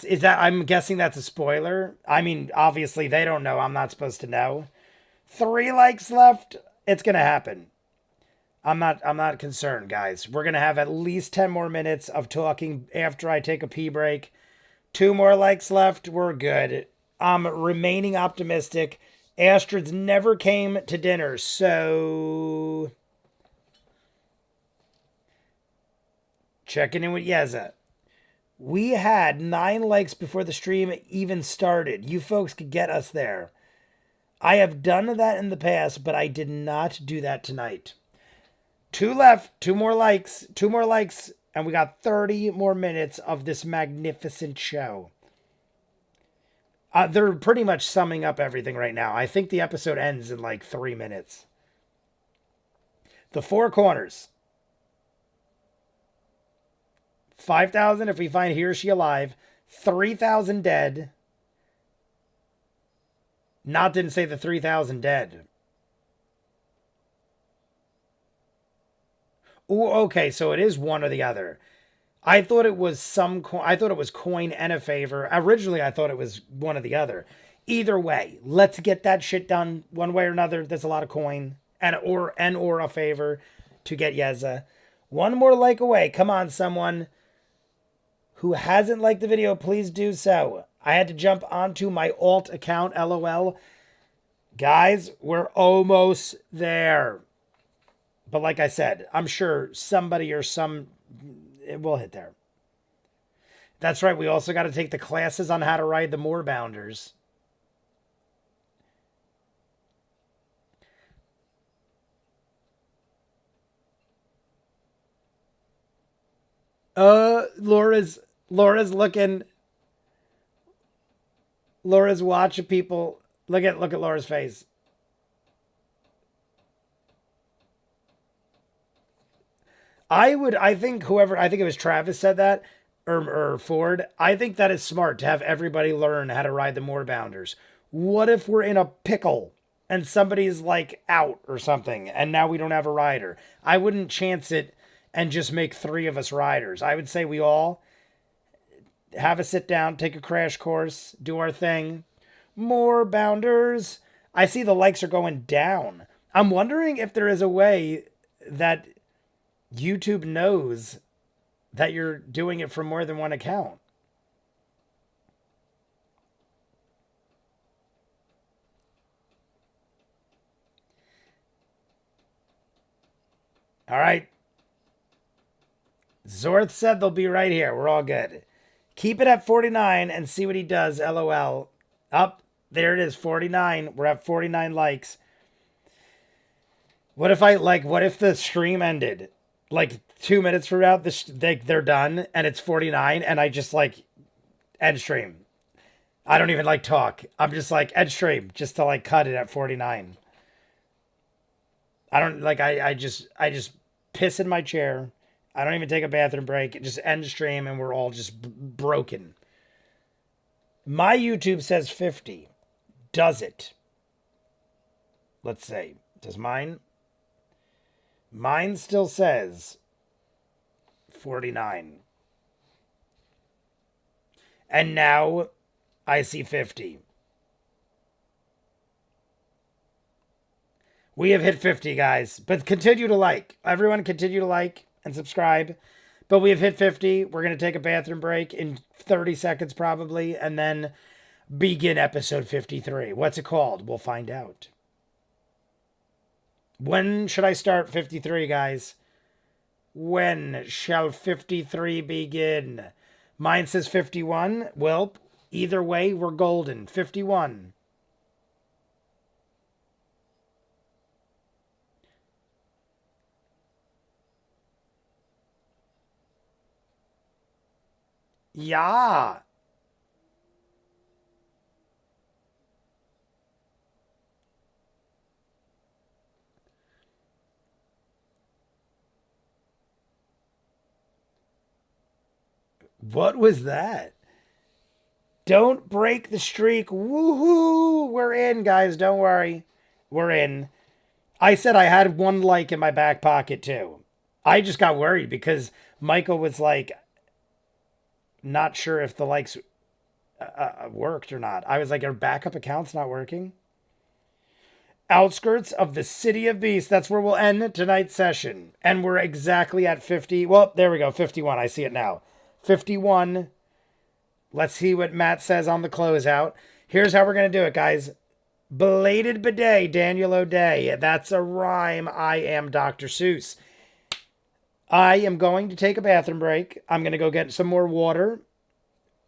Is that, I'm guessing that's a spoiler. I mean, obviously they don't know. I'm not supposed to know. 3 likes left. It's gonna happen. I'm not concerned, guys. We're gonna have at least 10 more minutes of talking after I take a pee break. 2 more likes left. We're good. I'm remaining optimistic. Astrids never came to dinner, so checking in with Yeza. We had 9 likes before the stream even started. You folks could get us there. I have done that in the past, but I did not do that tonight. 2 left, 2 more likes, 2 more likes, and we got 30 more minutes of this magnificent show. They're pretty much summing up everything right now. I think the episode ends in like 3 minutes. The 4 corners. 5,000 if we find he or she alive. 3,000 dead. Not didn't say the 3,000 dead. Ooh, okay, so it is one or the other. I thought it was I thought it was coin and a favor. Originally, I thought it was one or the other. Either way, let's get that shit done one way or another. There's a lot of coin and or a favor to get Yeza. 1 more like away. Come on, someone who hasn't liked the video, please do so. I had to jump onto my alt account, LOL. Guys, we're almost there. But like I said, I'm sure somebody or it will hit there. That's right. We also got to take the classes on how to ride the moorbounders. Laura's looking. Laura's watching people. Look at Laura's face. I think it was Travis said that. or Ford, I think that is smart to have everybody learn how to ride the Moorbounders. What if we're in a pickle and somebody's like out or something and now we don't have a rider? I wouldn't chance it and just make 3 of us riders. I would say we all have a sit down, take a crash course, do our thing. Moorbounders. I see the likes are going down. I'm wondering if there is a way that YouTube knows that you're doing it from more than one account. All right. Zorth said they'll be right here. We're all good. Keep it at 49 and see what he does. LOL. Up. There it is. 49. We're at 49 likes. What if what if the stream ended? Like 2 minutes from now, they're done and it's 49 and I just like end stream. I don't even like talk. I'm just like end stream just to like cut it at 49. I don't like, I just piss in my chair. I don't even take a bathroom break. Just end stream and we're all just broken. My YouTube says 50. Does it? Let's see. Does mine? Mine still says 49. And now I see 50. We have hit 50, guys. But continue to like. Everyone continue to like and subscribe. But we have hit 50. We're going to take a bathroom break in 30 seconds probably. And then begin episode 53. What's it called? We'll find out. When should I start 53, guys? When shall 53 begin? Mine says 51. Well, either way, we're golden. 51. Yeah. What was that? Don't break the streak. Woohoo! We're in, guys. Don't worry. We're in. I said I had 1 like in my back pocket, too. I just got worried because Michael was like, not sure if the likes worked or not. I was like, are backup accounts not working? Outskirts of the City of Beasts. That's where we'll end tonight's session. And we're exactly at 50. Well, there we go. 51. I see it now. 51. Let's see what Matt says on the closeout. Here's how we're going to do it, guys. Belated bidet, Daniel O'Day. That's a rhyme. I am Dr. Seuss. I am going to take a bathroom break. I'm going to go get some more water.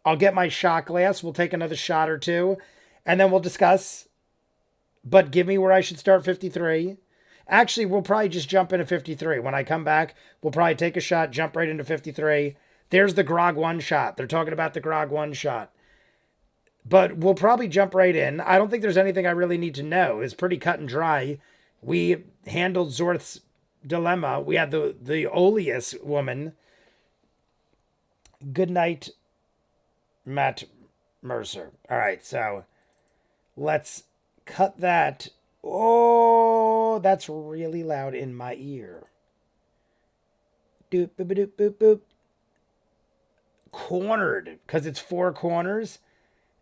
I'll get my shot glass. We'll take another shot or two. And then we'll discuss. But give me where I should start 53. Actually, we'll probably just jump into 53. When I come back, we'll probably take a shot, jump right into 53. There's the Grog 1 shot. They're talking about the Grog 1 shot. But we'll probably jump right in. I don't think there's anything I really need to know. It's pretty cut and dry. We handled Zorth's dilemma. We had the Oleus woman. Good night, Matt Mercer. All right, so let's cut that. Oh, that's really loud in my ear. Doop, boop, boop, boop, boop. Cornered, because it's 4 corners.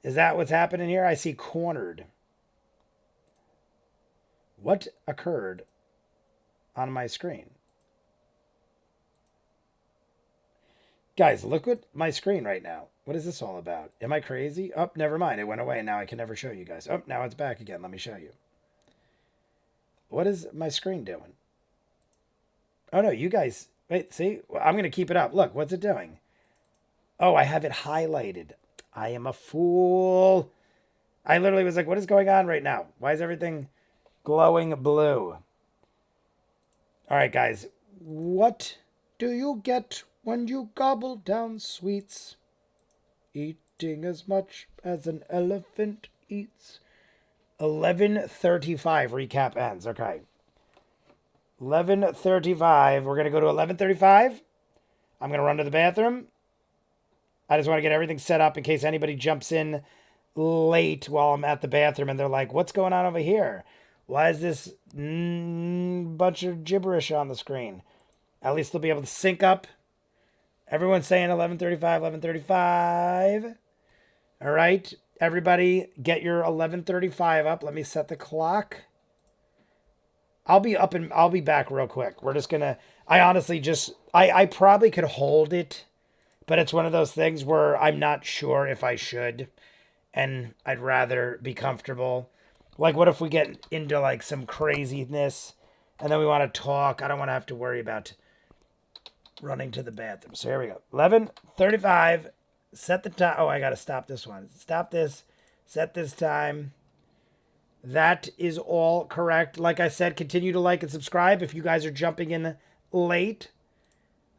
Is that what's happening here? I see cornered. What occurred on my screen? Guys, look at my screen right now. What is this all about? Am I crazy? Oh, never mind. It went away. Now I can never show you guys. Oh, now it's back again. Let me show you. What is my screen doing? Oh, no, you guys. Wait, see? I'm going to keep it up. Look, what's it doing? Oh, I have it highlighted. I am a fool. I literally was like, what is going on right now? Why is everything glowing blue? All right, guys. What do you get when you gobble down sweets? Eating as much as an elephant eats. 11:35 recap ends. Okay. 11:35. We're going to go to 11:35. I'm going to run to the bathroom. I just want to get everything set up in case anybody jumps in late while I'm at the bathroom and they're like, what's going on over here? Why is this bunch of gibberish on the screen? At least they'll be able to sync up. Everyone's saying 11:35, 11:35. All right, everybody, get your 11:35 up. Let me set the clock. I'll be up and I'll be back real quick. We're just gonna. I honestly just. I probably could hold it, but it's one of those things where I'm not sure if I should, and I'd rather be comfortable. Like, what if we get into like some craziness, and then we want to talk? I don't want to have to worry about running to the bathroom. So here we go. 11:35. Set the time. Oh, I got to stop this one. Stop this. Set this time. That is all correct. Like I said, continue to like and subscribe if you guys are jumping in late.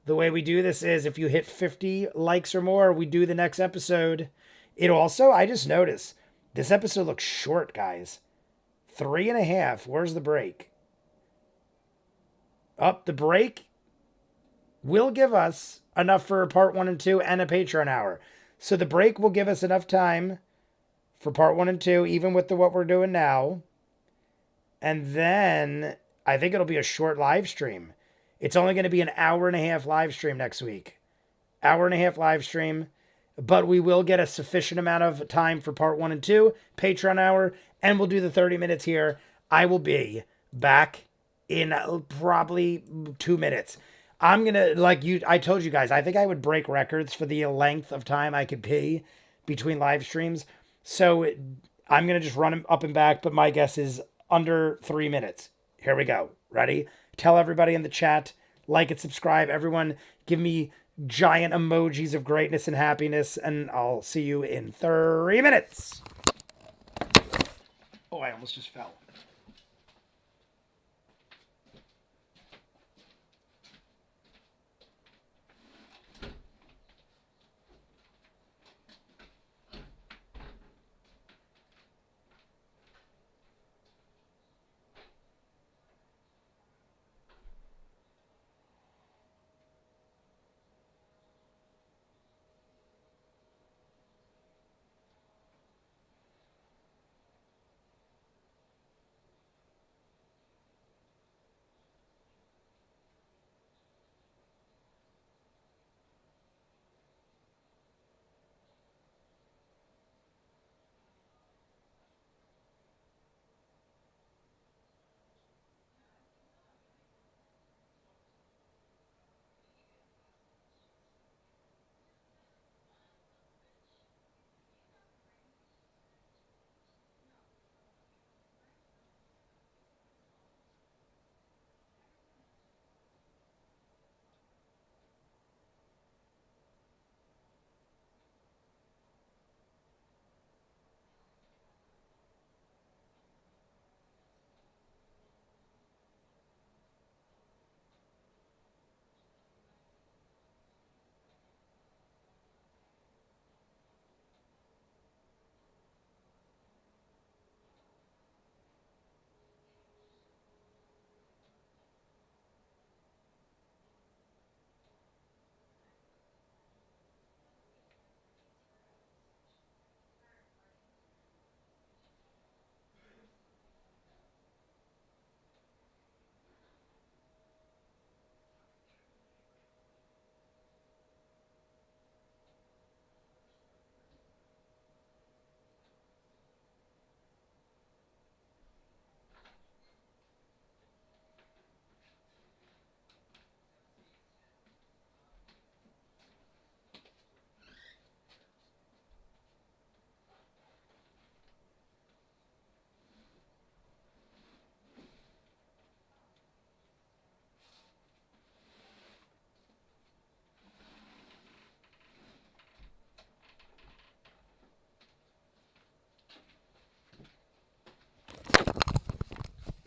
The way we do this is if you hit 50 likes or more, we do the next episode. It also, I just noticed, this episode looks short, guys. 3.5. Where's the break? Up the break will give us enough for part 1 and 2 and a Patreon hour. So the break will give us enough time for part 1 and 2, even with what we're doing now. And then I think it'll be a short live stream. It's only going to be an 1.5 hour live stream next week. 1.5 hour live stream. But we will get a sufficient amount of time for part 1 and 2, Patreon hour, and we'll do the 30 minutes here. I will be back in probably 2 minutes. I'm going to, I told you guys, I think I would break records for the length of time I could be between live streams. So I'm going to just run up and back, but my guess is under 3 minutes. Here we go. Ready? Tell everybody in the chat, like and subscribe. Everyone give me giant emojis of greatness and happiness, and I'll see you in 3 minutes. Oh, I almost just fell.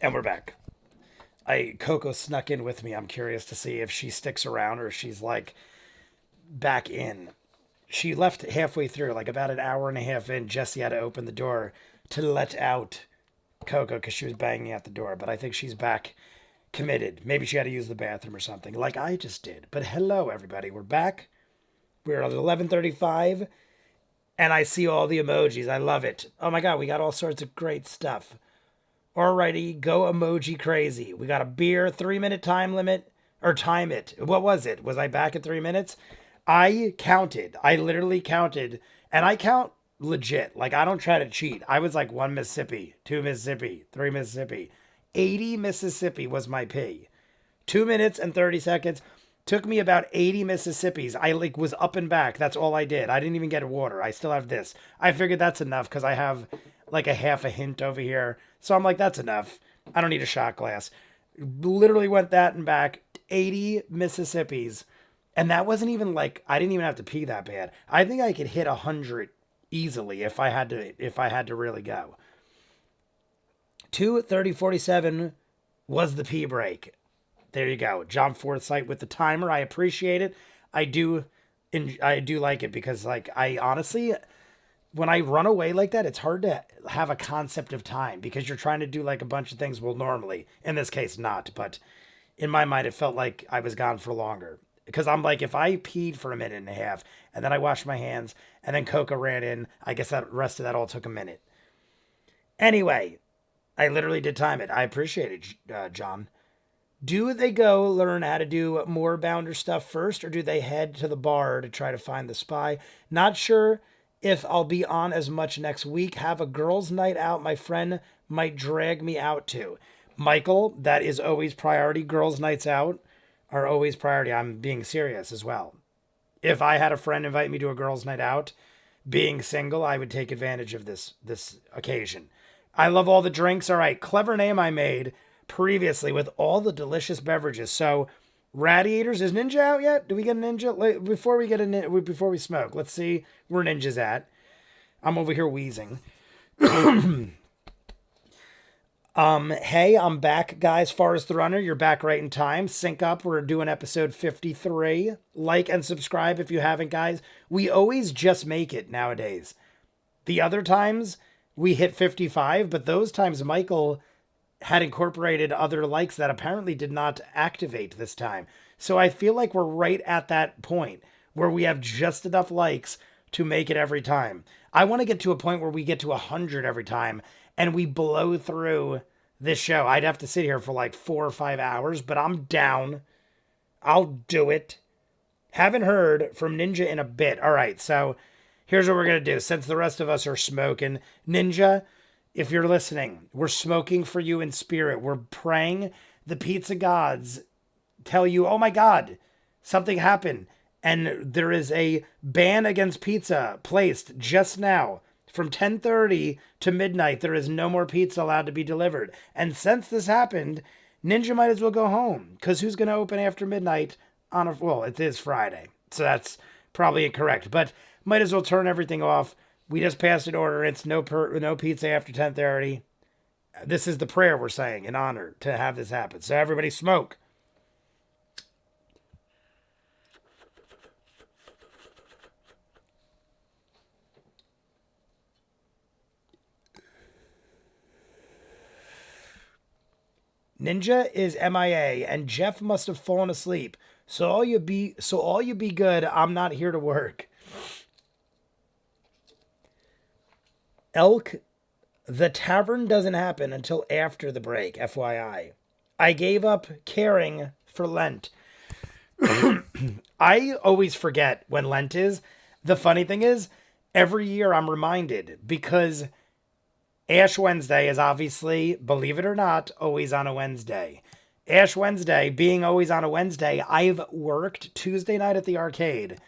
And we're back. Coco snuck in with me. I'm curious to see if she sticks around or if she's like back in. She left halfway through, like about 1.5 hours in. Jesse had to open the door to let out Coco because she was banging at the door. But I think she's back committed. Maybe she had to use the bathroom or something like I just did. But hello, everybody. We're back. We're at 11:35, and I see all the emojis. I love it. Oh my God, we got all sorts of great stuff. Alrighty, go emoji crazy. We got a beer, 3-minute time limit, or time it. What was it? Was I back at 3 minutes? I counted. I literally counted, and I count legit. Like, I don't try to cheat. I was like 1 Mississippi, 2 Mississippi, 3 Mississippi. 80 Mississippi was my P. 2 minutes and 30 seconds. Took me about 80 Mississippis. I like was up and back. That's all I did. I didn't even get water. I still have this. I figured that's enough because I have like a half a hint over here. So I'm like, that's enough. I don't need a shot glass. Literally went that and back. 80 Mississippis. And that wasn't even like, I didn't even have to pee that bad. I think I could hit 100 easily if I had to really go. 2:30:47 was the pee break. There you go. John Forsythe with the timer. I appreciate it. I do like it because like I honestly, when I run away like that, it's hard to have a concept of time because you're trying to do like a bunch of things. Well, normally, in this case, not, but in my mind, it felt like I was gone for longer because I'm like, if I peed for a minute and a half and then I washed my hands and then Coca ran in, I guess that rest of that all took a minute. Anyway, I literally did time it. I appreciate it, John. Do they go learn how to do more Bounder stuff first, or do they head to the bar to try to find the spy? Not sure if I'll be on as much next week. Have a girls' night out my friend might drag me out to. Michael, that is always priority. Girls' nights out are always priority. I'm being serious as well. If I had a friend invite me to a girls' night out, being single, I would take advantage of this occasion. I love all the drinks. All right, clever name I made previously with all the delicious beverages. So, Radiators, is Ninja out yet? Do we get a Ninja before we smoke? Let's see where Ninja's at. I'm over here wheezing. Hey, I'm back, guys. Forrest the Runner, you're back right in time. Sync up. We're doing episode 53. Like and subscribe if you haven't, guys. We always just make it nowadays. The other times we hit 55, but those times Michael had incorporated other likes that apparently did not activate this time. So I feel like we're right at that point where we have just enough likes to make it every time. I want to get to a point where we get to 100 every time and we blow through this show. I'd have to sit here for like 4 or 5 hours, but I'm down. I'll do it. Haven't heard from Ninja in a bit. All right, so here's what we're going to do. Since the rest of us are smoking, Ninja, if you're listening, we're smoking for you in spirit. We're praying the pizza gods tell you, oh my God, something happened. And there is a ban against pizza placed just now. From 10:30 to midnight, there is no more pizza allowed to be delivered. And since this happened, Ninja might as well go home. Because who's going to open after midnight on well, it is Friday. So that's probably incorrect. But might as well turn everything off. We just passed an order. It's no pizza after 10:30. This is the prayer we're saying in honor to have this happen. So everybody smoke. Ninja is MIA and Jeff must have fallen asleep. So all you be good. I'm not here to work. Elk, the tavern doesn't happen until after the break, FYI. I gave up caring for Lent. I always forget when Lent is. The funny thing is, every year I'm reminded because Ash Wednesday is obviously, believe it or not, always on a Wednesday. Ash Wednesday being always on a Wednesday, I've worked Tuesday night at the arcade.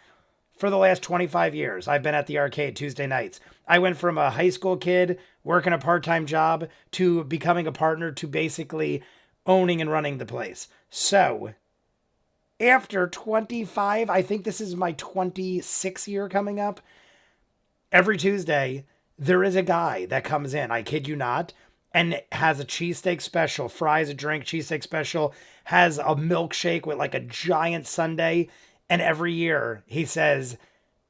For the last 25 years, I've been at the arcade Tuesday nights. I went from a high school kid working a part-time job to becoming a partner to basically owning and running the place. So, after 25, I think this is my 26th year coming up, every Tuesday, there is a guy that comes in, I kid you not, and has a cheesesteak special, fries, a drink, cheesesteak special, has a milkshake with like a giant sundae. And every year he says,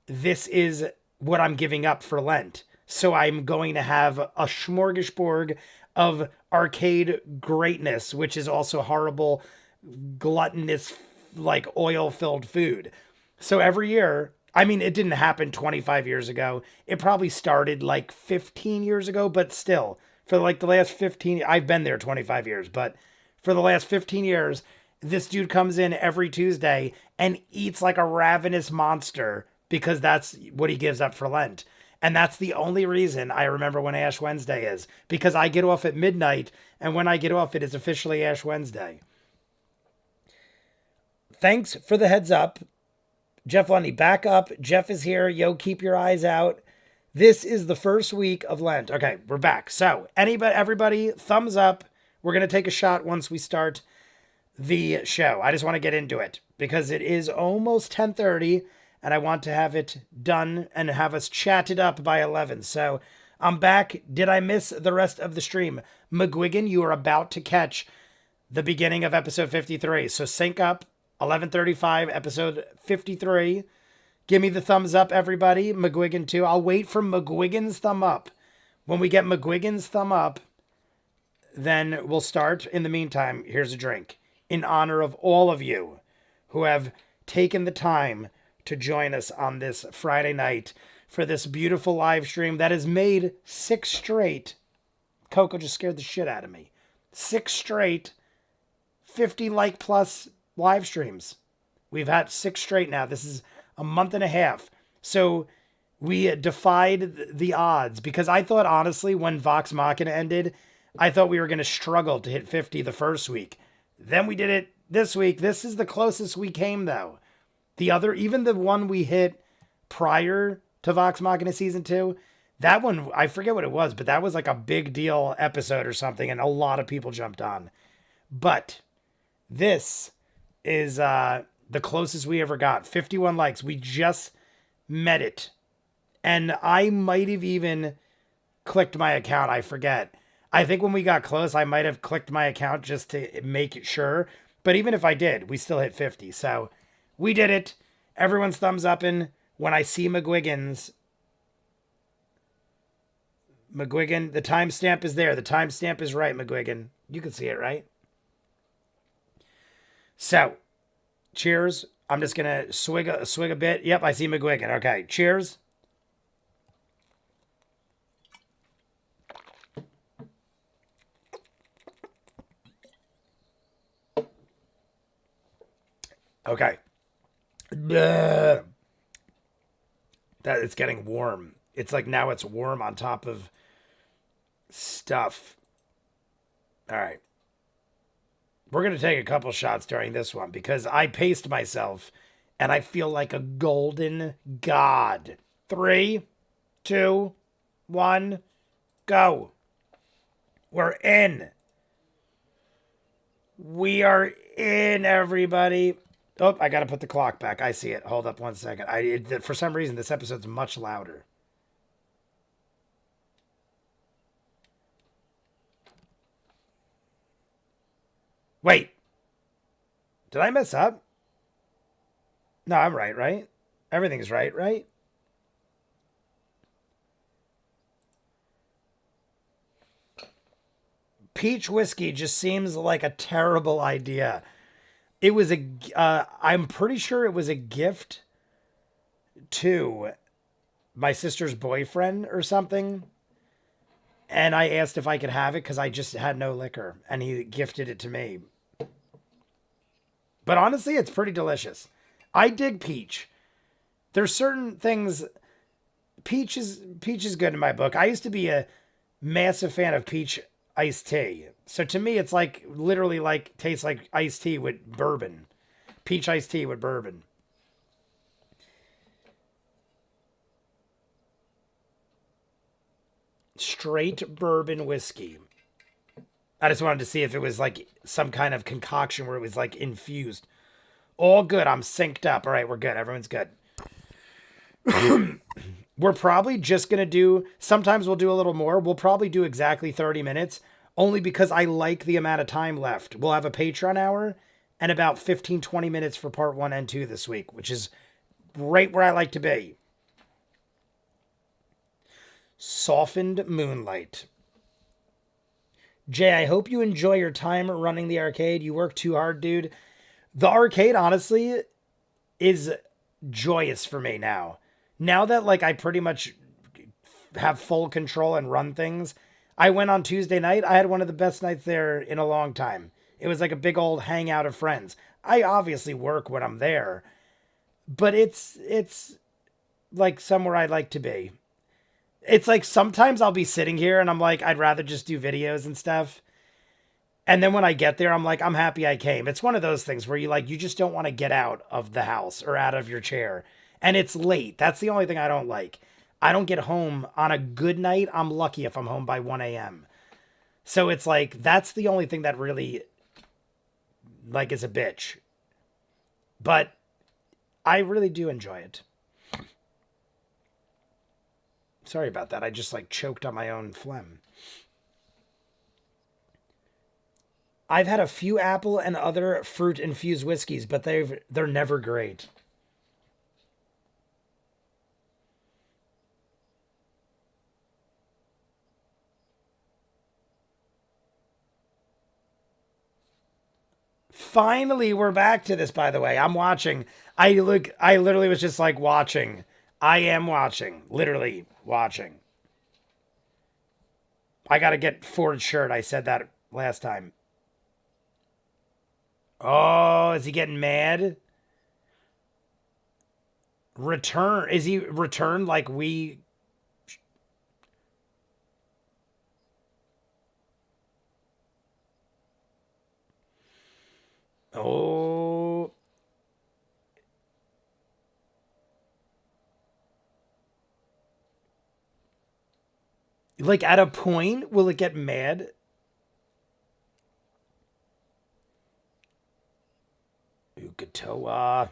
this is what I'm giving up for Lent. So I'm going to have a smorgasbord of arcade greatness, which is also horrible, gluttonous, like oil-filled food. So every year I mean, it didn't happen 25 years ago. It probably started like 15 years ago, but still, for like the last 15, I've been there 25 years, but for the last 15 years, this dude comes in every Tuesday and eats like a ravenous monster because that's what he gives up for Lent. And that's the only reason I remember when Ash Wednesday is, because I get off at midnight, and when I get off, it is officially Ash Wednesday. Thanks for the heads up. Jeff Lundy, back up. Jeff is here. Yo, keep your eyes out. This is the first week of Lent. Okay, we're back. So, everybody, thumbs up. We're going to take a shot once we start the show. I just want to get into it because it is almost 10:30 and I want to have it done and have us chatted up by 11. So, I'm back. Did I miss the rest of the stream? McGuigan, you are about to catch the beginning of episode 53. So, sync up. 11:35, episode 53. Give me the thumbs up, everybody. McGuigan, too. I'll wait for McGuigan's thumb up. When we get McGuigan's thumb up, then we'll start. In the meantime, here's a drink in honor of all of you who have taken the time to join us on this Friday night for this beautiful live stream that has made 6 straight. Coco just scared the shit out of me. 6 straight 50 like plus live streams. We've had 6 straight now. This is a month and a half. So we defied the odds because I thought, honestly, when Vox Machina ended, I thought we were going to struggle to hit 50 the first week. Then we did it this week. This is the closest we came, though. Even the one we hit prior to Vox Machina season 2, that one, I forget what it was, but that was like a big deal episode or something, and a lot of people jumped on. But this is the closest we ever got. 51 likes. We just met it. And I might have even clicked my account. I forget. I think when we got close, I might have clicked my account just to make it sure. But even if I did, we still hit 50. So we did it. Everyone's thumbs up. And when I see McGuigan, the timestamp is there. The timestamp is right, McGuigan. You can see it, right? So, cheers. I'm just going to swig a bit. Yep, I see McGuigan. Okay, cheers. Okay. That it's getting warm. It's like now it's warm on top of stuff. All right. We're going to take a couple shots during this one because I paced myself and I feel like a golden god. 3, 2, 1, go. We're in. We are in, everybody. Oh, I got to put the clock back. I see it. Hold up 1 second. For some reason, this episode's much louder. Wait. Did I mess up? No, I'm right? Everything's right? Peach whiskey just seems like a terrible idea. It was I'm pretty sure it was a gift to my sister's boyfriend or something. And I asked if I could have it because I just had no liquor. And he gifted it to me. But honestly, it's pretty delicious. I dig peach. There's certain things. Peach is good in my book. I used to be a massive fan of peach iced tea. So to me, it's like literally like tastes like iced tea with bourbon. Peach iced tea with bourbon. Straight bourbon whiskey. I just wanted to see if it was like some kind of concoction where it was like infused. All good. I'm synced up. All right, we're good. Everyone's good. We're probably just going to do, sometimes we'll do a little more. We'll probably do exactly 30 minutes only because I like the amount of time left. We'll have a Patreon hour and about 15, 20 minutes for part 1 and 2 this week, which is right where I like to be. Softened Moonlight. Jay, I hope you enjoy your time running the arcade. You work too hard, dude. The arcade, honestly, is joyous for me now. Now that like I pretty much have full control and run things. I went on Tuesday night. I had one of the best nights there in a long time. It was like a big old hangout of friends. I obviously work when I'm there, but it's like somewhere I'd like to be. It's like sometimes I'll be sitting here and I'm like I'd rather just do videos and stuff. And then when I get there, I'm like, I'm happy I came. It's one of those things where you just don't want to get out of the house or out of your chair. And it's late. That's the only thing I don't like. I don't get home on a good night. I'm lucky if I'm home by 1 a.m. So it's like, that's the only thing that really, like, is a bitch. But I really do enjoy it. Sorry about that. I just, like, choked on my own phlegm. I've had a few apple and other fruit infused whiskeys, but they're never great. Finally, we're back to this, by the way. I'm watching. I literally was just like watching. I am watching. Literally watching. I gotta get Ford's shirt. I said that last time. Oh, is he getting mad? Return. Is he returned like we. Oh. Like at a point, will it get mad? Ukatoa.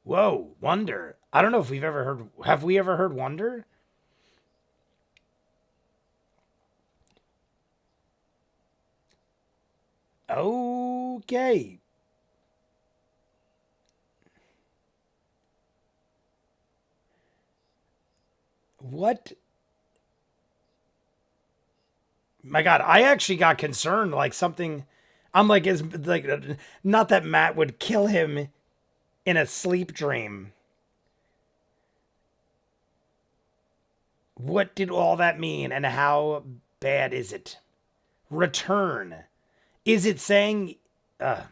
Whoa, Wonder. I don't know if we've ever heard. Have we ever heard Wonder? Okay. What? My God, I actually got concerned. Like something. I'm like, is like, not that Matt would kill him in a sleep dream. What did all that mean, and how bad is it? Return. Is it saying, uh,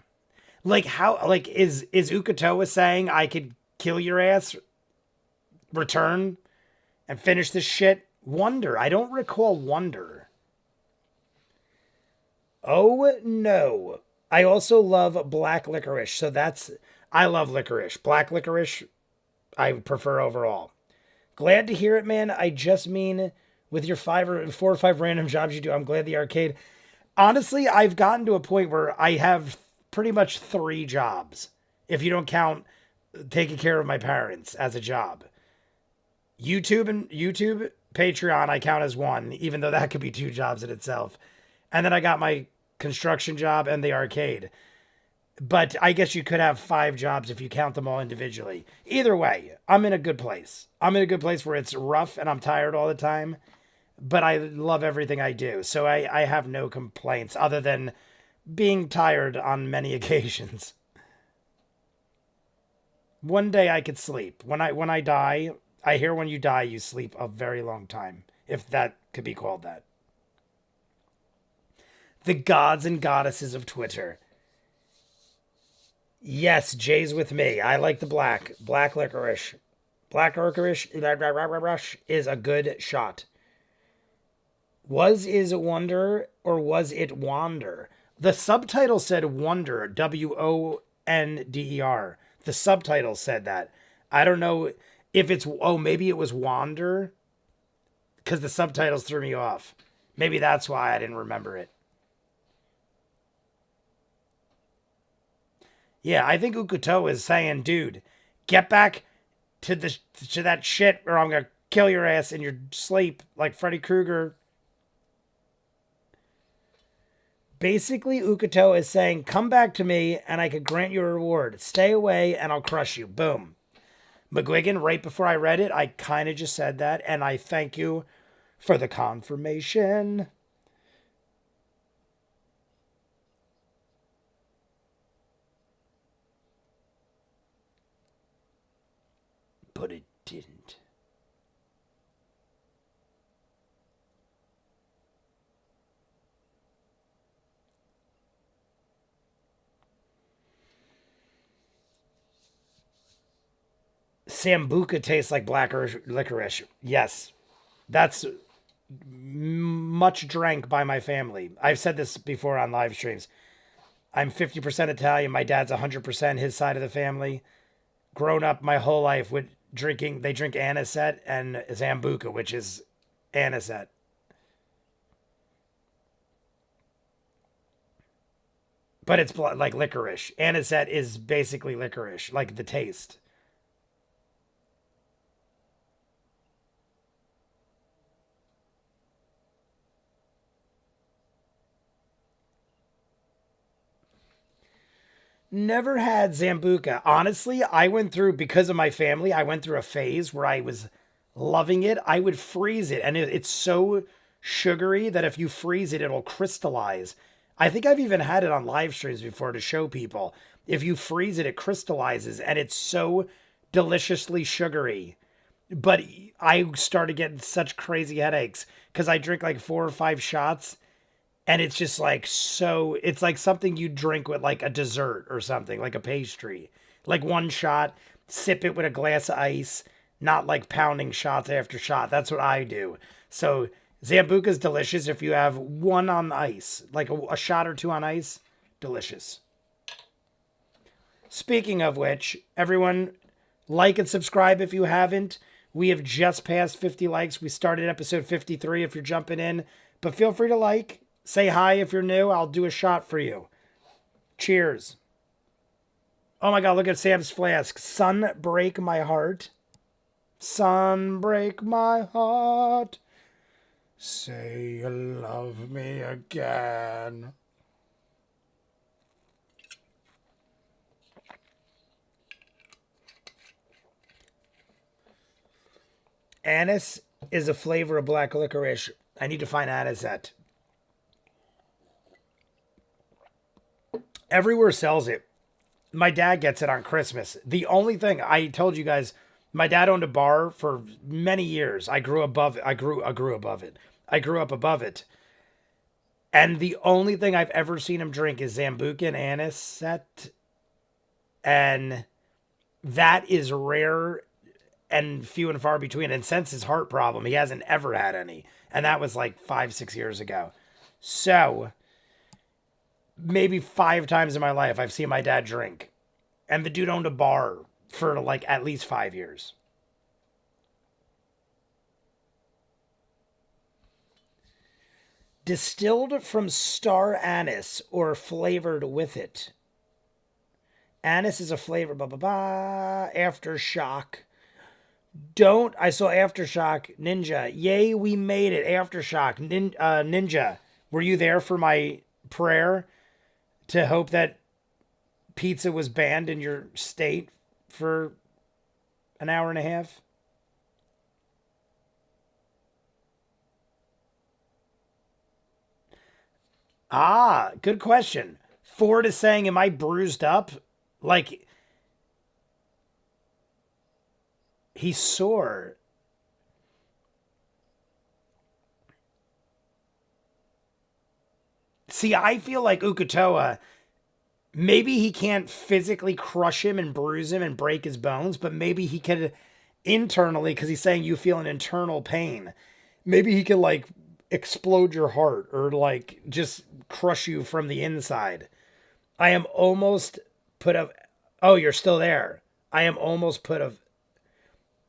like how, like is Ukatoa saying I could kill your ass, return, and finish this shit? Wonder. I don't recall Wonder. Oh no. I also love black licorice. So that's I love licorice. Black licorice I prefer overall. Glad to hear it, man. I just mean with your 4 or 5 random jobs you do, I'm glad the arcade. Honestly, I've gotten to a point where I have pretty much 3 jobs. If you don't count taking care of my parents as a job. YouTube, Patreon, I count as one, even though that could be 2 jobs in itself. And then I got my construction job and the arcade. But I guess you could have 5 jobs if you count them all individually. Either way, I'm in a good place. I'm in a good place where it's rough and I'm tired all the time, but I love everything I do. So I have no complaints other than being tired on many occasions. One day I could sleep. When I die, I hear when you die you sleep a very long time, if that could be called that. The gods and goddesses of Twitter. Yes, Jay's with me. I like the black licorice. Black licorice is a good shot. Was is Wonder or was it Wander? The subtitle said Wonder, Wonder. The subtitle said that. I don't know if it's, oh, maybe it was Wander because the subtitles threw me off. Maybe that's why I didn't remember it. Yeah, I think Ukuto is saying, dude, get back to the to that shit or I'm gonna kill your ass in your sleep like Freddy Krueger. Basically, Ukuto is saying, come back to me and I could grant you a reward. Stay away and I'll crush you. Boom. McGuigan, right before I read it, I kind of just said that, and I thank you for the confirmation. didn't. Sambuca tastes like black licorice. Yes, that's much drank by my family. I've said this before on live streams. I'm 50% Italian. My dad's 100% his side of the family. Grown up my whole life with drinking, they drink anisette and Zambuca, which is anisette. But it's like licorice. Anisette is basically licorice, like the taste. Never had Zambuca. Honestly, I went through, because of my family, I went through a phase where I was loving it. I would freeze it, and it's so sugary that if you freeze it, it'll crystallize. I think I've even had it on live streams before to show people. If you freeze it, it crystallizes, and it's so deliciously sugary. But I started getting such crazy headaches because I drink like 4 or 5 shots, and it's just like, so it's like something you drink with like a dessert or something, like a pastry. Like one shot, sip it with a glass of ice, not like pounding shots after shot. That's what I do. So Zambuca's delicious if you have one on ice, like a shot or two on ice. Delicious. Speaking of which, everyone, like and subscribe if you haven't. We have just passed 50 likes. We started episode 53 if you're jumping in. But feel free to like. Say hi if you're new. I'll do a shot for you. Cheers. Oh my God, look at Sam's flask. Sun break my heart. Sun break my heart. Say you love me again. Anise is a flavor of black licorice. I need to find anisette. Everywhere sells it. My dad gets it on Christmas. The only thing I told you guys, my dad owned a bar for many years. I grew above it. I grew above it. I grew up above it. And the only thing I've ever seen him drink is Zambuca and anisette. And that is rare and few and far between. And since his heart problem, he hasn't ever had any. And that was like 5-6 years ago. So maybe 5 times in my life I've seen my dad drink. And the dude owned a bar for like at least 5 years. Distilled from star anise or flavored with it. Anise is a flavor, blah, blah, blah. Aftershock. I saw Aftershock Ninja. Yay, we made it. Aftershock Ninja. Were you there for my prayer to hope that pizza was banned in your state for an hour and a half? Ah, good question. Ford is saying, am I bruised up? Like, he's sore. See, I feel like Ukutoa, maybe he can't physically crush him and bruise him and break his bones, but maybe he could internally, because he's saying you feel an internal pain. Maybe he could like explode your heart or like just crush you from the inside. I am almost put of. Oh, you're still there. I am almost put of.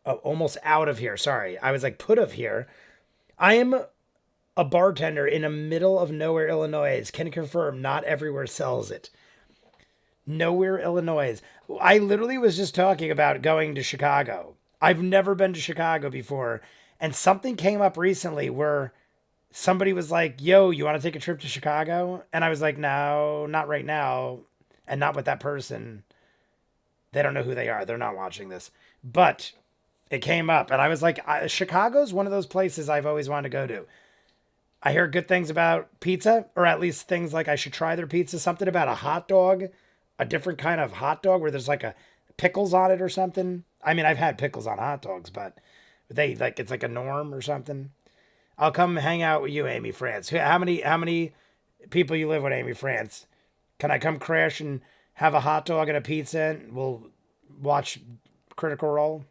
Oh, almost out of here. Sorry, I was like put of here. I am a bartender in the middle of nowhere, Illinois. Can confirm not everywhere sells it. Nowhere, Illinois. I literally was just talking about going to Chicago. I've never been to Chicago before. And something came up recently where somebody was like, yo, you want to take a trip to Chicago? And I was like, no, not right now. And not with that person. They don't know who they are. They're not watching this. But it came up. And I was like, Chicago's one of those places I've always wanted to go to. I hear good things about pizza, or at least things like I should try their pizza. Something about a hot dog, a different kind of hot dog where there's like a pickles on it or something. I mean, I've had pickles on hot dogs, but they like it's like a norm or something. I'll come hang out with you, Amy France. How many people you live with, Amy France? Can I come crash and have a hot dog and a pizza and we'll watch Critical Role?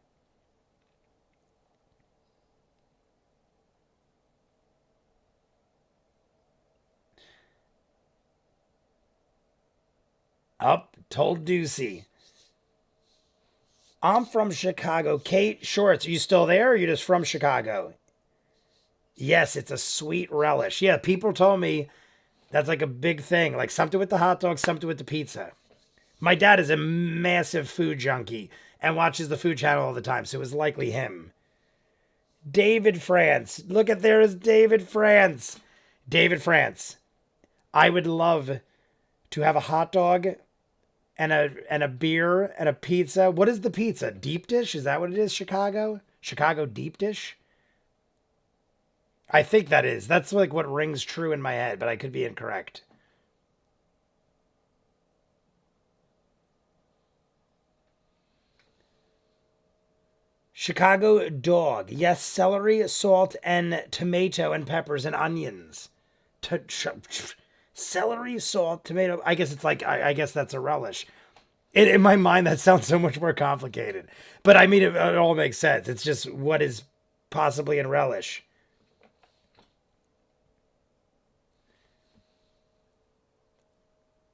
Up, told Ducey. I'm from Chicago. Kate Shorts, are you still there or are you just from Chicago? Yes, it's a sweet relish. Yeah, people told me that's like a big thing. Like something with the hot dog, something with the pizza. My dad is a massive food junkie and watches the food channel all the time, so it was likely him. David France. Look at there is David France. David France. I would love to have a hot dog and a beer and a pizza. What is the pizza? Deep dish? Is that what it is? Chicago? Chicago deep dish? I think that is. That's like what rings true in my head, but I could be incorrect. Chicago dog. Yes, celery, salt, and tomato and peppers and onions. Celery, salt, tomato. I guess it's like I guess that's a relish. In my mind, that sounds so much more complicated. But I mean, it all makes sense. It's just what is possibly in relish.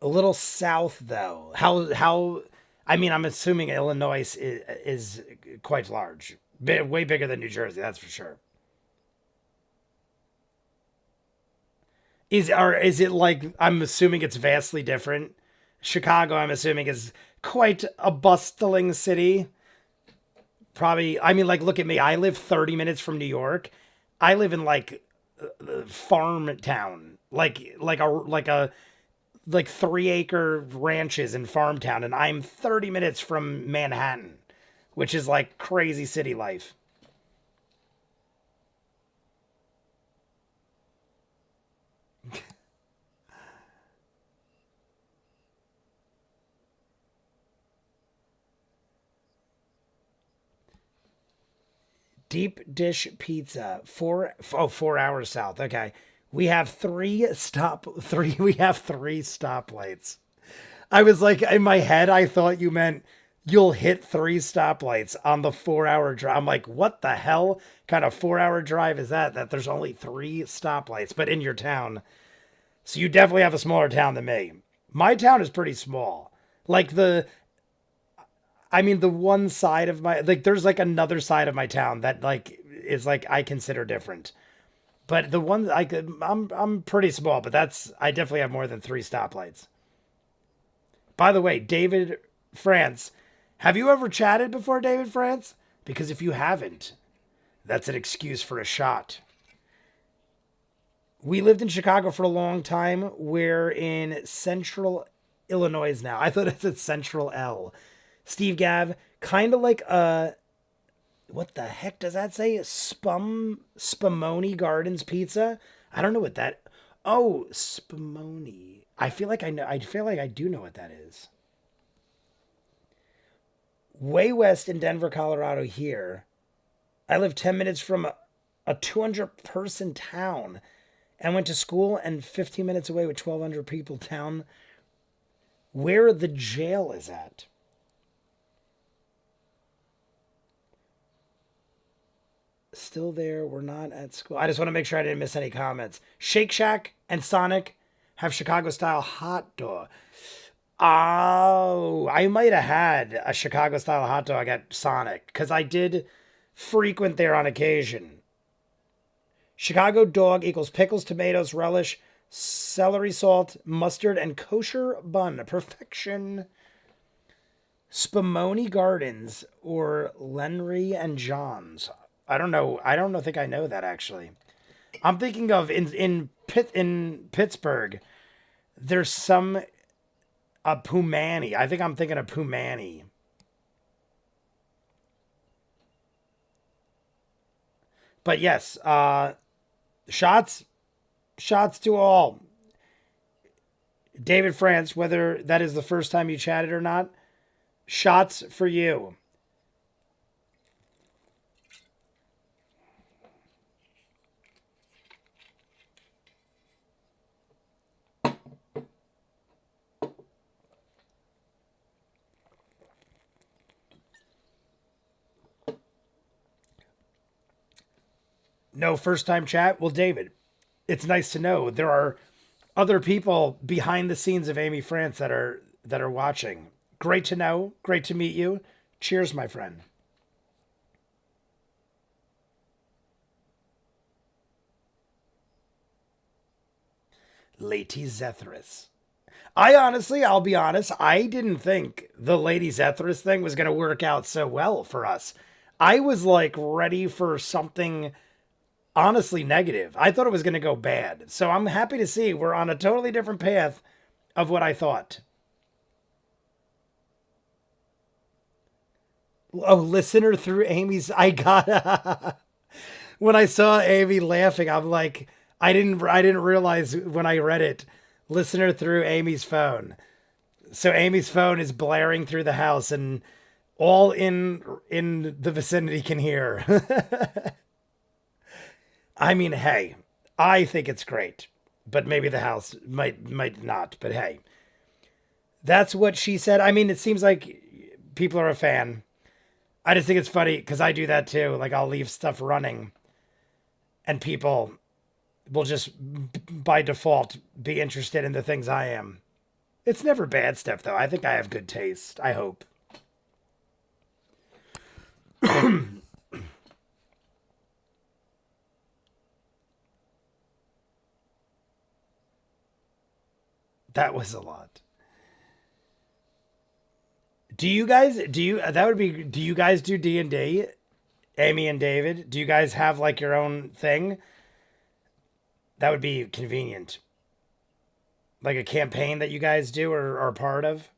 A little south, though. How? I mean, I'm assuming Illinois is quite large, way bigger than New Jersey. That's for sure. Is it like I'm assuming it's vastly different? Chicago, I'm assuming, is quite a bustling city. Probably, I mean, like, look at me. I live 30 minutes from New York. I live in like farm town, like 3 acre ranches in farm town, and I'm 30 minutes from Manhattan, which is like crazy city life. Deep dish pizza, 4 hours south. Okay. We have three stoplights. I was like, in my head, I thought you meant you'll hit three stoplights on the 4 hour drive. I'm like, what the hell kind of 4 hour drive is that? That there's only three stoplights, but in your town. So you definitely have a smaller town than me. My town is pretty small. Like I mean, the one side of like, there's like another side of my town that like is like I consider different. But the one I'm pretty small, but I definitely have more than three stoplights. By the way, David France, have you ever chatted before, David France? Because if you haven't, that's an excuse for a shot. We lived in Chicago for a long time. We're in central Illinois now. I thought it said Central L. Steve Gav, kind of like a what the heck does that say? Spumoni Gardens Pizza. I don't know what that. Oh, Spumoni. I feel like I know. I feel like I do know what that is. Way west in Denver, Colorado. Here, I live 10 minutes from a 200-person town, and went to school and 15 minutes away with 1,200 people town. Where the jail is at. Still there. We're not at school. I just want to make sure I didn't miss any comments. Shake Shack and Sonic have Chicago style hot dog. Oh, I might have had a Chicago style hot dog at Sonic because I did frequent there on occasion. Chicago dog equals pickles, tomatoes, relish, celery salt, mustard, and kosher bun. Perfection. Spumoni Gardens or Lenry and John's. I don't know. I don't know. Think I know that actually. I'm thinking of in Pittsburgh. There's some a Pumani. I think I'm thinking of Pumani. But yes, shots, shots to all. David France, whether that is the first time you chatted or not, Shots for you. No first time chat? Well, David, it's nice to know there are other people behind the scenes of Amy France that are watching. Great to know. Great to meet you. Cheers, my friend. Lady Zethris. I'll be honest, I didn't think the Lady Zethris thing was going to work out so well for us. I was like ready for something honestly negative. I thought it was going to go bad. So I'm happy to see we're on a totally different path of what I thought. Oh, listener through Amy's. I got when I saw Amy laughing, I'm like, I didn't realize when I read it, listener through Amy's phone. So Amy's phone is blaring through the house and all in the vicinity can hear. I mean, hey, I think it's great, but maybe the house might not. But hey, that's what she said. I mean, it seems like people are a fan. I just think it's funny because I do that too. Like I'll leave stuff running, and people will just by default be interested in the things I am. It's never bad stuff though. I think I have good taste. I hope. That was a lot. Do you guys do D&D? Amy and David, do you guys have like your own thing? That would be convenient. Like a campaign that you guys do or are part of?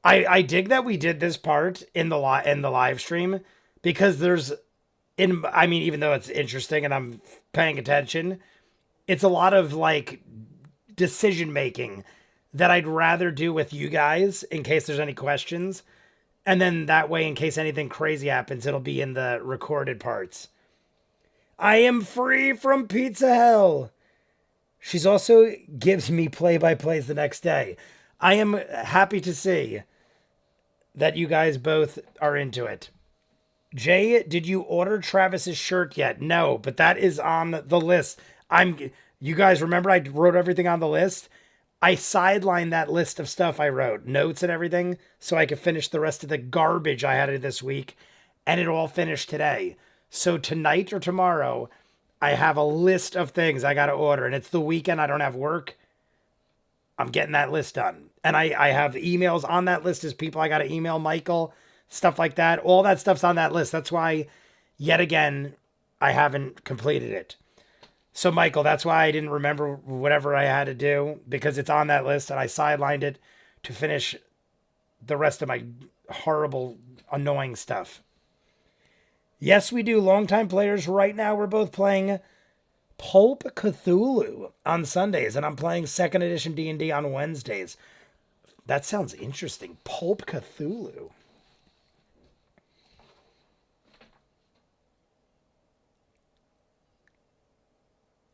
I dig that we did this part in the live stream because there's in I mean even though it's interesting and I'm paying attention, it's a lot of like decision making that I'd rather do with you guys in case there's any questions. And then that way, in case anything crazy happens, it'll be in the recorded parts. I am free from pizza hell. She's also gives me play by plays the next day. I am happy to see that you guys both are into it. Jay, did you order Travis's shirt yet? No, but that is on the list. You guys remember I wrote everything on the list? I sidelined that list of stuff I wrote, notes and everything, so I could finish the rest of the garbage I had this week, and it all finished today. So tonight or tomorrow, I have a list of things I got to order, and it's the weekend. I don't have work. I'm getting that list done. And I have emails on that list as people I got to email Michael, stuff like that. All that stuff's on that list. That's why, yet again, I haven't completed it. So, Michael, that's why I didn't remember whatever I had to do because it's on that list and I sidelined it to finish the rest of my horrible, annoying stuff. Yes, we do. Longtime players. Right now, we're both playing Pulp Cthulhu on Sundays, and I'm playing second edition D&D on Wednesdays. That sounds interesting. Pulp Cthulhu.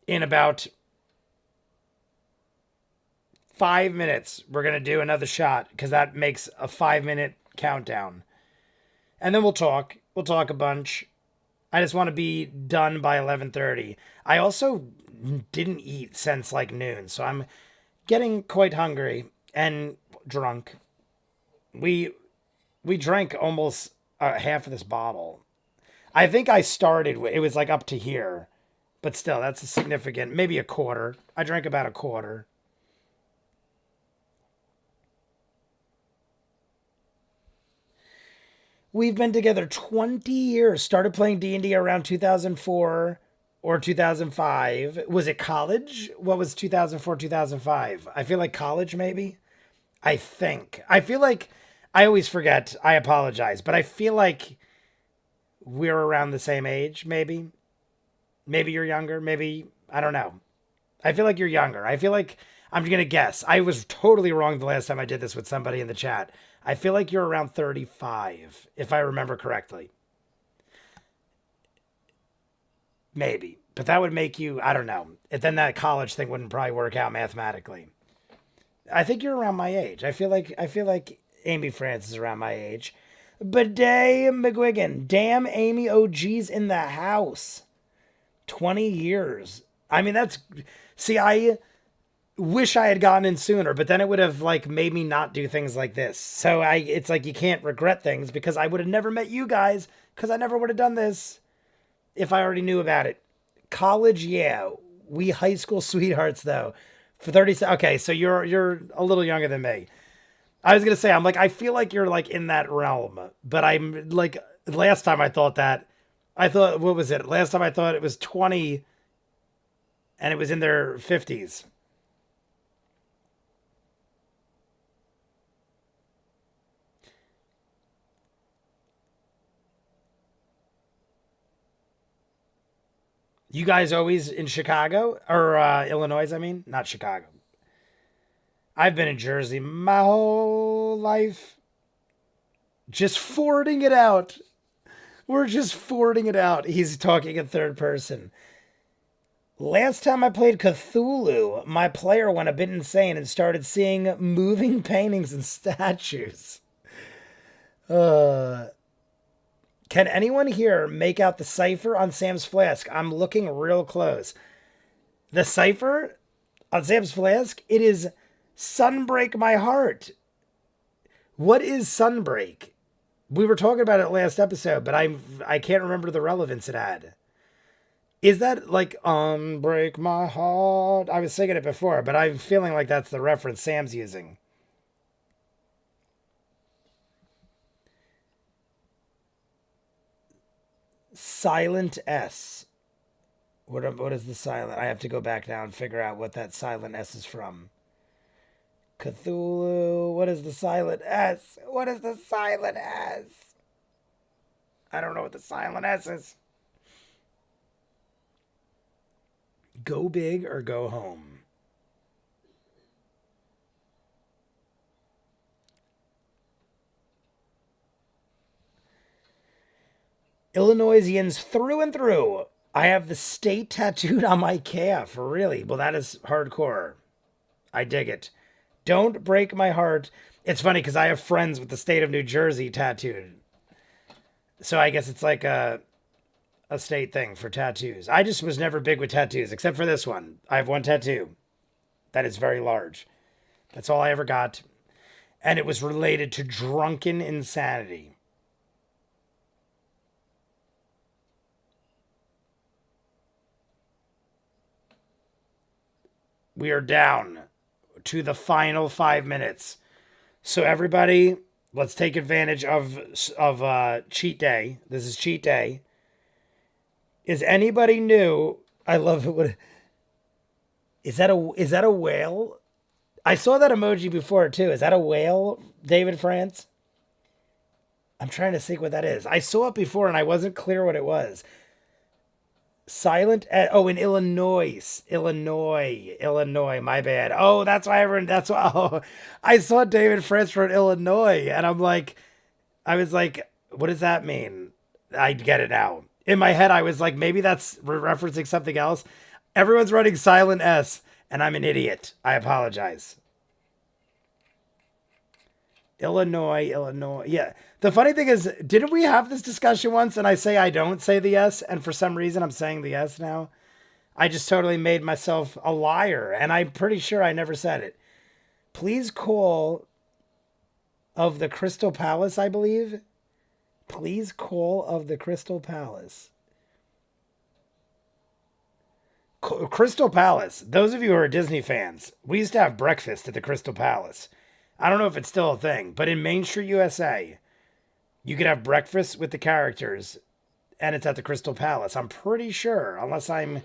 In about 5 minutes, we're going to do another shot because that makes a 5 minute countdown. And then we'll talk. We'll talk a bunch. I just want to be done by 11:30. I also didn't eat since like noon, so I'm getting quite hungry and drunk. We we drank almost half of this bottle. I think I started it was like up to here, but still that's a significant, maybe a quarter. I drank about a quarter. We've been together 20 years. Started playing D&D around 2004 or 2005. Was it college? What was 2004, 2005? I feel like college maybe. I think. I feel like I always forget. I apologize, but I feel like we're around the same age, maybe. Maybe you're younger. Maybe, I don't know. I feel like you're younger. I feel like, I'm going to guess. I was totally wrong the last time I did this with somebody in the chat. I feel like you're around 35, if I remember correctly. Maybe. But that would make you, I don't know. Then that college thing wouldn't probably work out mathematically. I think you're around my age. I feel like Amy France is around my age. Bidet McGuigan. Damn, Amy OG's in the house. 20 years. I mean, that's... See, I wish I had gotten in sooner, but then it would have, like, made me not do things like this. So it's like you can't regret things because I would have never met you guys because I never would have done this if I already knew about it. College, yeah. We high school sweethearts, though. For 30... Okay, so you're a little younger than me. I was going to say, I'm like, I feel like you're, like, in that realm. But I'm, like, last time I thought that... I thought, what was it? Last time I thought it was 20 and it was in their 50s. You guys always in Chicago? Or Illinois, I mean? Not Chicago. I've been in Jersey my whole life. Just forwarding it out. We're just forwarding it out. He's talking in third person. Last time I played Cthulhu, my player went a bit insane and started seeing moving paintings and statues. Can anyone here make out the cipher on Sam's Flask? I'm looking real close. The cipher on Sam's Flask? It is Sunbreak My Heart. What is Sunbreak? We were talking about it last episode, but I can't remember the relevance it had. Is that like Unbreak My Heart? I was singing it before, but I'm feeling like that's the reference Sam's using. Silent S. What is the silent? I have to go back now and figure out what that silent S is from. Cthulhu. What is the silent S? What is the silent S? I don't know what the silent S is. Go big or go home. Illinoisians through and through. I have the state tattooed on my calf. Really? Well, that is hardcore. I dig it. Don't break my heart. It's funny because I have friends with the state of New Jersey tattooed. So I guess it's like a state thing for tattoos. I just was never big with tattoos, except for this one. I have one tattoo that is very large. That's all I ever got. And it was related to drunken insanity. We are down to the final 5 minutes. So everybody, let's take advantage of cheat day. This is cheat day. Is anybody new? I love it. What is that a whale? I saw that emoji before too. Is that a whale, David France? I'm trying to think what that is. I saw it before and I wasn't clear what it was. Silent. In Illinois. My bad. Oh, that's why everyone. That's why. Oh, I saw David France from Illinois, and I was like, what does that mean? I get it now. In my head, I was like, maybe that's referencing something else. Everyone's running silent S, and I'm an idiot. I apologize. Illinois. Yeah. The funny thing is, didn't we have this discussion once and I say I don't say the S and for some reason I'm saying the S now? I just totally made myself a liar and I'm pretty sure I never said it. Please call of the Crystal Palace, I believe. Please call of the Crystal Palace. Crystal Palace. Those of you who are Disney fans, we used to have breakfast at the Crystal Palace. I don't know if it's still a thing, but in Main Street, USA, you could have breakfast with the characters, and it's at the Crystal Palace. I'm pretty sure, unless I'm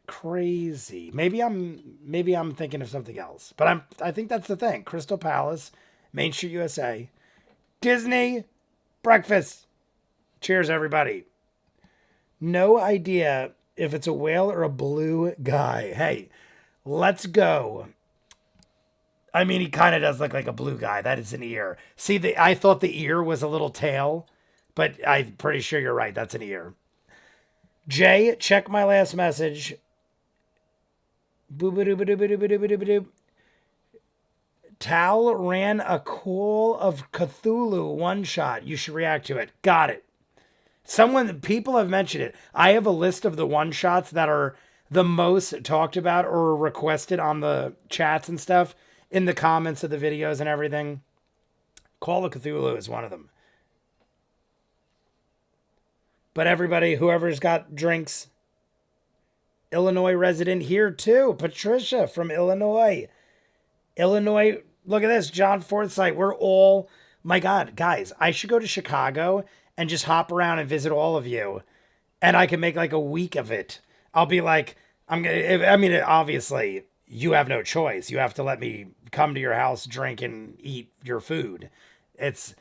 crazy. Maybe I'm thinking of something else, but I think that's the thing. Crystal Palace, Main Street, USA, Disney, breakfast. Cheers, everybody. No idea if it's a whale or a blue guy. Hey, let's go. I mean, he kind of does look like a blue guy. That is an ear. See, I thought the ear was a little tail, but I'm pretty sure you're right. That's an ear. Jay, check my last message. Tal ran a Call of Cthulhu one shot. You should react to it. Got it. People have mentioned it. I have a list of the one shots that are the most talked about or requested on the chats and stuff in the comments of the videos and everything. Call of Cthulhu is one of them. But everybody, whoever's got drinks, Illinois resident here too. Patricia from Illinois. Illinois, look at this. John Forsythe. We're all, my God, guys, I should go to Chicago and just hop around and visit all of you. And I can make like a week of it. I'll be like, obviously, you have no choice. You have to let me come to your house, drink, and eat your food. It's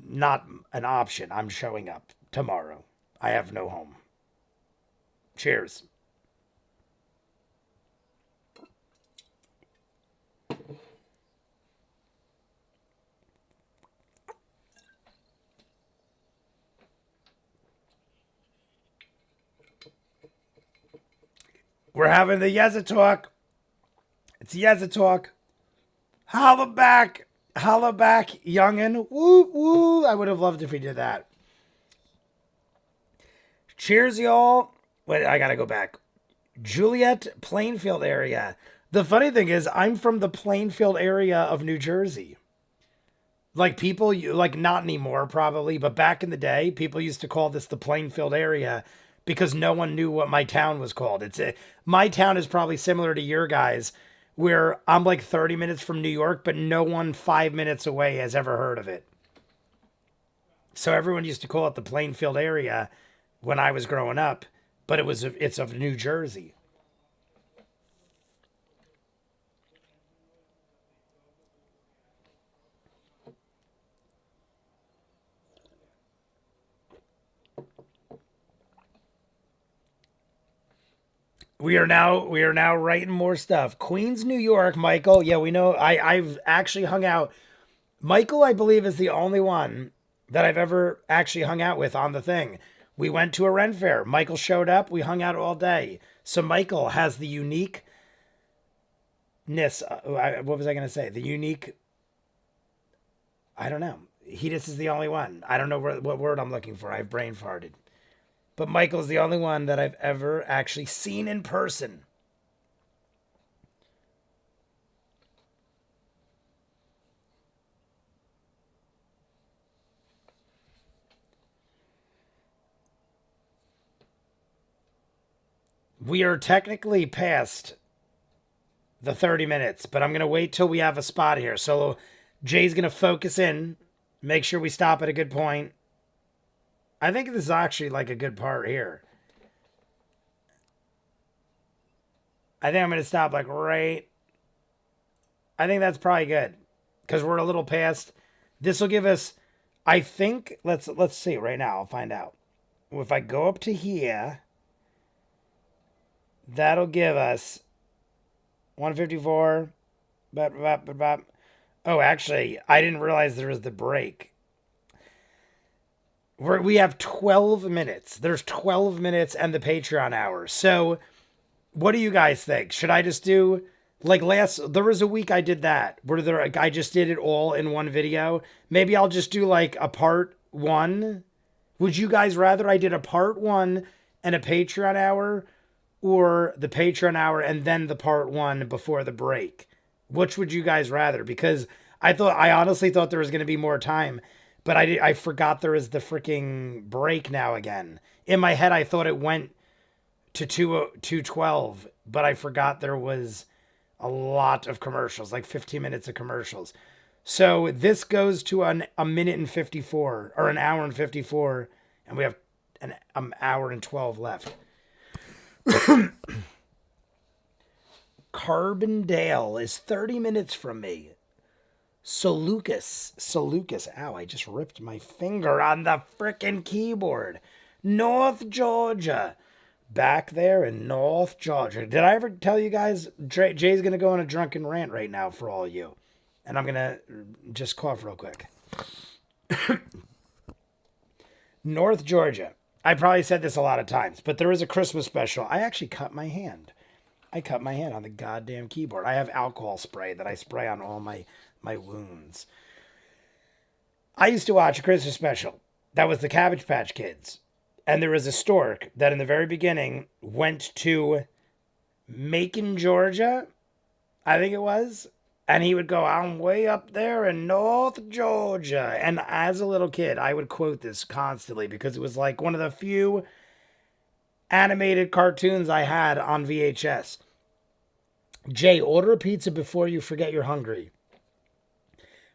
not an option. I'm showing up tomorrow. I have no home. Cheers. We're having the Yeza talk. It's Yeza talk. Holla back, youngin'. Woo, woo. I would have loved if he did that. Cheers, y'all. Wait, I gotta go back. Juliet, Plainfield area. The funny thing is, I'm from the Plainfield area of New Jersey. Like people, like not anymore probably, but back in the day, people used to call this the Plainfield area because no one knew what my town was called. My town is probably similar to your guys, where I'm like 30 minutes from New York, but no one 5 minutes away has ever heard of it. So everyone used to call it the Plainfield area when I was growing up, but it's of New Jersey. We are now writing more stuff. Queens, New York, Michael. Yeah, we know. I've actually hung out. Michael, I believe, is the only one that I've ever actually hung out with on the thing. We went to a Ren fair. Michael showed up. We hung out all day. So Michael has the uniqueness. What was I going to say? The unique. I don't know. He just is the only one. I don't know what word I'm looking for. I've brain farted. But Michael's the only one that I've ever actually seen in person. We are technically past the 30 minutes, but I'm going to wait till we have a spot here. So Jay's going to focus in, make sure we stop at a good point. I think this is actually like a good part here. I think I'm going to stop like right. I think that's probably good because we're a little past. This will give us, I think, let's see right now. I'll find out. If I go up to here, that'll give us 154. Oh, actually, I didn't realize there was the break. We have 12 minutes. There's 12 minutes and the Patreon hour. So what do you guys think? Should I just do like there was a week I did that where I just did it all in one video. Maybe I'll just do like a part one. Would you guys rather I did a part one and a Patreon hour, or the Patreon hour and then the part one before the break? Which would you guys rather? Because I honestly thought there was going to be more time. But I forgot there is the freaking break now again. In my head, I thought it went to 2:12, but I forgot there was a lot of commercials, like 15 minutes of commercials. So this goes to a minute and 54, or an hour and 54, and we have an hour and 12 left. Carbondale is 30 minutes from me. Seleucus. Ow, I just ripped my finger on the frickin' keyboard. North Georgia. Back there in North Georgia. Did I ever tell you guys Jay's going to go on a drunken rant right now for all of you? And I'm going to just cough real quick. North Georgia. I probably said this a lot of times, but there is a Christmas special. I actually cut my hand. I cut my hand on the goddamn keyboard. I have alcohol spray that I spray on all my wounds. I used to watch a Christmas special. That was the Cabbage Patch Kids. And there was a stork that in the very beginning went to Macon, Georgia, I think it was. And he would go, I'm way up there in North Georgia. And as a little kid, I would quote this constantly because it was like one of the few animated cartoons I had on VHS. Jay, order a pizza before you forget you're hungry.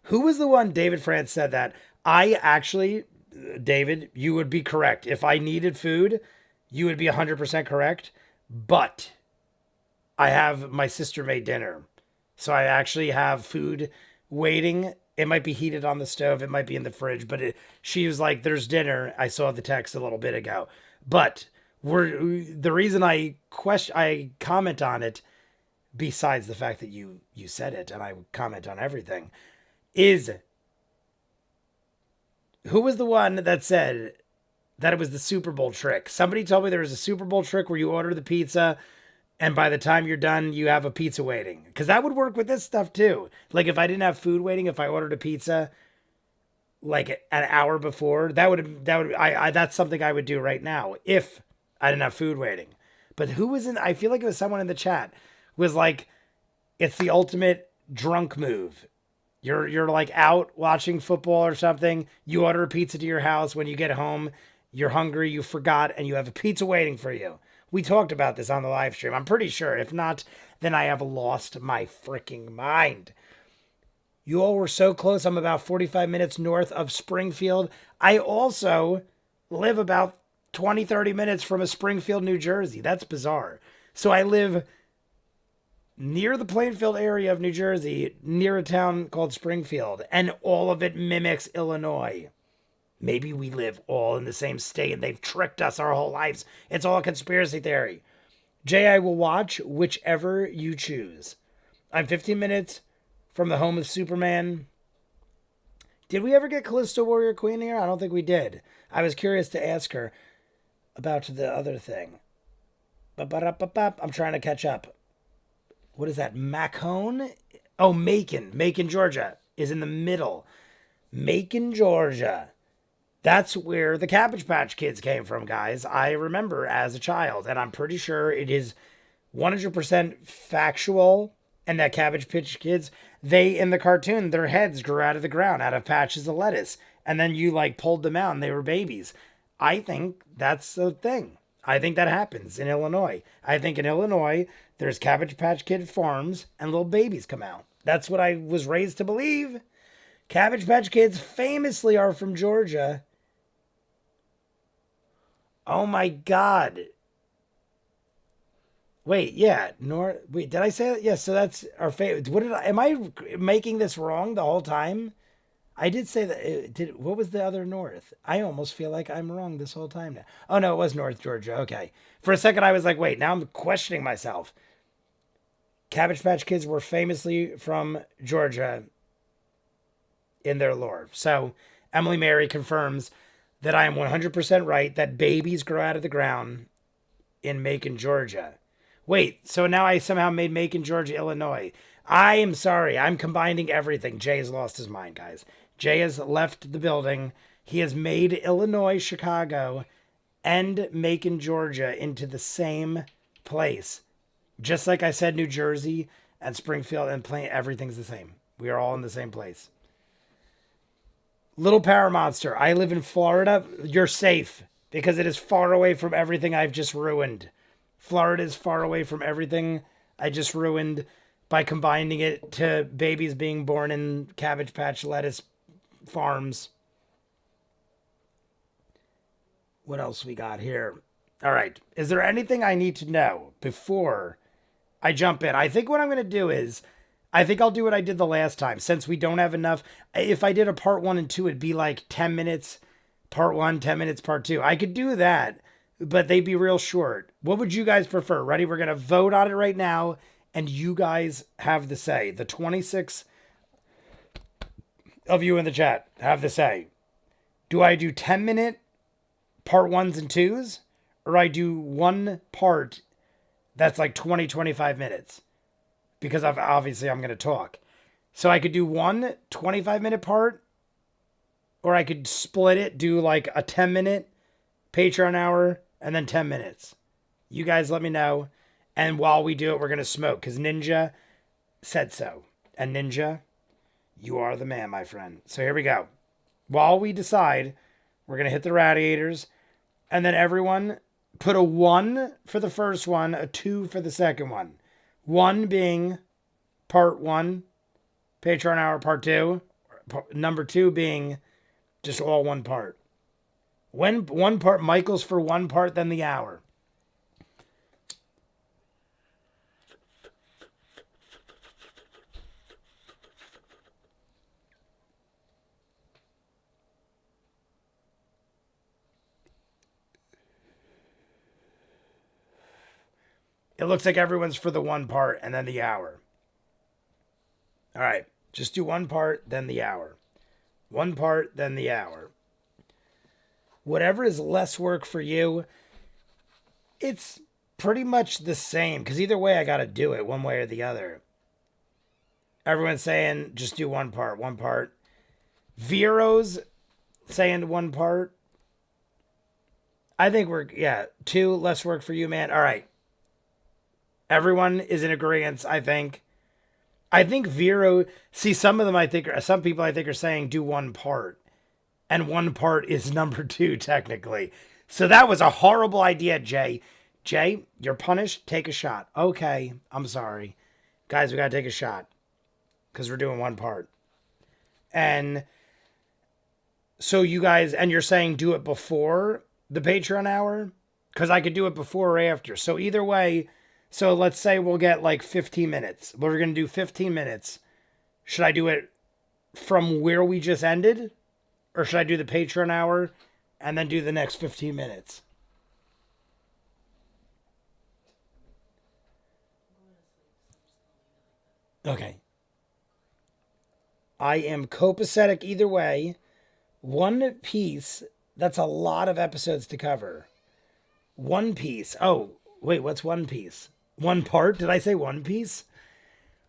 Who was the one? David France said that. I actually, David, you would be correct. If I needed food, you would be 100% correct. But I have my sister made dinner. So I actually have food waiting. It might be heated on the stove. It might be in the fridge. But she was like, there's dinner. I saw the text a little bit ago. But the reason I comment on it, besides the fact that you said it, and I comment on everything, is who was the one that said that it was the Super Bowl trick? Somebody told me there was a Super Bowl trick where you order the pizza and by the time you're done, you have a pizza waiting. Because that would work with this stuff too. Like if I didn't have food waiting, if I ordered a pizza like an hour before, that's something I would do right now if I didn't have food waiting. But who was in? I feel like it was someone in the chat was like, it's the ultimate drunk move. You're like out watching football or something. You order a pizza to your house. When you get home, you're hungry, you forgot, and you have a pizza waiting for you. We talked about this on the live stream. I'm pretty sure. If not, then I have lost my freaking mind. You all were so close. I'm about 45 minutes north of Springfield. I also live about 20, 30 minutes from a Springfield, New Jersey. That's bizarre. So I live near the Plainfield area of New Jersey, near a town called Springfield, and all of it mimics Illinois. Maybe we live all in the same state and they've tricked us our whole lives. It's all a conspiracy theory. Jay, I will watch whichever you choose. I'm 15 minutes from the home of Superman. Did we ever get Callisto Warrior Queen here? I don't think we did. I was curious to ask her about the other thing. I'm trying to catch up. What is that? Macon? Oh, Macon. Macon, Georgia is in the middle. Macon, Georgia. That's where the Cabbage Patch Kids came from, guys. I remember as a child, and I'm pretty sure it is 100% factual. And that Cabbage Patch Kids, they, in the cartoon, their heads grew out of the ground, out of patches of lettuce. And then you, like, pulled them out, and they were babies. I think that's the thing. I think that happens in Illinois. I think in Illinois, there's Cabbage Patch Kid farms, and little babies come out. That's what I was raised to believe. Cabbage Patch Kids famously are from Georgia. Oh my God. Wait, yeah. Wait, did I say that? Yeah, so that's our favorite. Am I making this wrong the whole time? I did say that. What was the other North? I almost feel like I'm wrong this whole time now. Oh no, it was North Georgia. Okay. For a second I was like, wait, now I'm questioning myself. Cabbage Patch Kids were famously from Georgia in their lore. So Emily Mary confirms that I am 100% right that babies grow out of the ground in Macon, Georgia. Wait, so now I somehow made Macon, Georgia, Illinois. I am sorry. I'm combining everything. Jay has lost his mind, guys. Jay has left the building. He has made Illinois, Chicago, and Macon, Georgia into the same place. Just like I said, New Jersey and Springfield and everything's the same. We are all in the same place. Little Power Monster, I live in Florida. You're safe because it is far away from everything I've just ruined. Florida is far away from everything I just ruined by combining it to babies being born in Cabbage Patch lettuce farms. What else we got here? All right. Is there anything I need to know before I jump in? I think what I'm going to do is I think I'll do what I did the last time since we don't have enough. If I did a part 1 and 2, it'd be like 10 minutes part 1, 10 minutes part 2. I could do that, but they'd be real short. What would you guys prefer? Ready? We're going to vote on it right now, and you guys have the say. The 26 of you in the chat have the say. Do I do 10-minute part 1s and 2s, or I do one part that's like 20, 25 minutes? Because obviously I'm going to talk. So I could do one 25-minute part, or I could split it, do like a 10-minute Patreon hour, and then 10 minutes. You guys let me know. And while we do it, we're going to smoke, because Ninja said so. And Ninja, you are the man, my friend. So here we go. While we decide, we're going to hit the radiators, and then everyone put a 1 for the first one, a 2 for the second one. 1 being part 1, Patreon hour part 2. Number 2 being just all one part. When one part, Michael's for one part, then the hour. It looks like everyone's for the one part and then the hour. All right, just do one part, then the hour. One part, then the hour. Whatever is less work for you, it's pretty much the same, because either way I got to do it one way or the other. Everyone's saying just do one part, one part. Vero's saying one part. I think we're, 2 less work for you, man. All right. Everyone is in agreement, I think. I think Vero, see, some people I think are saying do one part. And one part is number 2, technically. So that was a horrible idea, Jay. Jay, you're punished. Take a shot. Okay, I'm sorry. Guys, we got to take a shot. Because we're doing one part. And so you guys, and you're saying do it before the Patreon hour? Because I could do it before or after. So either way, so let's say we'll get like 15 minutes. We're going to do 15 minutes. Should I do it from where we just ended? Or should I do the Patreon hour and then do the next 15 minutes? Okay. I am copacetic either way. One Piece, that's a lot of episodes to cover. One Piece. Oh, wait, what's One Piece? One part? Did I say One Piece?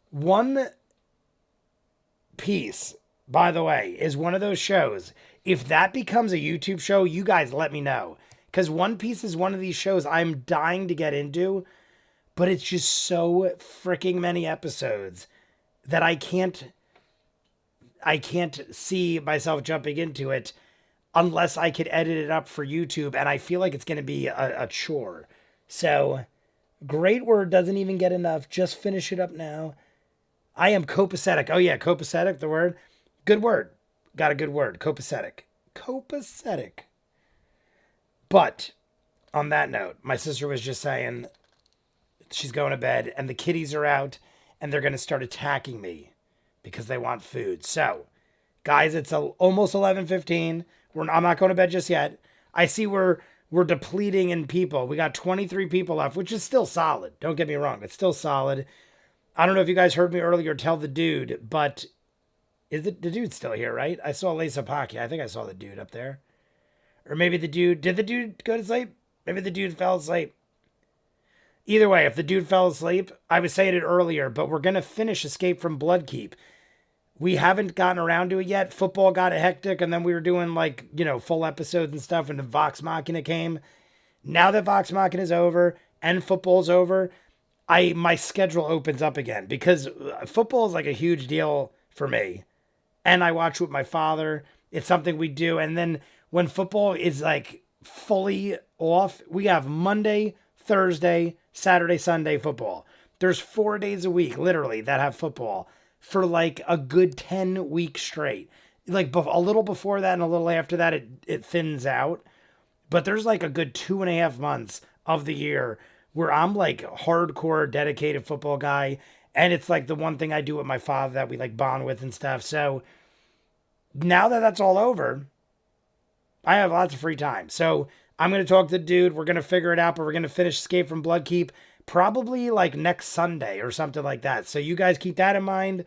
One Piece, by the way, is one of those shows. If that becomes a YouTube show, you guys let me know. Because One Piece is one of these shows I'm dying to get into, but it's just so freaking many episodes that I can't see myself jumping into it unless I could edit it up for YouTube, and I feel like it's going to be a chore. So, great word doesn't even get enough. Just finish it up now. I am copacetic. Oh yeah, copacetic, the word. Good word. Got a good word. Copacetic. Copacetic. But, on that note, my sister was just saying she's going to bed, and the kitties are out, and they're going to start attacking me because they want food. So, guys, it's almost 11:15. I'm not going to bed just yet. I see we're depleting in people. We got 23 people left, which is still solid. Don't get me wrong. It's still solid. I don't know if you guys heard me earlier tell the dude, but is the dude still here, right? I saw Lisa Paki. I think I saw the dude up there. Or maybe did the dude go to sleep? Maybe the dude fell asleep. Either way, if the dude fell asleep, I was saying it earlier, but we're going to finish Escape from Bloodkeep. We haven't gotten around to it yet. Football got hectic, and then we were doing full episodes and stuff, and the Vox Machina came. Now that Vox Machina is over and football's over, my schedule opens up again because football is like a huge deal for me. And I watch with my father. It's something we do. And then when football is like fully off, we have Monday, Thursday, Saturday, Sunday football. There's 4 days a week, literally, that have football for like a good 10 weeks straight. Like a little before that and a little after that, it thins out. But there's like a good 2.5 months of the year where I'm like hardcore dedicated football guy. And it's like the one thing I do with my father that we like bond with and stuff. So now that that's all over, I have lots of free time. So I'm going to talk to the dude. We're going to figure it out, but we're going to finish Escape from Bloodkeep probably like next Sunday or something like that. So you guys keep that in mind.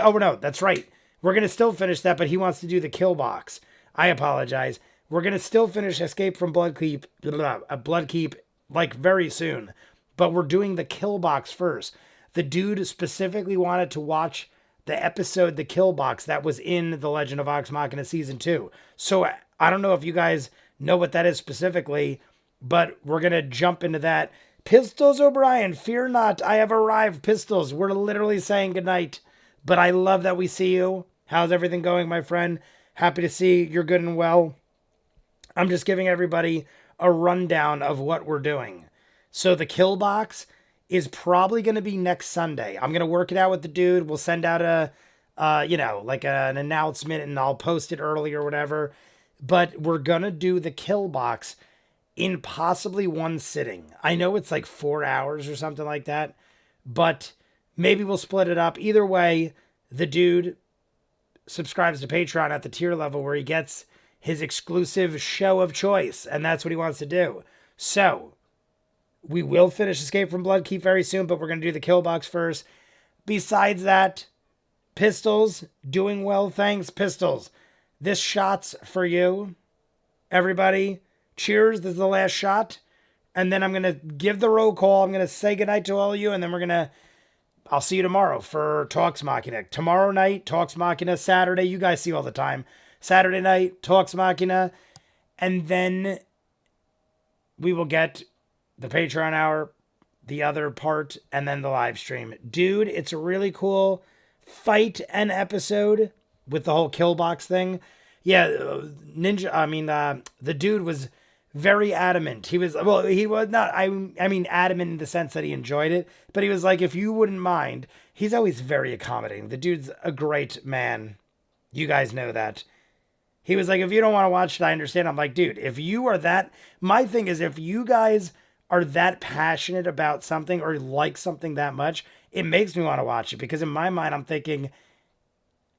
Oh no, that's right. We're going to still finish that, but he wants to do the kill box. I apologize. We're going to still finish Escape from Bloodkeep like very soon, but we're doing the kill box first. The dude specifically wanted to watch the episode, the kill box that was in The Legend of Vox Machina season 2. So I don't know if you guys know what that is specifically, but we're going to jump into that. Pistols O'Brien, fear not, I have arrived. Pistols, we're literally saying goodnight, but I love that we see you. How's everything going, my friend? Happy to see you're good and well. I'm just giving everybody a rundown of what we're doing. So the kill box is probably going to be next Sunday. I'm going to work it out with the dude. We'll send out like an announcement and I'll post it early or whatever. But we're going to do the kill box in possibly one sitting. I know it's like 4 hours or something like that, but maybe we'll split it up. Either way, the dude subscribes to Patreon at the tier level where he gets his exclusive show of choice, and that's what he wants to do. So we will finish Escape from Bloodkeep very soon, but we're going to do the kill box first. Besides that, Pistols, doing well, thanks, Pistols. This shot's for you, everybody. Cheers, this is the last shot. And then I'm going to give the roll call. I'm going to say goodnight to all of you, and then I'll see you tomorrow for Talks Machina. Tomorrow night, Talks Machina. Saturday, you guys see all the time. Saturday night, Talks Machina. And then we will get the Patreon hour, the other part, and then the live stream. Dude, it's a really cool fight and episode with the whole kill box thing. Yeah, the dude was very adamant. He was not, adamant in the sense that he enjoyed it, but he was like, if you wouldn't mind, he's always very accommodating. The dude's a great man. You guys know that. He was like, if you don't want to watch it, I understand. I'm like, dude, if you are that, my thing is, if you guys are that passionate about something or like something that much, it makes me want to watch it, because in my mind, I'm thinking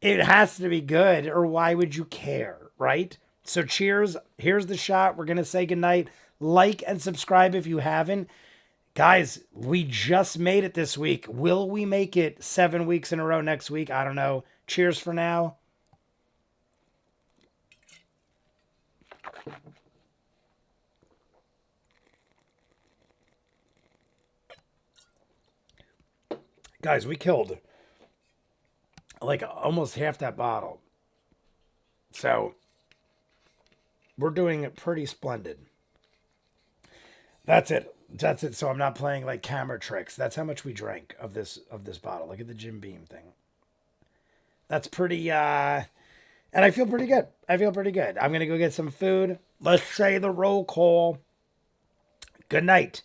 it has to be good, or why would you care, right? So cheers. Here's the shot. We're going to say goodnight. Like and subscribe if you haven't. Guys, we just made it this week. Will we make it 7 weeks in a row next week? I don't know. Cheers for now. Guys, we killed like almost half that bottle. So we're doing it pretty splendid. That's it. So I'm not playing like camera tricks. That's how much we drank of this bottle. Look at the Jim Beam thing. That's pretty and I feel pretty good. I'm going to go get some food. Let's say the roll call. Good night.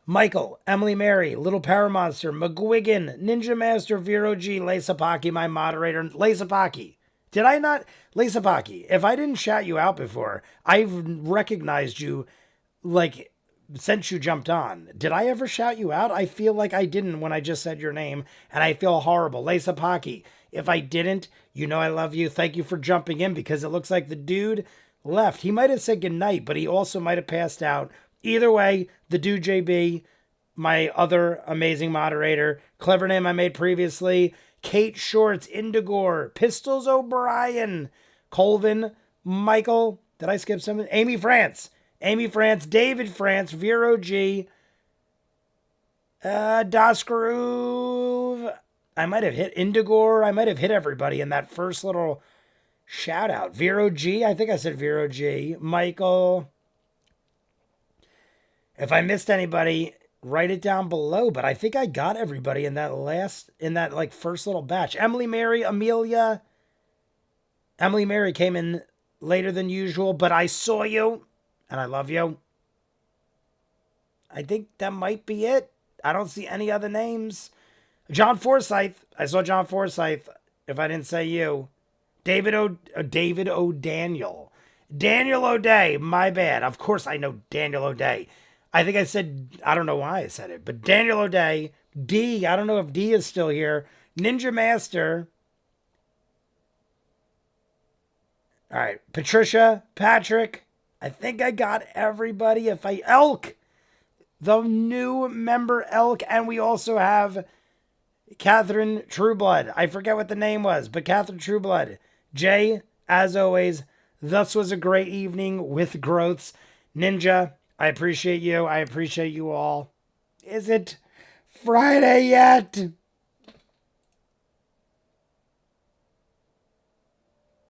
Michael, Emily Mary, Little Power Monster, McGuigan, Ninja Master, Vero G, Lacepaki, my moderator. Lacepaki. Did I not? Lacepaki, if I didn't shout you out before, I've recognized you like since you jumped on. Did I ever shout you out? I feel like I didn't when I just said your name, and I feel horrible. Lacepaki, if I didn't, you know I love you. Thank you for jumping in, because it looks like the dude left. He might have said goodnight, but he also might have passed out. Either way, the dude JB, my other amazing moderator, clever name I made previously, Kate Shorts, Indigore, Pistols O'Brien, Colvin, Michael, did I skip something? Amy France, David France, Vero G, Das Groove. I might have hit Indigore. I might have hit everybody in that first little shout out. Vero G, I think I said Vero G, Michael. If I missed anybody, write it down below, but I think I got everybody in that like first little batch. Emily Mary, Amelia. Emily Mary came in later than usual, but I saw you and I love you. I think that might be it. I don't see any other names. John Forsyth. I saw John Forsyth, if I didn't say you. David O'Daniel. Daniel O'Day, my bad. Of course I know Daniel O'Day. I think I said, I don't know why I said it, but Daniel O'Day, D, I don't know if D is still here, Ninja Master. All right, Patricia, Patrick, I think I got everybody. Elk, the new member Elk, and we also have Catherine Trueblood. I forget what the name was, but Catherine Trueblood. Jay, as always, this was a great evening with growths. Ninja, I appreciate you. I appreciate you all. Is it Friday yet?